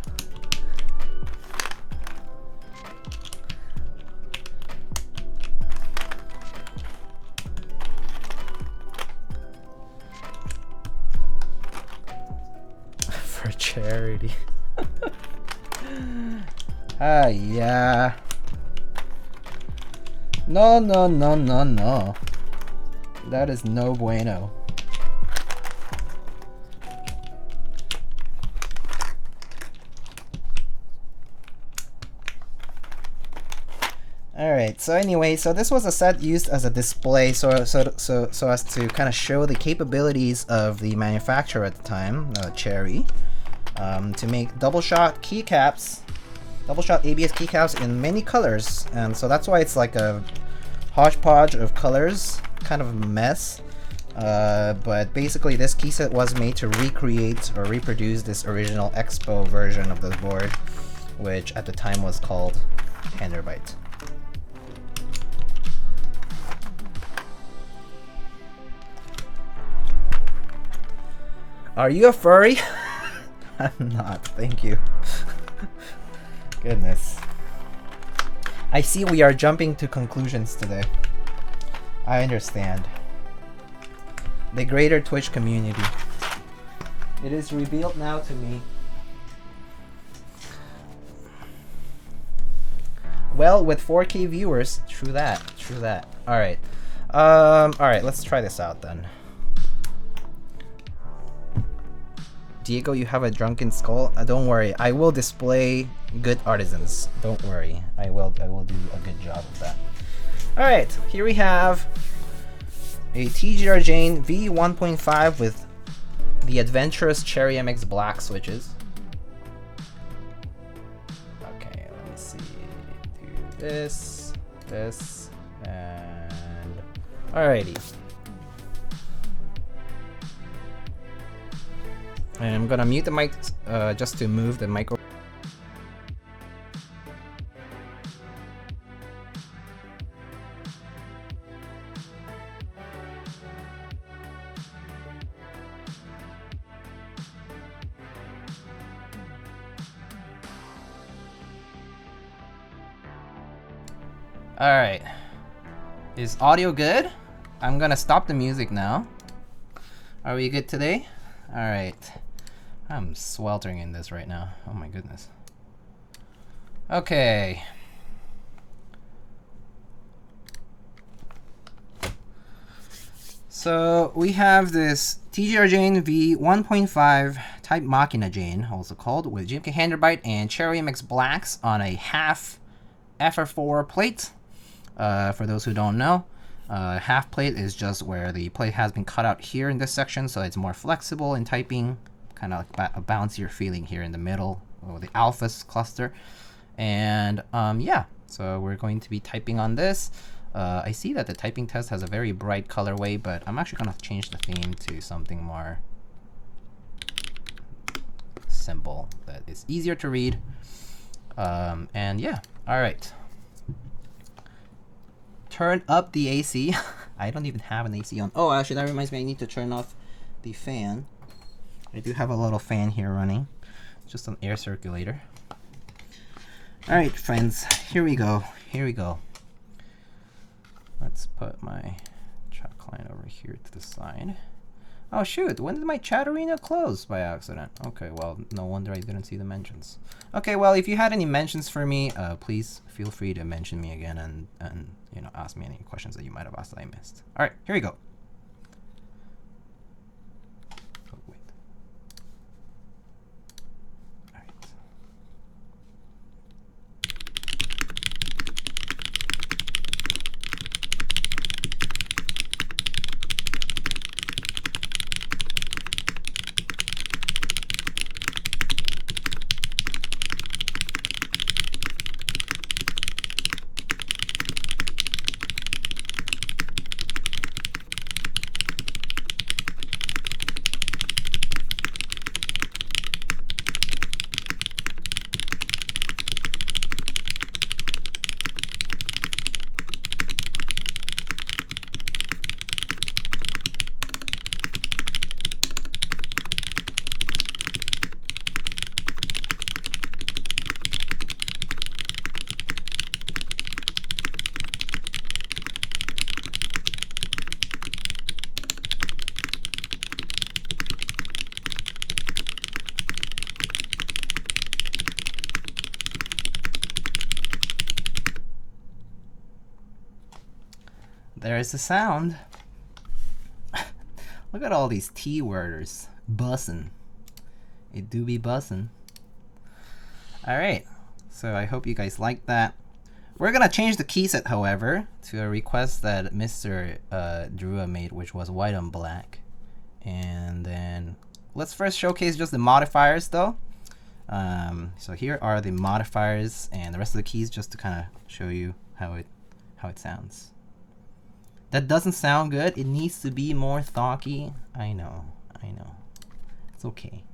For charity. Yeah. No. That is no bueno. Alright, so anyway, so this was a set used as a display so as to kind of show the capabilities of the manufacturer at the time, Cherry, to make double shot keycaps, double shot ABS keycaps in many colors, and so that's why it's like a hodgepodge of colors, kind of a mess. But basically this key set was made to recreate or reproduce this original Expo version of the board, which at the time was called Handarbeit. Are you a furry? I'm not, thank you. Goodness. I see we are jumping to conclusions today. I understand. The greater Twitch community. It is revealed now to me. Well, with 4K viewers, true that. Alright. Alright, let's try this out then. Diego, you have a drunken skull. Don't worry, I will display good artisans. Don't worry, I will do a good job of that. All right, here we have a TGR Jane v1.5 with the adventurous Cherry MX black switches. Okay, let me see. Do this, and alrighty. And I'm gonna mute the mic just to move the micro. Alright. Is audio good? I'm gonna stop the music now. Are we good today? Alright. I'm sweltering in this right now. Oh my goodness. Okay. So we have this TGR Jane v1.5 TypeMachina Jane, also called, with GMK Handarbeit and Cherry MX blacks on a half FR4 plate. For those who don't know, half plate is just where the plate has been cut out here in this section, so it's more flexible in typing, kind of like a bouncier feeling here in the middle, or the alphas cluster. And yeah, so we're going to be typing on this. I see that the typing test has a very bright colorway, but I'm actually going to change the theme to something more simple, that is easier to read. And yeah, all right. Turn up the AC. I don't even have an AC on. Oh, actually, that reminds me, I need to turn off the fan. I do have a little fan here running. It's just an air circulator. All right, friends, here we go. Here we go. Let's put my chat client over here to the side. Oh shoot, when did my chat arena close by accident? Okay, well, no wonder I didn't see the mentions. Okay, well, if you had any mentions for me, please feel free to mention me again and you know, ask me any questions that you might have asked that I missed. All right, here we go. Oh, wait. All right. There's the sound. Look at all these T-worders. Bussin'. It do be bussin'. Alright, so I hope you guys like that. We're gonna change the key set, however, to a request that Mr. Drew made, which was white on black. And then let's first showcase just the modifiers though. So here are the modifiers and the rest of the keys, just to kind of show you how it sounds. That doesn't sound good. It needs to be more thocky. I know. It's okay.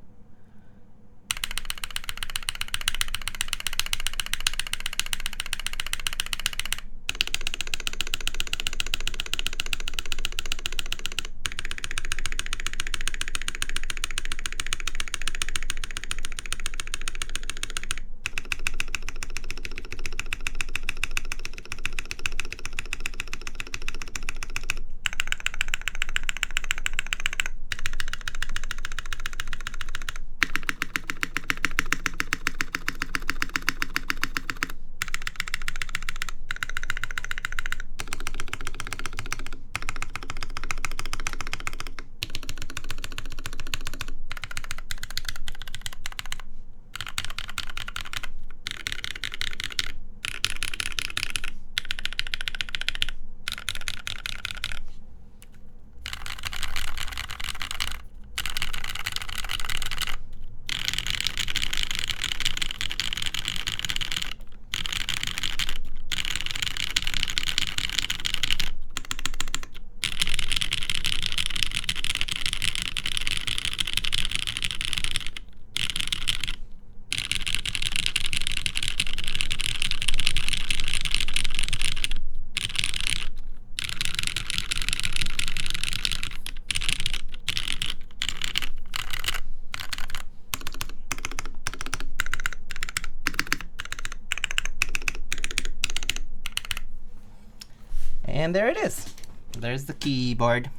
And there it is. There's the keyboard.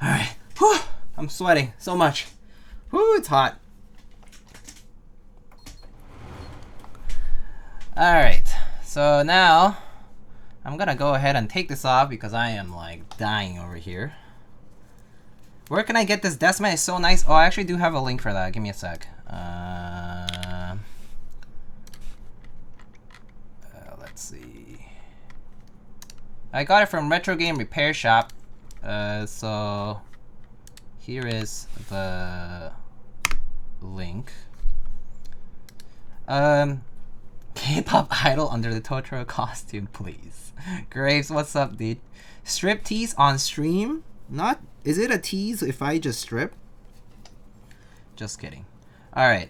All right. Whew, I'm sweating so much. Whew, it's hot. All right. So now I'm gonna go ahead and take this off because I am like dying over here. Where can I get this desk mat? It's so nice. Oh, I actually do have a link for that. Give me a sec. Let's see. I got it from Retro Game Repair Shop. So here is the link. K-pop idol under the Totoro costume, please. Graves, what's up, dude? Strip tease on stream? Not. Is it a tease if I just strip? Just kidding. All right.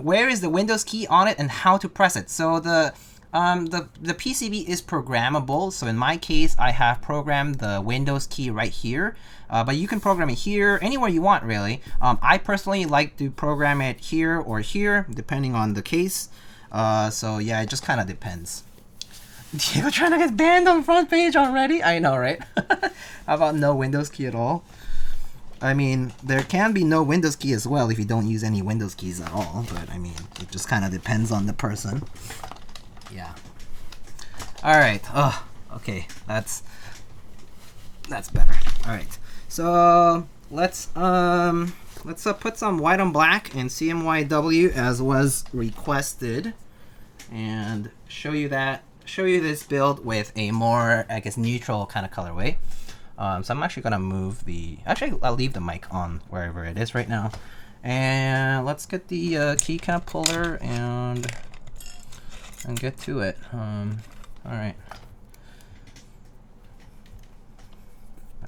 Where is the Windows key on it and how to press it? So the PCB is programmable. So in my case, I have programmed the Windows key right here. But you can program it here, anywhere you want, really. I personally like to program it here or here, depending on the case. So yeah, it just kind of depends. Diego trying to get banned on front page already? I know, right? How about no Windows key at all? I mean, there can be no Windows key as well if you don't use any Windows keys at all. But I mean, it just kind of depends on the person. Yeah. All right. Oh, okay. That's better. All right. So let's put some white on black and CMYW as was requested, and show you this build with a more, I guess, neutral kind of colorway. So I'm actually gonna move I'll leave the mic on wherever it is right now, and let's get the keycap puller and get to it. All right.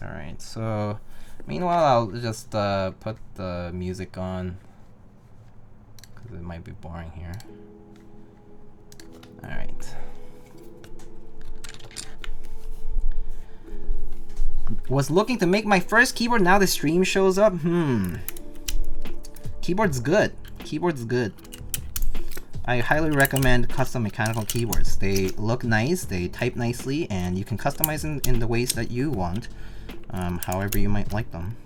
All right. So meanwhile, I'll just put the music on because it might be boring here. All right. Was looking to make my first keyboard, now the stream shows up. Keyboard's good. Keyboard's good. I highly recommend custom mechanical keyboards. They look nice, they type nicely, and you can customize them in the ways that you want, however you might like them.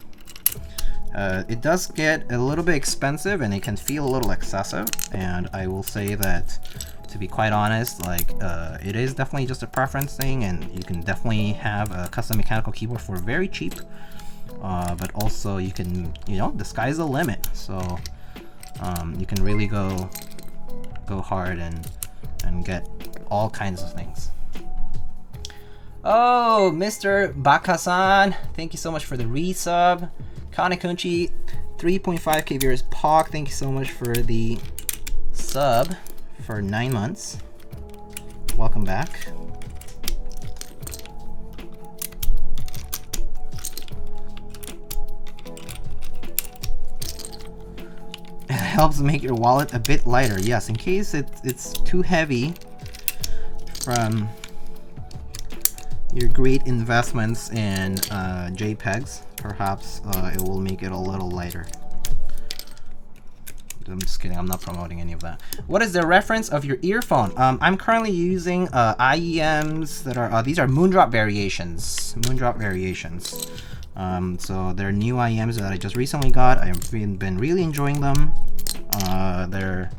It does get a little bit expensive and it can feel a little excessive, and I will say that, to be quite honest, like it is definitely just a preference thing, and you can definitely have a custom mechanical keyboard for very cheap, but also you can, the sky's the limit, so you can really go hard and get all kinds of things. Oh, Mr. Bakasan, thank you so much for the resub. Kanekunchi, 3.5k viewers. Pog, thank you so much for the sub for 9 months. Welcome back. It helps make your wallet a bit lighter. Yes, in case it's too heavy from your great investments in JPEGs, perhaps it will make it a little lighter. I'm just kidding, I'm not promoting any of that. What is the reference of your earphone? I'm currently using IEMs that are, these are Moondrop variations. So they're new IEMs that I just recently got. I've been really enjoying them. They're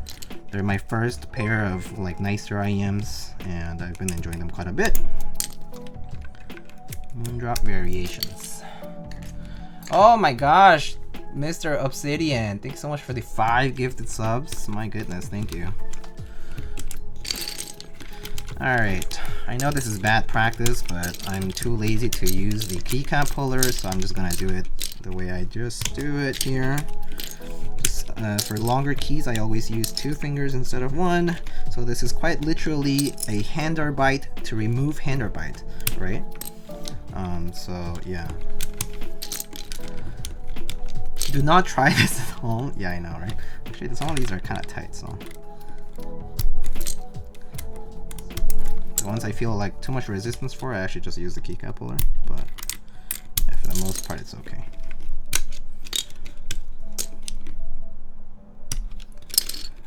my first pair of like nicer IEMs, and I've been enjoying them quite a bit. Moondrop variations. Oh my gosh, Mr. Obsidian, thanks so much for the 5 gifted subs. My goodness, thank you. Alright, I know this is bad practice, but I'm too lazy to use the keycap puller, so I'm just gonna do it the way I just do it here. Just, for longer keys, I always use 2 fingers instead of 1. So this is quite literally a Handarbeit to remove Handarbeit, right? So yeah. Do not try this at home. Yeah, I know, right? Actually, some of these are kind of tight, so. The ones I feel like too much resistance for, I actually just use the keycap puller, but yeah, for the most part, it's okay.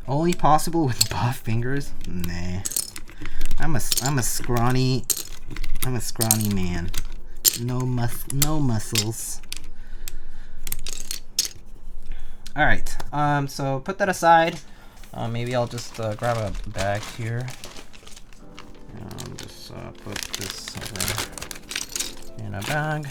Only possible with buff fingers? Nah. I'm a scrawny I'm a scrawny man. No muscles. Alright, so put that aside. Maybe I'll just grab a bag here. Just put this over in a bag.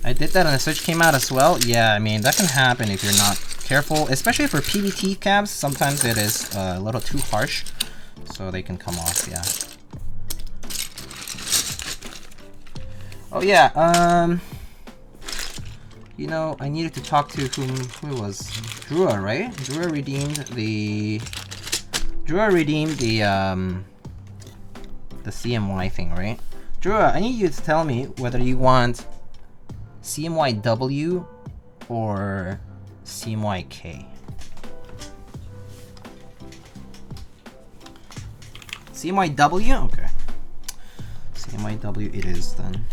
I did that and the switch came out as well. Yeah, I mean, that can happen if you're not careful, especially for PBT cabs. Sometimes it is a little too harsh, so they can come off, yeah. Oh yeah, you know, I needed to talk to who it was? Durock, right? Durock redeemed the CMY thing, right? Durock, I need you to tell me whether you want CMYW or CMYK. CMYW? Okay. CMYW it is then.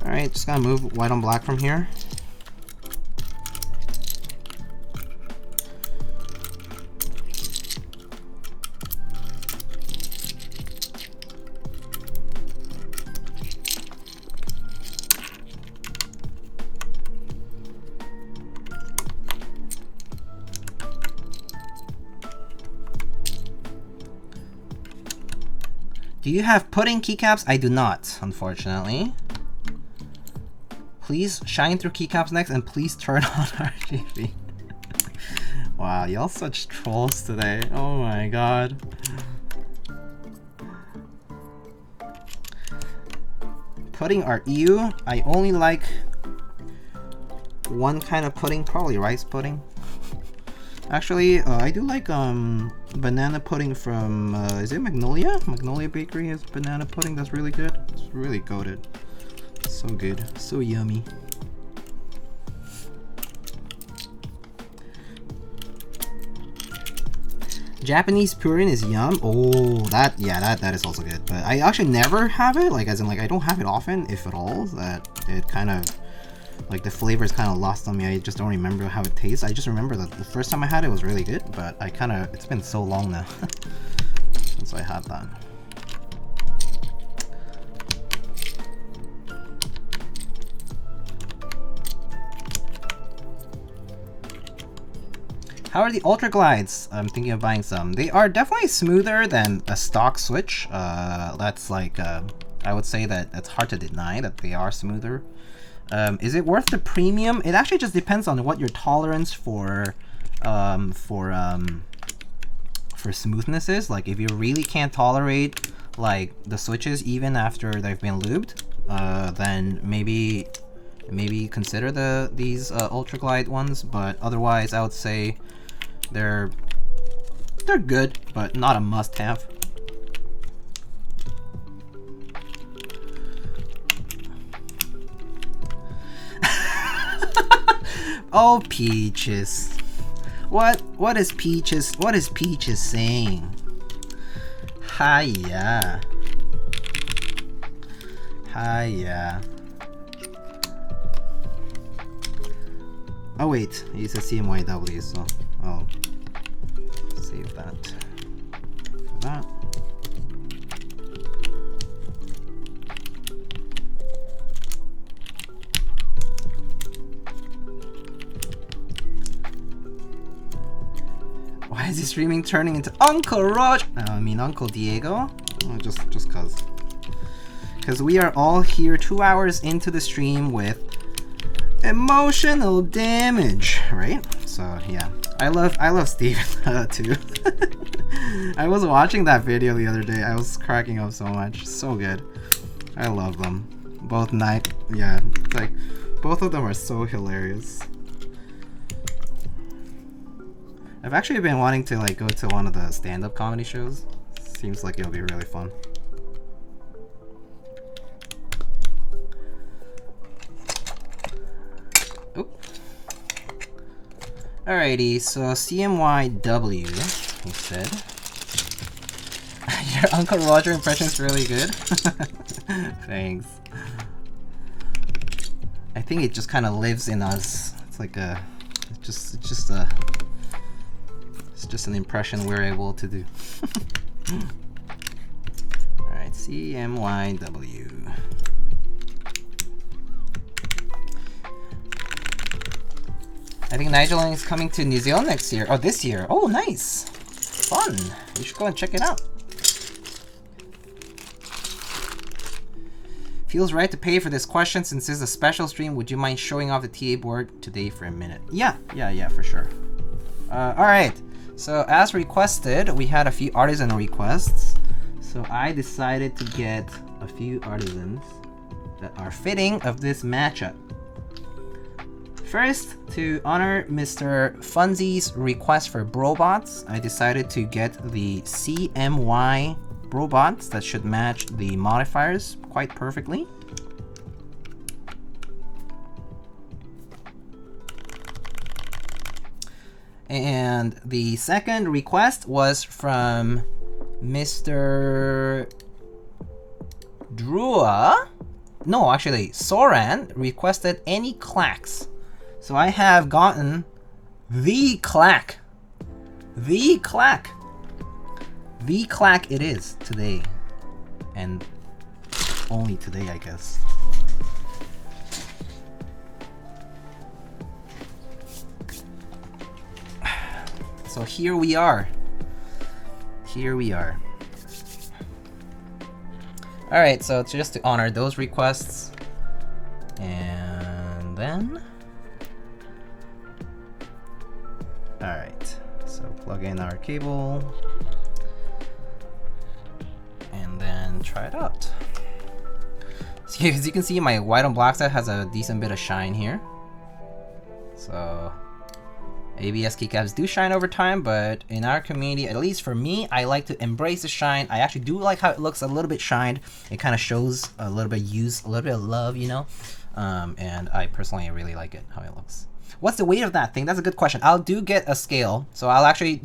Alright, just gotta move white on black from here. Do you have pudding keycaps? I do not, unfortunately. Please shine through keycaps next, and please turn on RGB. Wow, y'all such trolls today. Oh my god. Pudding are ew. I only like one kind of pudding, probably rice pudding. Actually, I do like banana pudding from is it Magnolia? Magnolia Bakery has banana pudding that's really good. It's really goated. So good, so yummy. Japanese purin is yum. Oh, that is also good. But I actually never have it, like as in like I don't have it often, if at all. That it kind of like the flavor is kind of lost on me. I just don't remember how it tastes. I just remember that the first time I had it was really good, but I kind of it's been so long now since I had that. How are the ultraglides? I'm thinking of buying some. They are definitely smoother than a stock switch. That's like I would say that it's hard to deny that they are smoother. Is it worth the premium? It actually just depends on what your tolerance for smoothness is. Like if you really can't tolerate like the switches even after they've been lubed, then maybe consider these ultraglide ones. But otherwise, I would say they're good, but not a must-have. Oh, Peaches. What is Peaches saying? Hiya. Hiya. Oh wait, he says CMYW, so I'll save that for that. Why is he streaming turning into Uncle Rog? I mean Uncle Diego? Oh, just cause. Cause we are all here 2 hours into the stream with emotional damage, right? So yeah, I love Steven too. I was watching that video the other day. I was cracking up so much. So good. I love them. Both yeah, like both of them are so hilarious. I've actually been wanting to like go to one of the stand-up comedy shows. Seems like it'll be really fun. Alrighty, so CMYW, he said. Your Uncle Roger impression is really good. Thanks. I think it just kind of lives in us. It's like it's just a just an impression we're able to do. All right, CMYW. I think Nigel is coming to New Zealand next year. Oh, this year. Oh, nice. Fun. You should go and check it out. Feels right to pay for this question since this is a special stream. Would you mind showing off the TA board today for a minute? Yeah, for sure. All right. So as requested, we had a few artisan requests. So I decided to get a few artisans that are fitting of this matchup. First, to honor Mr. Funzy's request for brobots, I decided to get the CMY brobots that should match the modifiers quite perfectly. And the second request was from Mr. Drua. No, actually, Soran requested any clacks. So I have gotten the clack. The clack. The clack it is today. And only today, I guess. So here we are. Here we are. Alright, so it's just to honor those requests. And then... Alright, so plug in our cable. And then try it out. So as you can see, my white on black set has a decent bit of shine here. So ABS keycaps do shine over time, but in our community, at least for me, I like to embrace the shine. I actually do like how it looks a little bit shined. It kind of shows a little bit of use, a little bit of love, you know? And I personally really like it, how it looks. What's the weight of that thing? That's a good question. I'll do get a scale. So I'll actually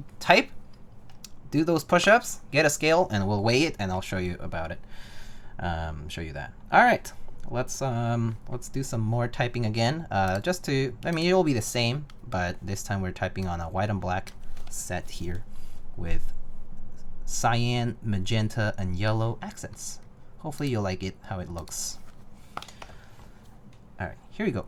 do those push-ups, get a scale, and we'll weigh it, and I'll show you about it. Show you that. All right, let's do some more typing again. Just to, I mean, it'll be the same, but this time we're typing on a white and black set here with cyan, magenta, and yellow accents. Hopefully you'll like it, how it looks. All right, here we go.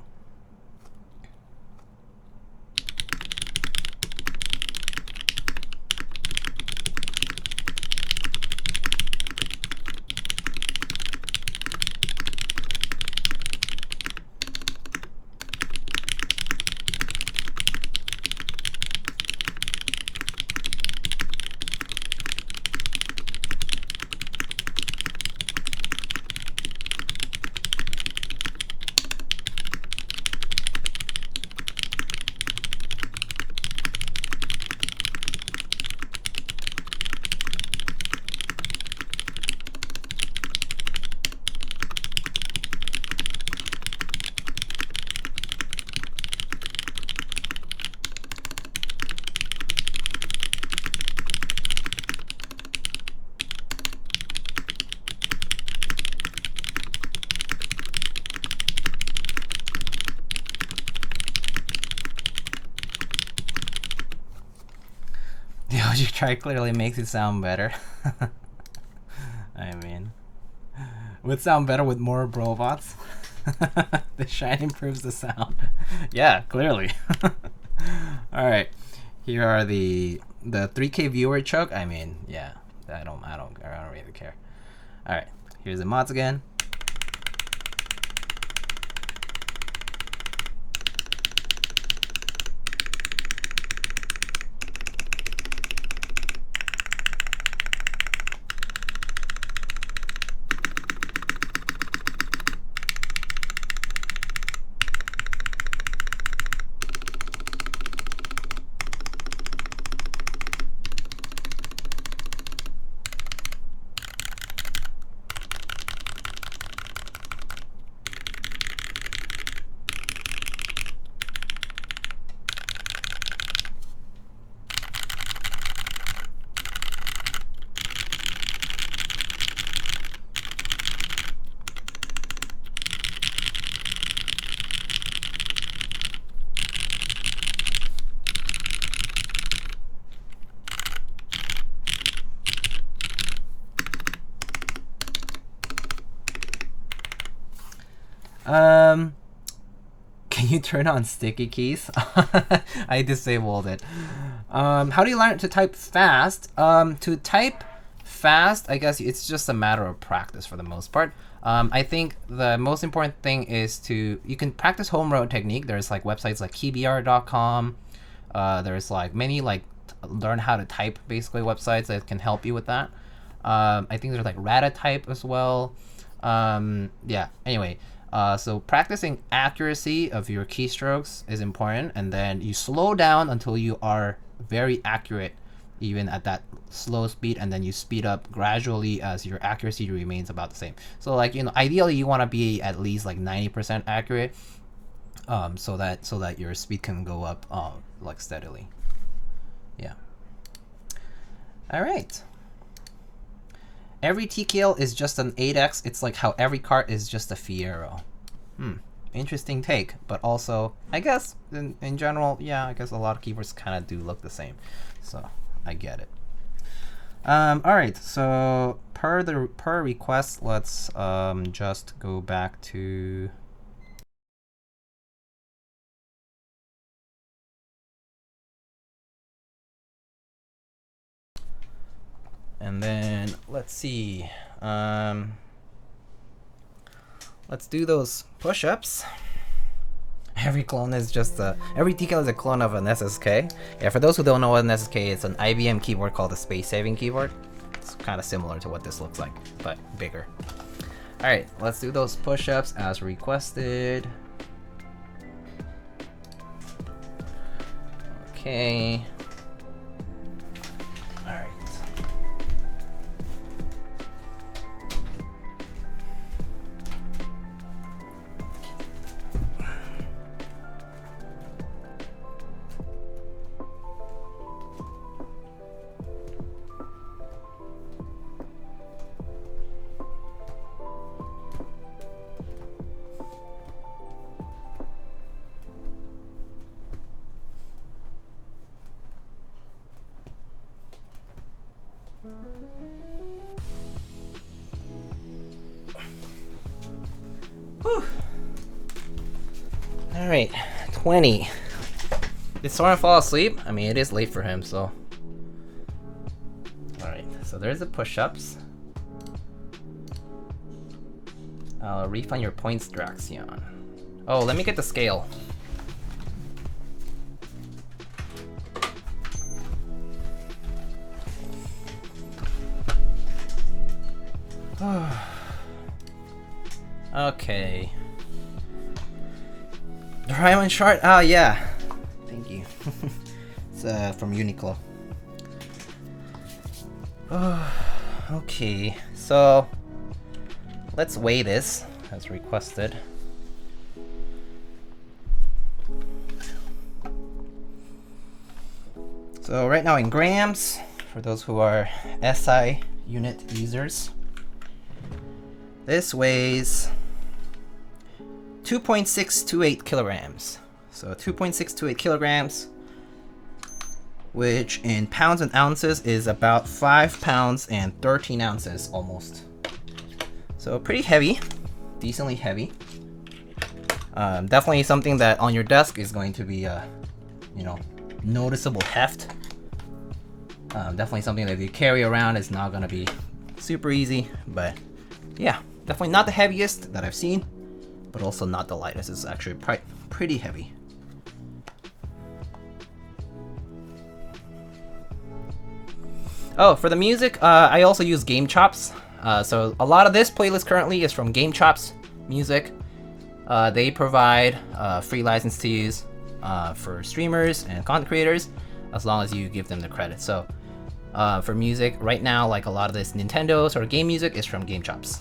You try clearly makes it sound better. I mean, would sound better with more brobots. The shine improves the sound. Yeah, clearly. All right, here are the 3K viewer choke. I mean, yeah, I don't really care. All right, here's the mods again. Can you turn on sticky keys? I disabled it. How do you learn to type fast? To type fast, I guess it's just a matter of practice for the most part. I think the most important thing is you can practice home road technique. There's like websites like keybr.com. There's like many like learn how to type basically websites that can help you with that. I think there's like RØDE type as well. Yeah, anyway. So practicing accuracy of your keystrokes is important, and then you slow down until you are very accurate even at that slow speed, and then you speed up gradually as your accuracy remains about the same. So like, you know, ideally you want to be at least like 90% accurate, so that your speed can go up like steadily. Yeah. All right. Every TKL is just an 8X. It's like how every cart is just a Fiero. Interesting take, but also, I guess, in general, yeah, I guess a lot of keyboards kind of do look the same. So, I get it. All right, so per request, let's just go back to... And then, let's see. Let's do those push-ups. Every clone is just every TKL is a clone of an SSK. Yeah, for those who don't know what an SSK is, an IBM keyboard called a space-saving keyboard. It's kind of similar to what this looks like, but bigger. All right, let's do those push-ups as requested. Okay. All right. Whew. All right, 20. Did Soren fall asleep? I mean, it is late for him, so. All right, so there's the push-ups. Refund your points, Draxion. Oh, let me get the scale. Okay. Doraemon chart? Oh, yeah. Thank you. It's from Uniqlo. Okay, so let's weigh this as requested. So right now in grams, for those who are SI unit users, this weighs 2.628 kilograms. So 2.628 kilograms, which in pounds and ounces is about 5 pounds and 13 ounces almost. So pretty heavy, decently heavy. Definitely something that on your desk is going to be you know, noticeable heft. Definitely something that if you carry around is not gonna be super easy, but yeah, definitely not the heaviest that I've seen, but also not the lightest. It's actually pretty heavy. Oh, for the music, I also use Game Chops. So a lot of this playlist currently is from Game Chops music. They provide free license to use for streamers and content creators, as long as you give them the credit. So for music, right now, like a lot of this Nintendo sort of game music is from Game Chops.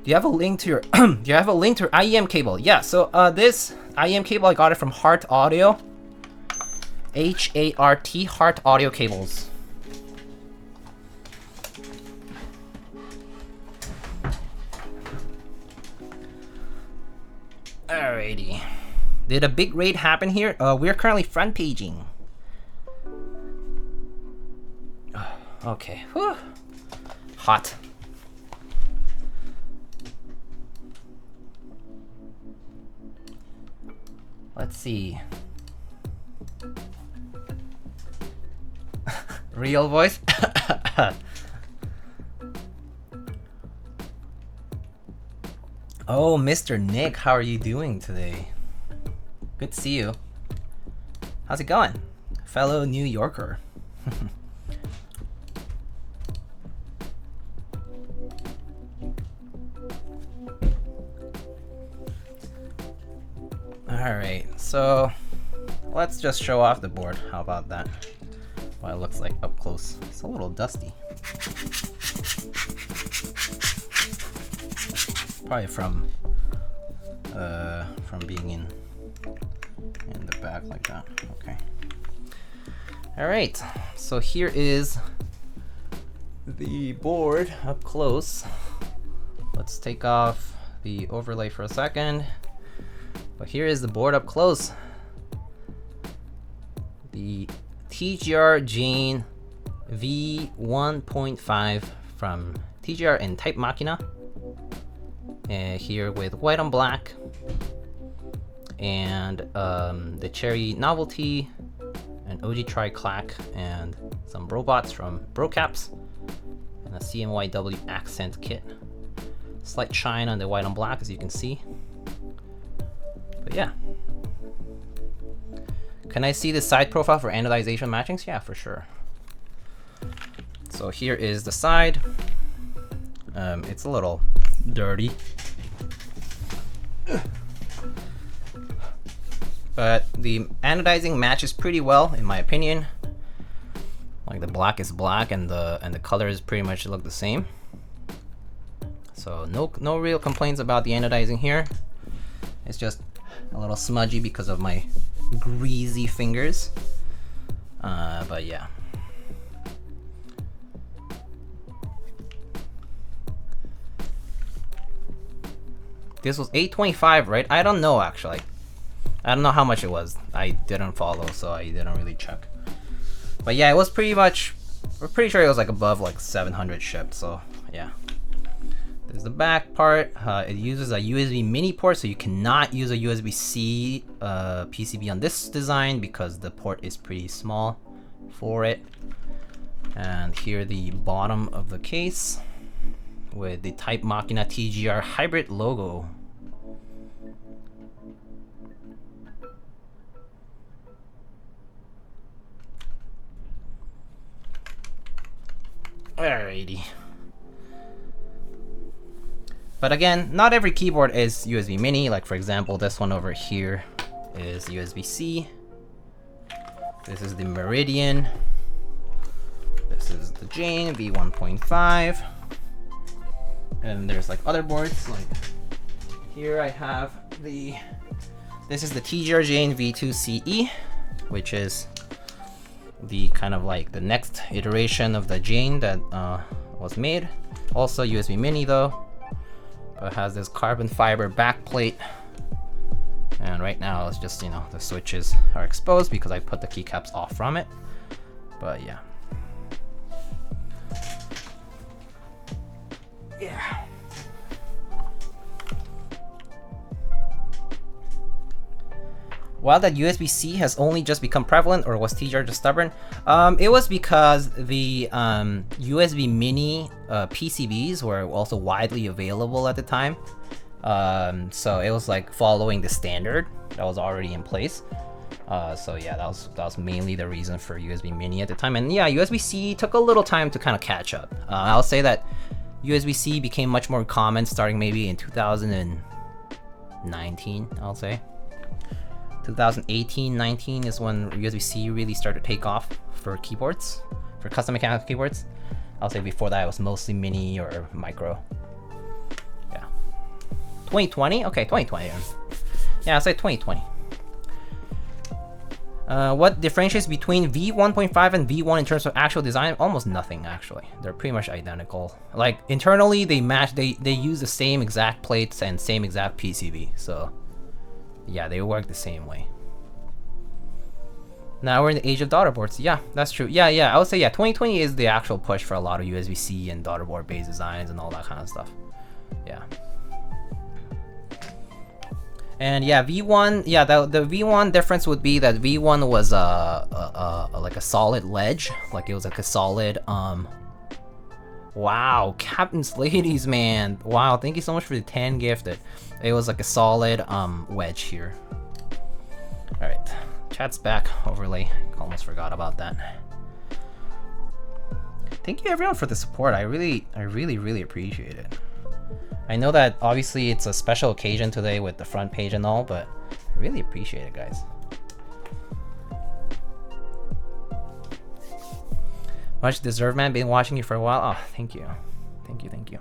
Do you have a link to your do you have a link to your IEM cable? Yeah, so this IEM cable, I got it from Heart Audio. H-A-R-T, Heart Audio cables. Alrighty. Did a big raid happen here? We're currently front paging. Okay. Whew. Hot. Let's see. Real voice? Oh, Mr. Nick, how are you doing today? Good to see you. How's it going, fellow New Yorker? Alright, so let's just show off the board. How about that? What it looks like up close. It's a little dusty. Probably from being in the back like that. Okay. Alright, so here is the board up close. Let's take off the overlay for a second. But here is the board up close. The TGR Jane v1.5 from TGR and TypeMachina. Here with white on black. And the Cherry Novelty, an OG Tri-Clack, and some robots from Keycaps, and a CMYW accent kit. Slight shine on the white on black, as you can see. But yeah. Can I see the side profile for anodization matchings? Yeah, for sure. So here is the side. It's a little dirty. But the anodizing matches pretty well, in my opinion. Like the black is black and the colors pretty much look the same. So no real complaints about the anodizing here. It's just a little smudgy because of my greasy fingers. But yeah. This was $8.25, right? I don't know actually. I don't know how much it was. I didn't follow, so I didn't really check. But yeah, it was pretty much, we're pretty sure it was like above like 700 shipped, so yeah. There's the back part. It uses a USB mini port, so you cannot use a USB-C PCB on this design because the port is pretty small for it. And here the bottom of the case with the TypeMachina TGR hybrid logo. Alrighty. But again, not every keyboard is USB mini. Like for example, this one over here is USB-C. This is the Meridian. This is the Jane v1.5. And there's like other boards. Like here I have this is the TGR Jane v2CE, which is the kind of like the next iteration of the Jane that was made. Also USB mini though. It has this carbon fiber backplate, and right now it's just, you know, the switches are exposed because I put the keycaps off from it. But yeah. Yeah. While that USB-C has only just become prevalent, or was TGR just stubborn? It was because the USB mini PCBs were also widely available at the time. So it was like following the standard that was already in place. So yeah, that was mainly the reason for USB mini at the time. And yeah, USB-C took a little time to kind of catch up. I'll say that USB-C became much more common starting maybe in 2019, I'll say. 2018-19 is when USB-C really started to take off for keyboards, for custom mechanical keyboards. I'll say before that it was mostly mini or micro. Yeah. 2020? Okay, 2020. Yeah, I'll say 2020. What differentiates between v1.5 and v1 in terms of actual design? Almost nothing, actually. They're pretty much identical. Like internally, they match. They use the same exact plates and same exact PCB. So yeah, they work the same way. Now we're in the age of daughterboards. Yeah, that's true. Yeah, I would say yeah, 2020 is the actual push for a lot of USB-C and daughterboard based designs and all that kind of stuff. Yeah. And yeah, V1, yeah, the V1 difference would be that V1 was like a solid ledge, like it was like a solid wow, Captain's Ladies, man. Wow, thank you so much for the 10 gifted. It was like a solid wedge here. All right, chat's back overlay. Almost forgot about that. Thank you everyone for the support. I really appreciate it. I know that obviously it's a special occasion today with the front page and all, but I really appreciate it, guys. Much deserved, man. Been watching you for a while. Oh, thank you. Thank you, thank you.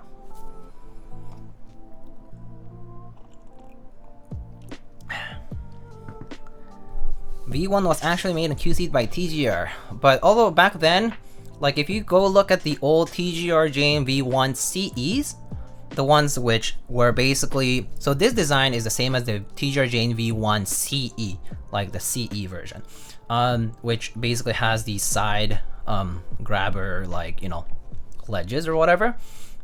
V1 was actually made in QC by TGR, but although back then, like if you go look at the old TGR Jane V1 CEs, the ones which were basically, so this design is the same as the TGR Jane V1 CE, like the CE version, which basically has these side grabber, like, you know, ledges or whatever,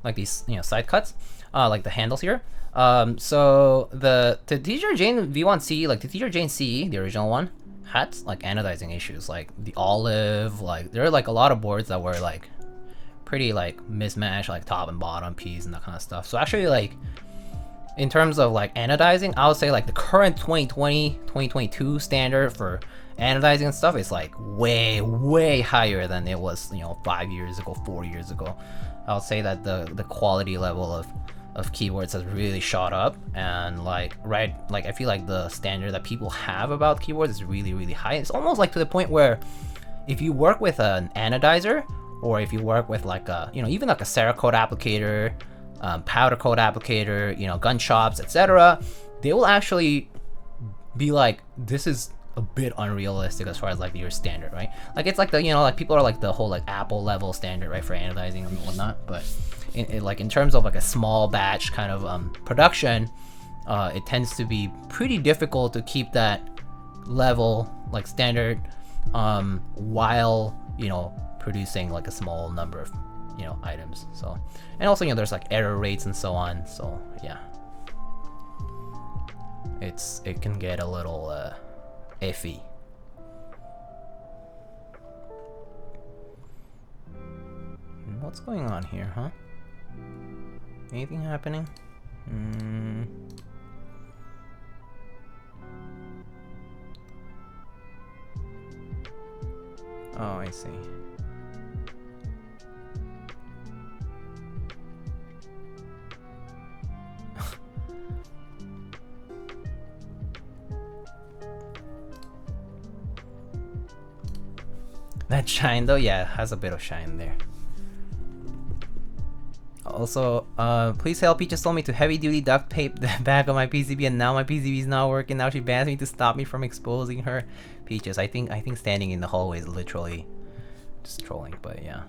like these, you know, side cuts, like the handles here. So the TGR Jane V1 CE, like the TGR Jane CE, the original one, had like anodizing issues, like the olive, like there are like a lot of boards that were like pretty like mismatched, like top and bottom piece and that kind of stuff. So actually, like in terms of like anodizing, I would say like the current 2022 standard for anodizing and stuff is like way higher than it was, you know, 5 years ago, 4 years ago. I would say that the quality level of keyboards has really shot up, and like I feel like the standard that people have about keyboards is really high. It's almost like to the point where if you work with an anodizer, or if you work with like a, you know, even like a Cerakote applicator, powder coat applicator, you know, gun shops, etc., they will actually be like, this is a bit unrealistic as far as like your standard, right? Like it's like the, you know, like people are like the whole like Apple level standard, right, for anodizing and whatnot, but in terms of like a small batch kind of production, it tends to be pretty difficult to keep that level, like standard, while, you know, producing like a small number of, you know, items. So, and also, you know, there's like error rates and so on. So yeah, it can get a little iffy. What's going on here, huh? Anything happening? Oh, I see. That shine though, yeah, it has a bit of shine there. Also, please help. He just told me to heavy duty duct tape the back of my PCB, and now my PCB is not working. Now she bans me to stop me from exposing her. Peaches, I think standing in the hallway is literally just trolling, but yeah.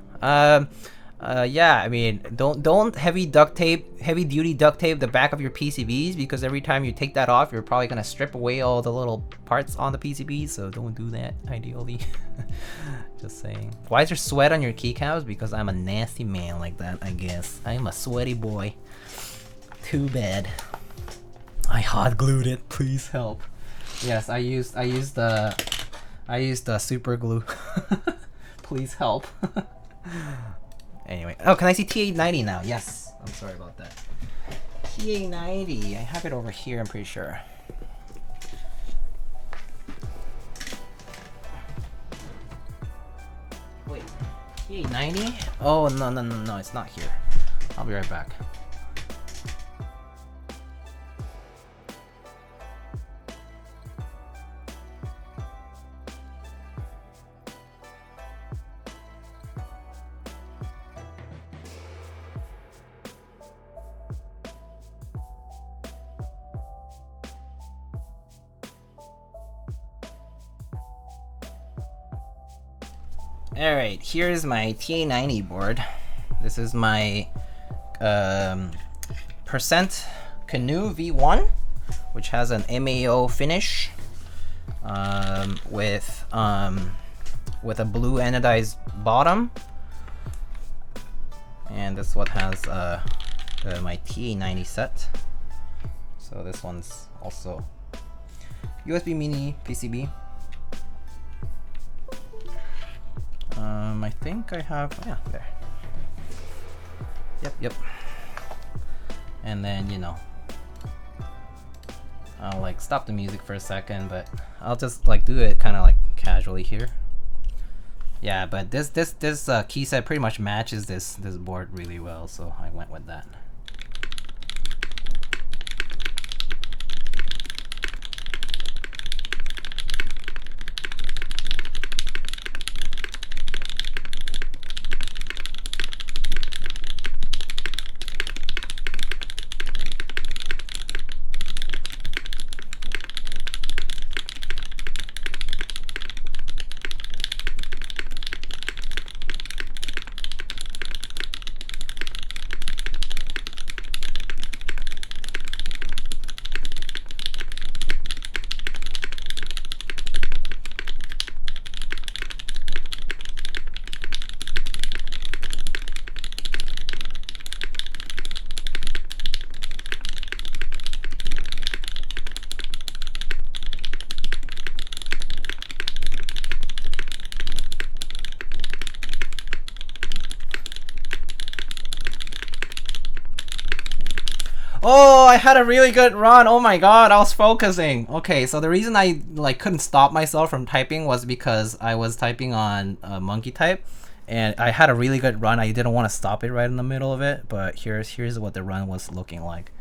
Yeah, I mean, don't heavy duty duct tape the back of your PCBs, because every time you take that off, you're probably gonna strip away all the little parts on the PCB, so don't do that, ideally. Just saying. Why is there sweat on your keycaps? Because I'm a nasty man like that, I guess. I'm a sweaty boy. Too bad. I hot glued it. Please help. Yes, I used the super glue. Please help. Anyway, oh, can I see TA90 now? Yes. I'm sorry about that. TA90. I have it over here, I'm pretty sure. Wait, TA90? Oh, no, it's not here. I'll be right back. Alright, here's my TA90 board. This is my Percent Canoe V1, which has an MAO finish with a blue anodized bottom. And this one has my TA90 set. So this one's also USB mini PCB. I think I have, yeah, there. Yep. And then, you know, I'll like stop the music for a second, but I'll just like do it kind of like casually here. Yeah, but this key set pretty much matches this board really well, so I went with that. Oh, I had a really good run. Oh my god, I was focusing. Okay, so the reason I like couldn't stop myself from typing was because I was typing on monkey type, and I had a really good run. I didn't want to stop it right in the middle of it, but here's what the run was looking like.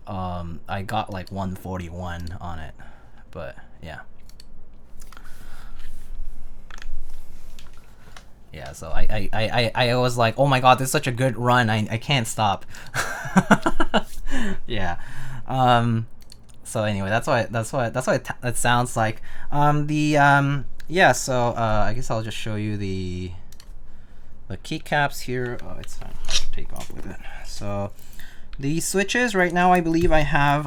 I got like 141 on it, but yeah. Yeah, so I was like, oh my god, this is such a good run. I can't stop. Yeah. So anyway, that's what it sounds like. Yeah. So I guess I'll just show you the keycaps here. Oh, it's time to take off with it. So the switches right now, I believe I have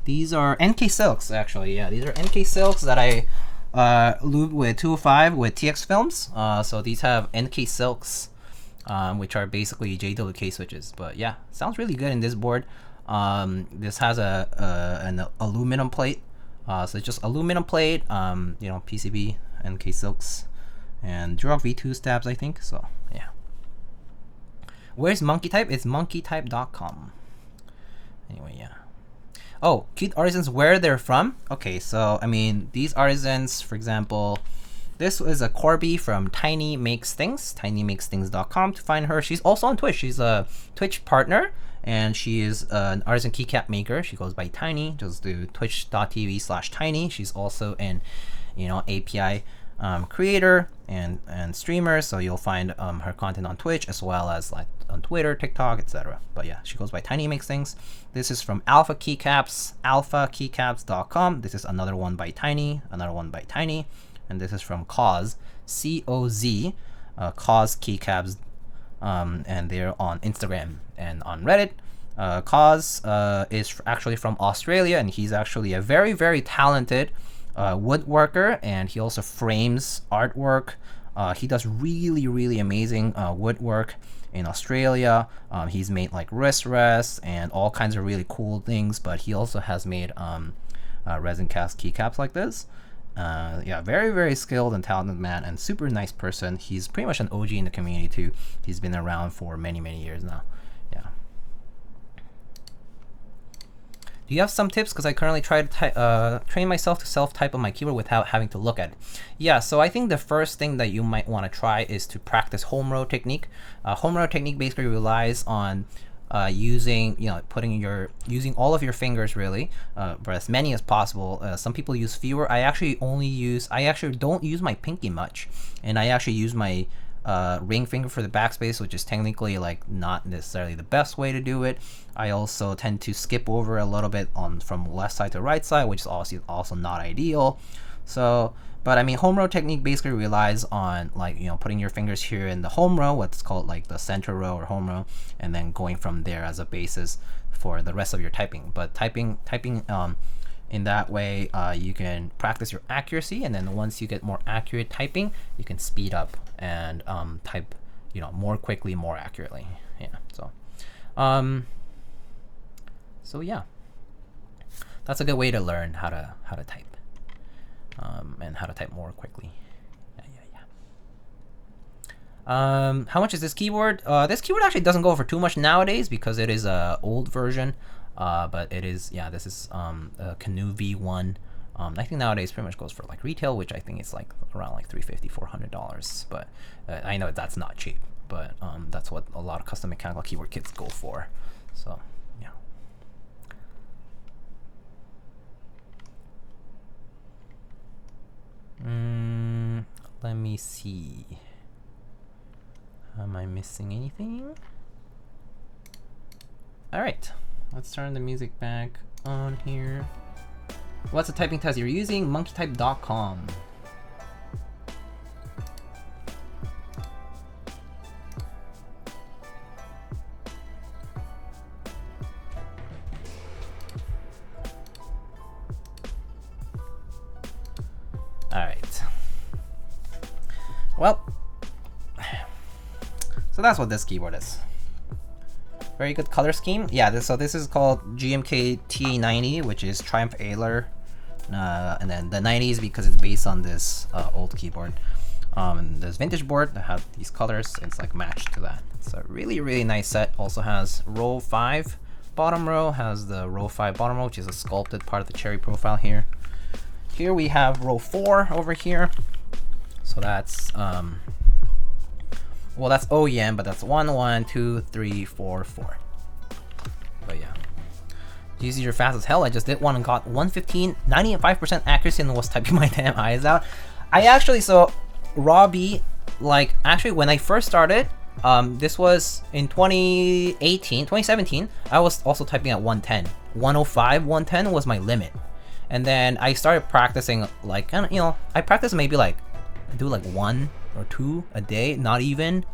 these are NK Silks actually. Yeah, these are NK Silks that I lubed with 205 with TX films. So these have NK Silks, which are basically JWK switches. But yeah, sounds really good in this board. This has an aluminum plate. So it's just aluminum plate, you know, PCB, NK Silks, and Durock V2 stabs, I think. So yeah. Where's Monkey Type? It's monkeytype.com. Anyway, yeah. Oh, cute artisans, where they're from? Okay, so I mean, these artisans, for example, this is a Corby from Tiny Makes Things, tinymakesthings.com to find her. She's also on Twitch. She's a Twitch partner, and she is an artisan keycap maker. She goes by Tiny. Just do twitch.tv/tiny. She's also an, you know, API creator and streamer, so you'll find her content on Twitch as well as like on Twitter, TikTok, etc. But yeah, she goes by Tiny Makes Things. This is from Alpha Keycaps, alphakeycaps.com. This is another one by Tiny, another one by Tiny, and this is from Cause, C-O-Z, Cause Keycaps, and they're on Instagram and on Reddit. Cause is actually from Australia, and he's actually a very, very talented woodworker, and he also frames artwork. He does really, really amazing woodwork in Australia. He's made like wrist rests and all kinds of really cool things, but he also has made resin cast keycaps like this. Yeah, very, very skilled and talented man, and super nice person. He's pretty much an OG in the community too. He's been around for many, many years now. Yeah. Do you have some tips? Because I currently try to train myself to self-type on my keyboard without having to look at it. Yeah, so I think the first thing that you might want to try is to practice home row technique. Home row technique basically relies on using, you know, using all of your fingers really, for as many as possible. Some people use fewer. I actually don't use my pinky much, and I actually use my ring finger for the backspace, which is technically like not necessarily the best way to do it. I also tend to skip over a little bit from left side to right side, which is also not ideal. So, but I mean, home row technique basically relies on, like, you know, putting your fingers here in the home row, what's called like the center row or home row, and then going from there as a basis for the rest of your typing. But typing in that way, you can practice your accuracy, and then once you get more accurate typing, you can speed up and type, you know, more quickly, more accurately. Yeah. So, so yeah. that's a good way to learn how to type, and how to type more quickly. How much is this keyboard? This keyboard actually doesn't go for too much nowadays because it is a old version. But it is, yeah, this is a Canoe V1. I think nowadays pretty much goes for like retail, which I think is like around like $350, $400. But I know that's not cheap, but that's what a lot of custom mechanical keyboard kits go for. So yeah. Let me see. Am I missing anything? All right, let's turn the music back on here. What's the typing test you're using? monkeytype.com. All right. Well, so that's what this keyboard is. Very good color scheme. Yeah, so this is called GMK T90, which is Triumph Ailer, and then the 90s because it's based on this old keyboard. And this vintage board that has these colors, it's like matched to that. It's a really, really nice set. Also has row 5 bottom row, has the row 5 bottom row, which is a sculpted part of the cherry profile here. Here we have row 4 over here. So that's well, that's OEM, but that's 1, 1, 2, 3, 4, 4. But yeah. These are fast as hell. I just did one and got 115, 95% accuracy and was typing my damn eyes out. I actually, so Robbie, like, actually when I first started, this was in 2017, I was also typing at 110. 105, 110 was my limit. And then I started practicing, like, you know, I practiced maybe like, do like 1 or 2 a day, not even.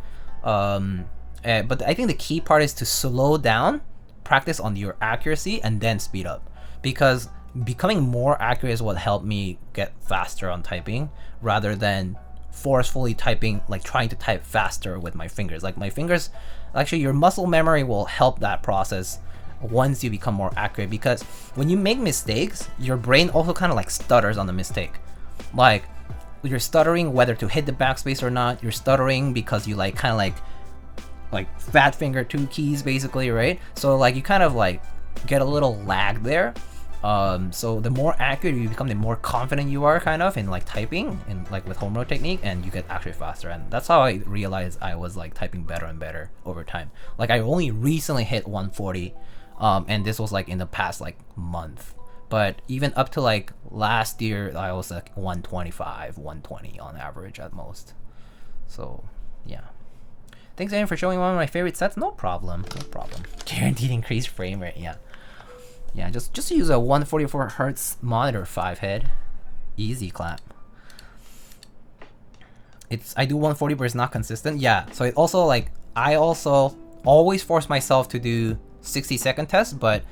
But I think the key part is to slow down, practice on your accuracy, and then speed up. Because becoming more accurate is what helped me get faster on typing, rather than forcefully typing, like trying to type faster with my fingers. Like my fingers, actually your muscle memory will help that process once you become more accurate, because when you make mistakes, your brain also kind of like stutters on the mistake. Like, you're stuttering whether to hit the backspace or not. You're stuttering because you like kind of like fat finger 2 keys basically, right? So like you kind of like get a little lag there. So the more accurate you become, the more confident you are kind of in like typing and like with home row technique, and you get actually faster. And that's how I realized I was like typing better and better over time. Like I only recently hit 140, and this was like in the past like month. But even up to like last year, I was like 125, 120 on average at most. So yeah. Thanks again for showing one of my favorite sets. No problem, no problem. Guaranteed increased frame rate, yeah. Yeah, just use a 144 Hertz monitor 5 head. Easy clap. I do 140, but it's not consistent. Yeah, so it also like, I also always force myself to do 60-second tests, but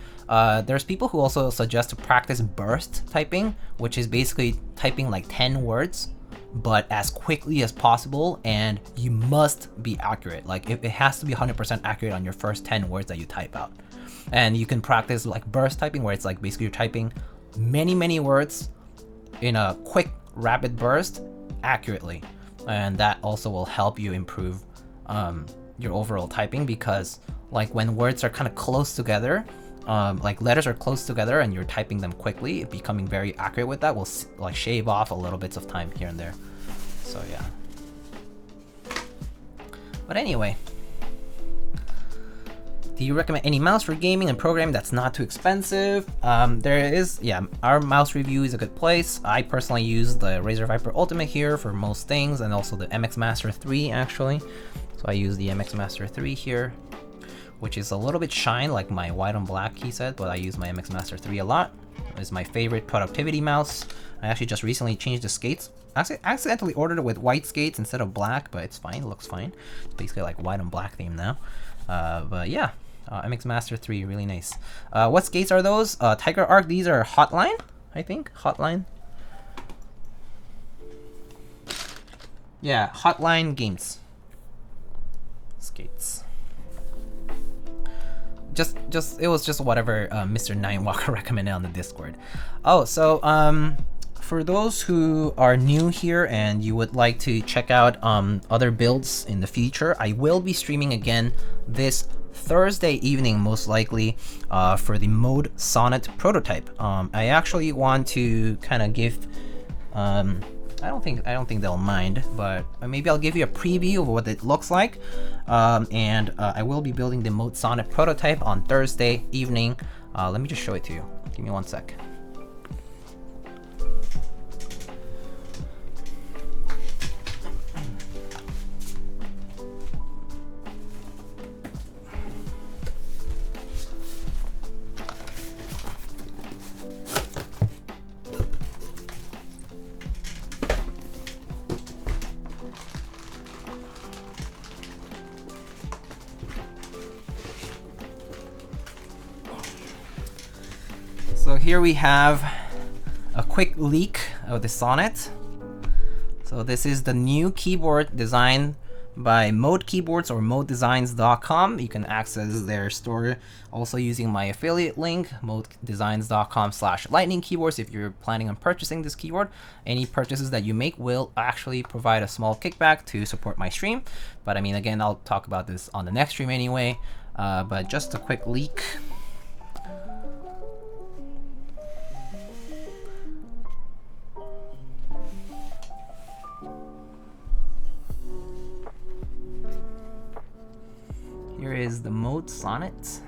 there's people who also suggest to practice burst typing, which is basically typing like 10 words, but as quickly as possible, and you must be accurate. Like it has to be 100% accurate on your first 10 words that you type out. And you can practice like burst typing, where it's like basically you're typing many words in a quick, rapid burst accurately. And that also will help you improve your overall typing, because like when words are kind of close together, like letters are close together and you're typing them quickly, becoming very accurate with that will like shave off a little bits of time here and there. So yeah. But anyway, do you recommend any mouse for gaming and programming that's not too expensive? There is, yeah, our mouse review is a good place. I personally use the Razer Viper Ultimate here for most things, and also the MX Master 3 actually. So I use the MX Master 3 here, which is a little bit shine like my white on black key set, but I use my MX Master 3 a lot. It's my favorite productivity mouse. I actually just recently changed the skates. I accidentally ordered it with white skates instead of black, but it's fine, it looks fine. It's basically like white on black theme now. But yeah, MX Master 3, really nice. What skates are those? Tiger Arc, these are Hotline, I think, Hotline. Yeah, Hotline Games. Skates. just it was just whatever Mr. Ninewalker recommended on the Discord. Oh, so for those who are new here and you would like to check out other builds in the future, I will be streaming again this Thursday evening, most likely, for the Mode Sonnet prototype. I actually want to kind of give I don't think they'll mind, but maybe I'll give you a preview of what it looks like. And I will be building the Mode Sonnet prototype on Thursday evening. Let me just show it to you. Give me 1 sec. So here we have a quick leak of the Sonnet. So this is the new keyboard designed by Mode Keyboards or modedesigns.com. You can access their store also using my affiliate link, modedesigns.com/lightning keyboards. If you're planning on purchasing this keyboard, any purchases that you make will actually provide a small kickback to support my stream. But I mean, again, I'll talk about this on the next stream anyway. But just a quick leak. Here is the Mode Sonnet.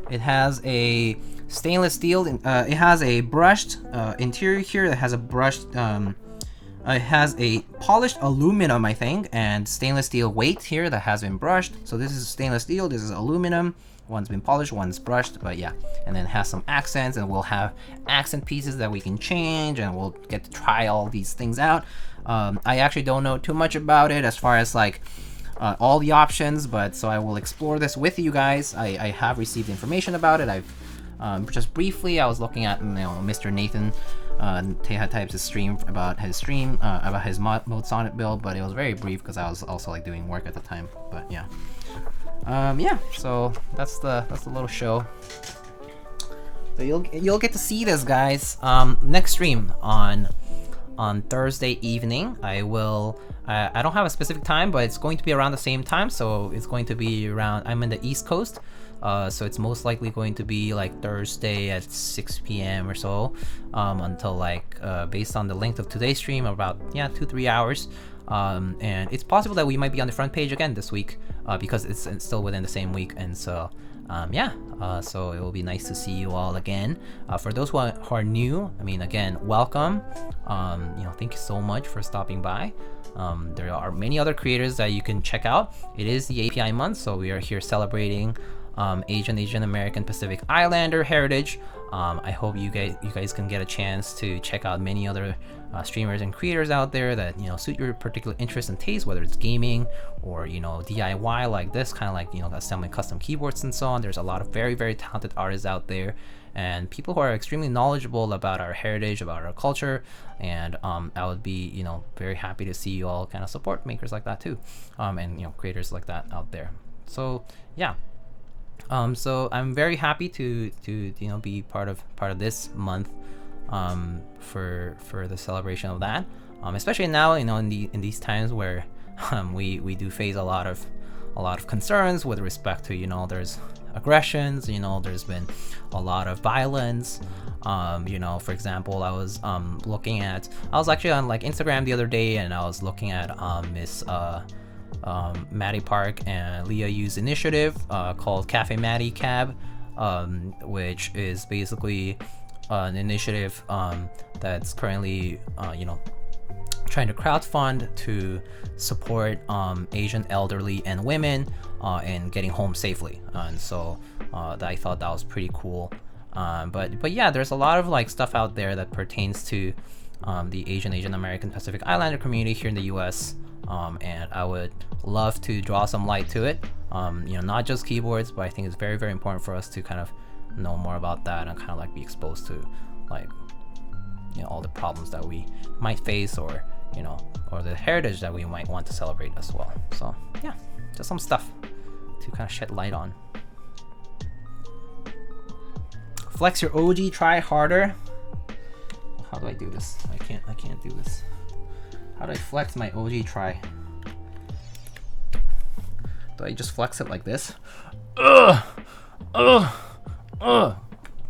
It has a stainless steel. It has a brushed interior here. That has a brushed. It has a polished aluminum, I think, and stainless steel weight here that has been brushed. So this is stainless steel. This is aluminum. One's been polished, one's brushed, but yeah. And then it has some accents, and we'll have accent pieces that we can change, and we'll get to try all these things out. I actually don't know too much about it as far as like all the options, but so I will explore this with you guys. I have received information about it. I've just briefly, I was looking at Mr. Nathan Teja Types' stream about his Mode Sonnet build, but it was very brief because I was also like doing work at the time. But yeah. Yeah, so that's the little show. So you'll get to see this, guys. Next stream on Thursday evening. I don't have a specific time, but it's going to be around the same time. So it's going to be around. I'm in the East Coast, so it's most likely going to be like Thursday at 6 p.m. or so, until like based on the length of today's stream, about 2-3 hours. And it's possible that we might be on the front page again this week, because it's still within the same week. And so so it will be nice to see you all again. For those who are new, I mean, again, welcome. Thank you so much for stopping by. There are many other creators that you can check out. It is the API month, so we are here celebrating Asian American Pacific Islander heritage. I hope you guys can get a chance to check out many other streamers and creators out there that suit your particular interest and taste, whether it's gaming or DIY like this, kind of like assembling custom keyboards and so on. There's a lot of very, very talented artists out there, and people who are extremely knowledgeable about our heritage, about our culture, and I would be very happy to see you all kind of support makers like that too, and creators like that out there. So yeah. So I'm very happy to be part of this month for the celebration of that, especially now in these times where we do face a lot of concerns with respect to there's aggressions, there's been a lot of violence. For example, I was actually on like Instagram the other day, and I was looking at Miss Maddie Park and Leah Yu's initiative called Cafe Maddie Cab, which is basically an initiative that's currently trying to crowdfund to support Asian elderly and women in getting home safely, and so I thought that was pretty cool. But yeah, there's a lot of like stuff out there that pertains to the Asian American Pacific Islander community here in the US. And I would love to draw some light to it, not just keyboards, but I think it's very, very important for us to kind of know more about that and kind of like be exposed to like you know, all the problems that we might face, or you know, or the heritage that we might want to celebrate as well. So yeah, just some stuff to kind of shed light on. Flex your OG try harder. How do I do this? I can't do this. How do I flex my OG try? Do I just flex it like this? Okay,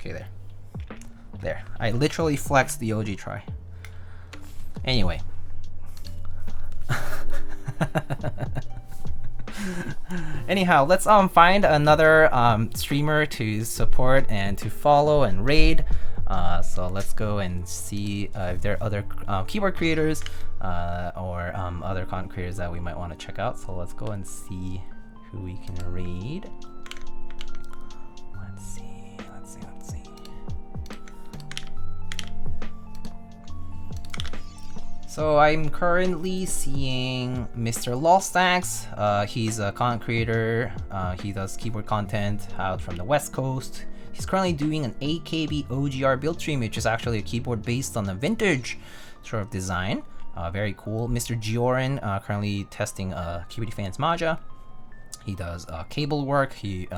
there. There. I literally flexed the OG try. Anyway. Anyhow, let's find another streamer to support and to follow and raid. So let's go and see if there are other keyboard creators or other content creators that we might want to check out. So let's go and see who we can raid. Let's see. So I'm currently seeing Mr. Lolstacks. He's a content creator. He does keyboard content out from the West Coast. He's currently doing an AKB OGR build stream, which is actually a keyboard based on a vintage sort of design. Very cool. Mr. Gioran, currently testing keyboard fans Maja. He does cable work. He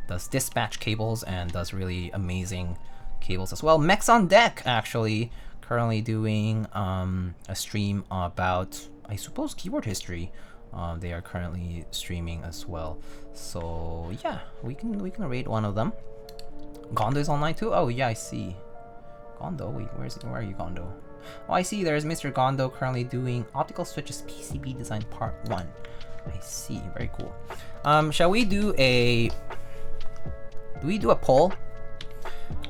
does dispatch cables and does really amazing cables as well. Mex on Deck, actually, currently doing a stream about, I suppose, keyboard history. They are currently streaming as well. So yeah, we can rate one of them. Gondo is online too. Oh yeah, I see. Gondo, wait, where are you, Gondo? Oh, I see. There's Mr. Gondo currently doing optical switches PCB design part 1. I see. Very cool. Shall we do a? Do we do a poll?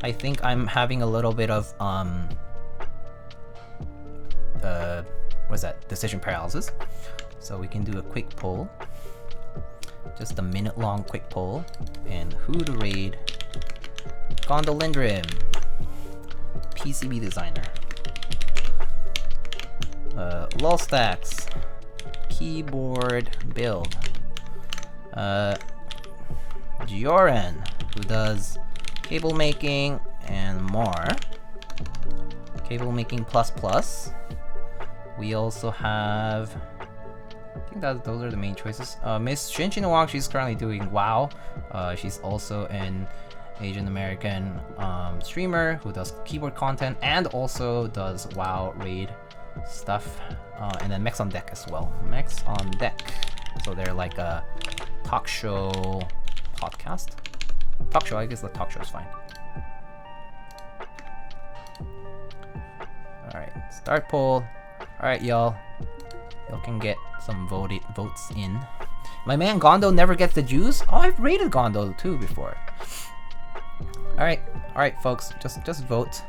I think I'm having a little bit of what's that? Decision paralysis. So we can do a quick poll. Just a minute-long quick poll. And who to raid? Gondo Lindrim, PCB designer. Lolstacks, keyboard build. Gioran, who does cable making and more. Cable making plus. We also have, I think that those are the main choices. Miss Shinchin Wang, she's currently doing WoW. She's also an Asian American streamer who does keyboard content and also does WoW raid stuff. And then Mex on Deck as well. Mex on Deck. So they're like a talk show podcast. Talk show, I guess the talk show is fine. Alright, start poll. Alright, y'all. Y'all can get some votes in. My man Gondo never gets the juice? Oh, I've rated Gondo too before. Alright, folks, just vote.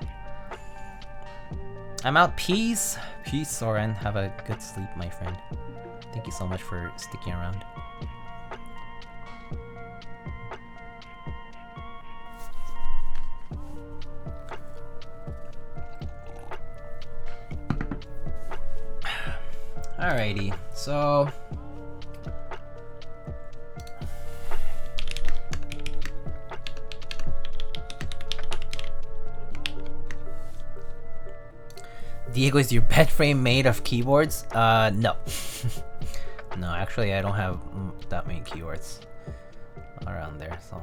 I'm out. Peace, Soren. Have a good sleep, my friend. Thank you so much for sticking around. Alrighty, so Diego, is your bed frame made of keyboards? No. No, actually I don't have that many keyboards around there, so.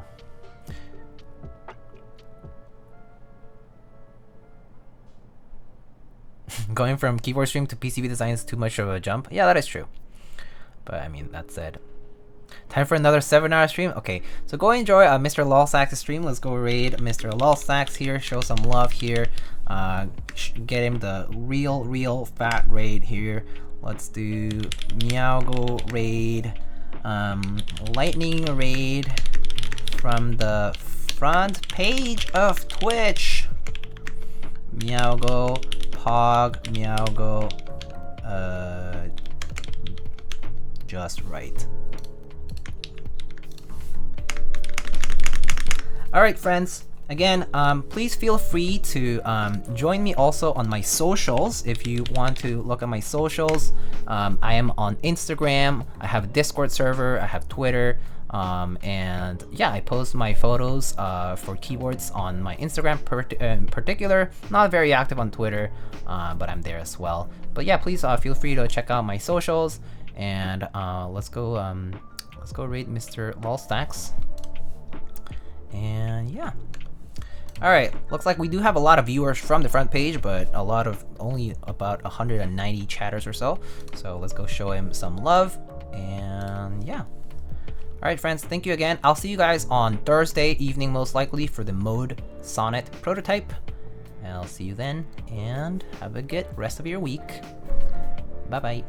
Going from keyboard stream to PCB design is too much of a jump. Yeah, that is true. But I mean, that said, time for another 7-hour stream. Okay, so go enjoy Mr. Lolstacks' stream. Let's go raid Mr. Lolstacks here. Show some love here. Get him the real fat raid here. Let's do Meowgo raid, lightning raid from the front page of Twitch. Meowgo, Pog, Meowgo, just right. Alright, friends. Again, please feel free to join me also on my socials. If you want to look at my socials, I am on Instagram. I have a Discord server. I have Twitter. And yeah, I post my photos for keyboards on my Instagram in particular. Not very active on Twitter, but I'm there as well. But yeah, please feel free to check out my socials, and let's go rate Mr. Lolstacks. And yeah. Alright, looks like we do have a lot of viewers from the front page, but only about 190 chatters or so. So let's go show him some love, and yeah. Alright friends, thank you again. I'll see you guys on Thursday evening most likely for the Mode Sonnet prototype. And I'll see you then, and have a good rest of your week. Bye bye.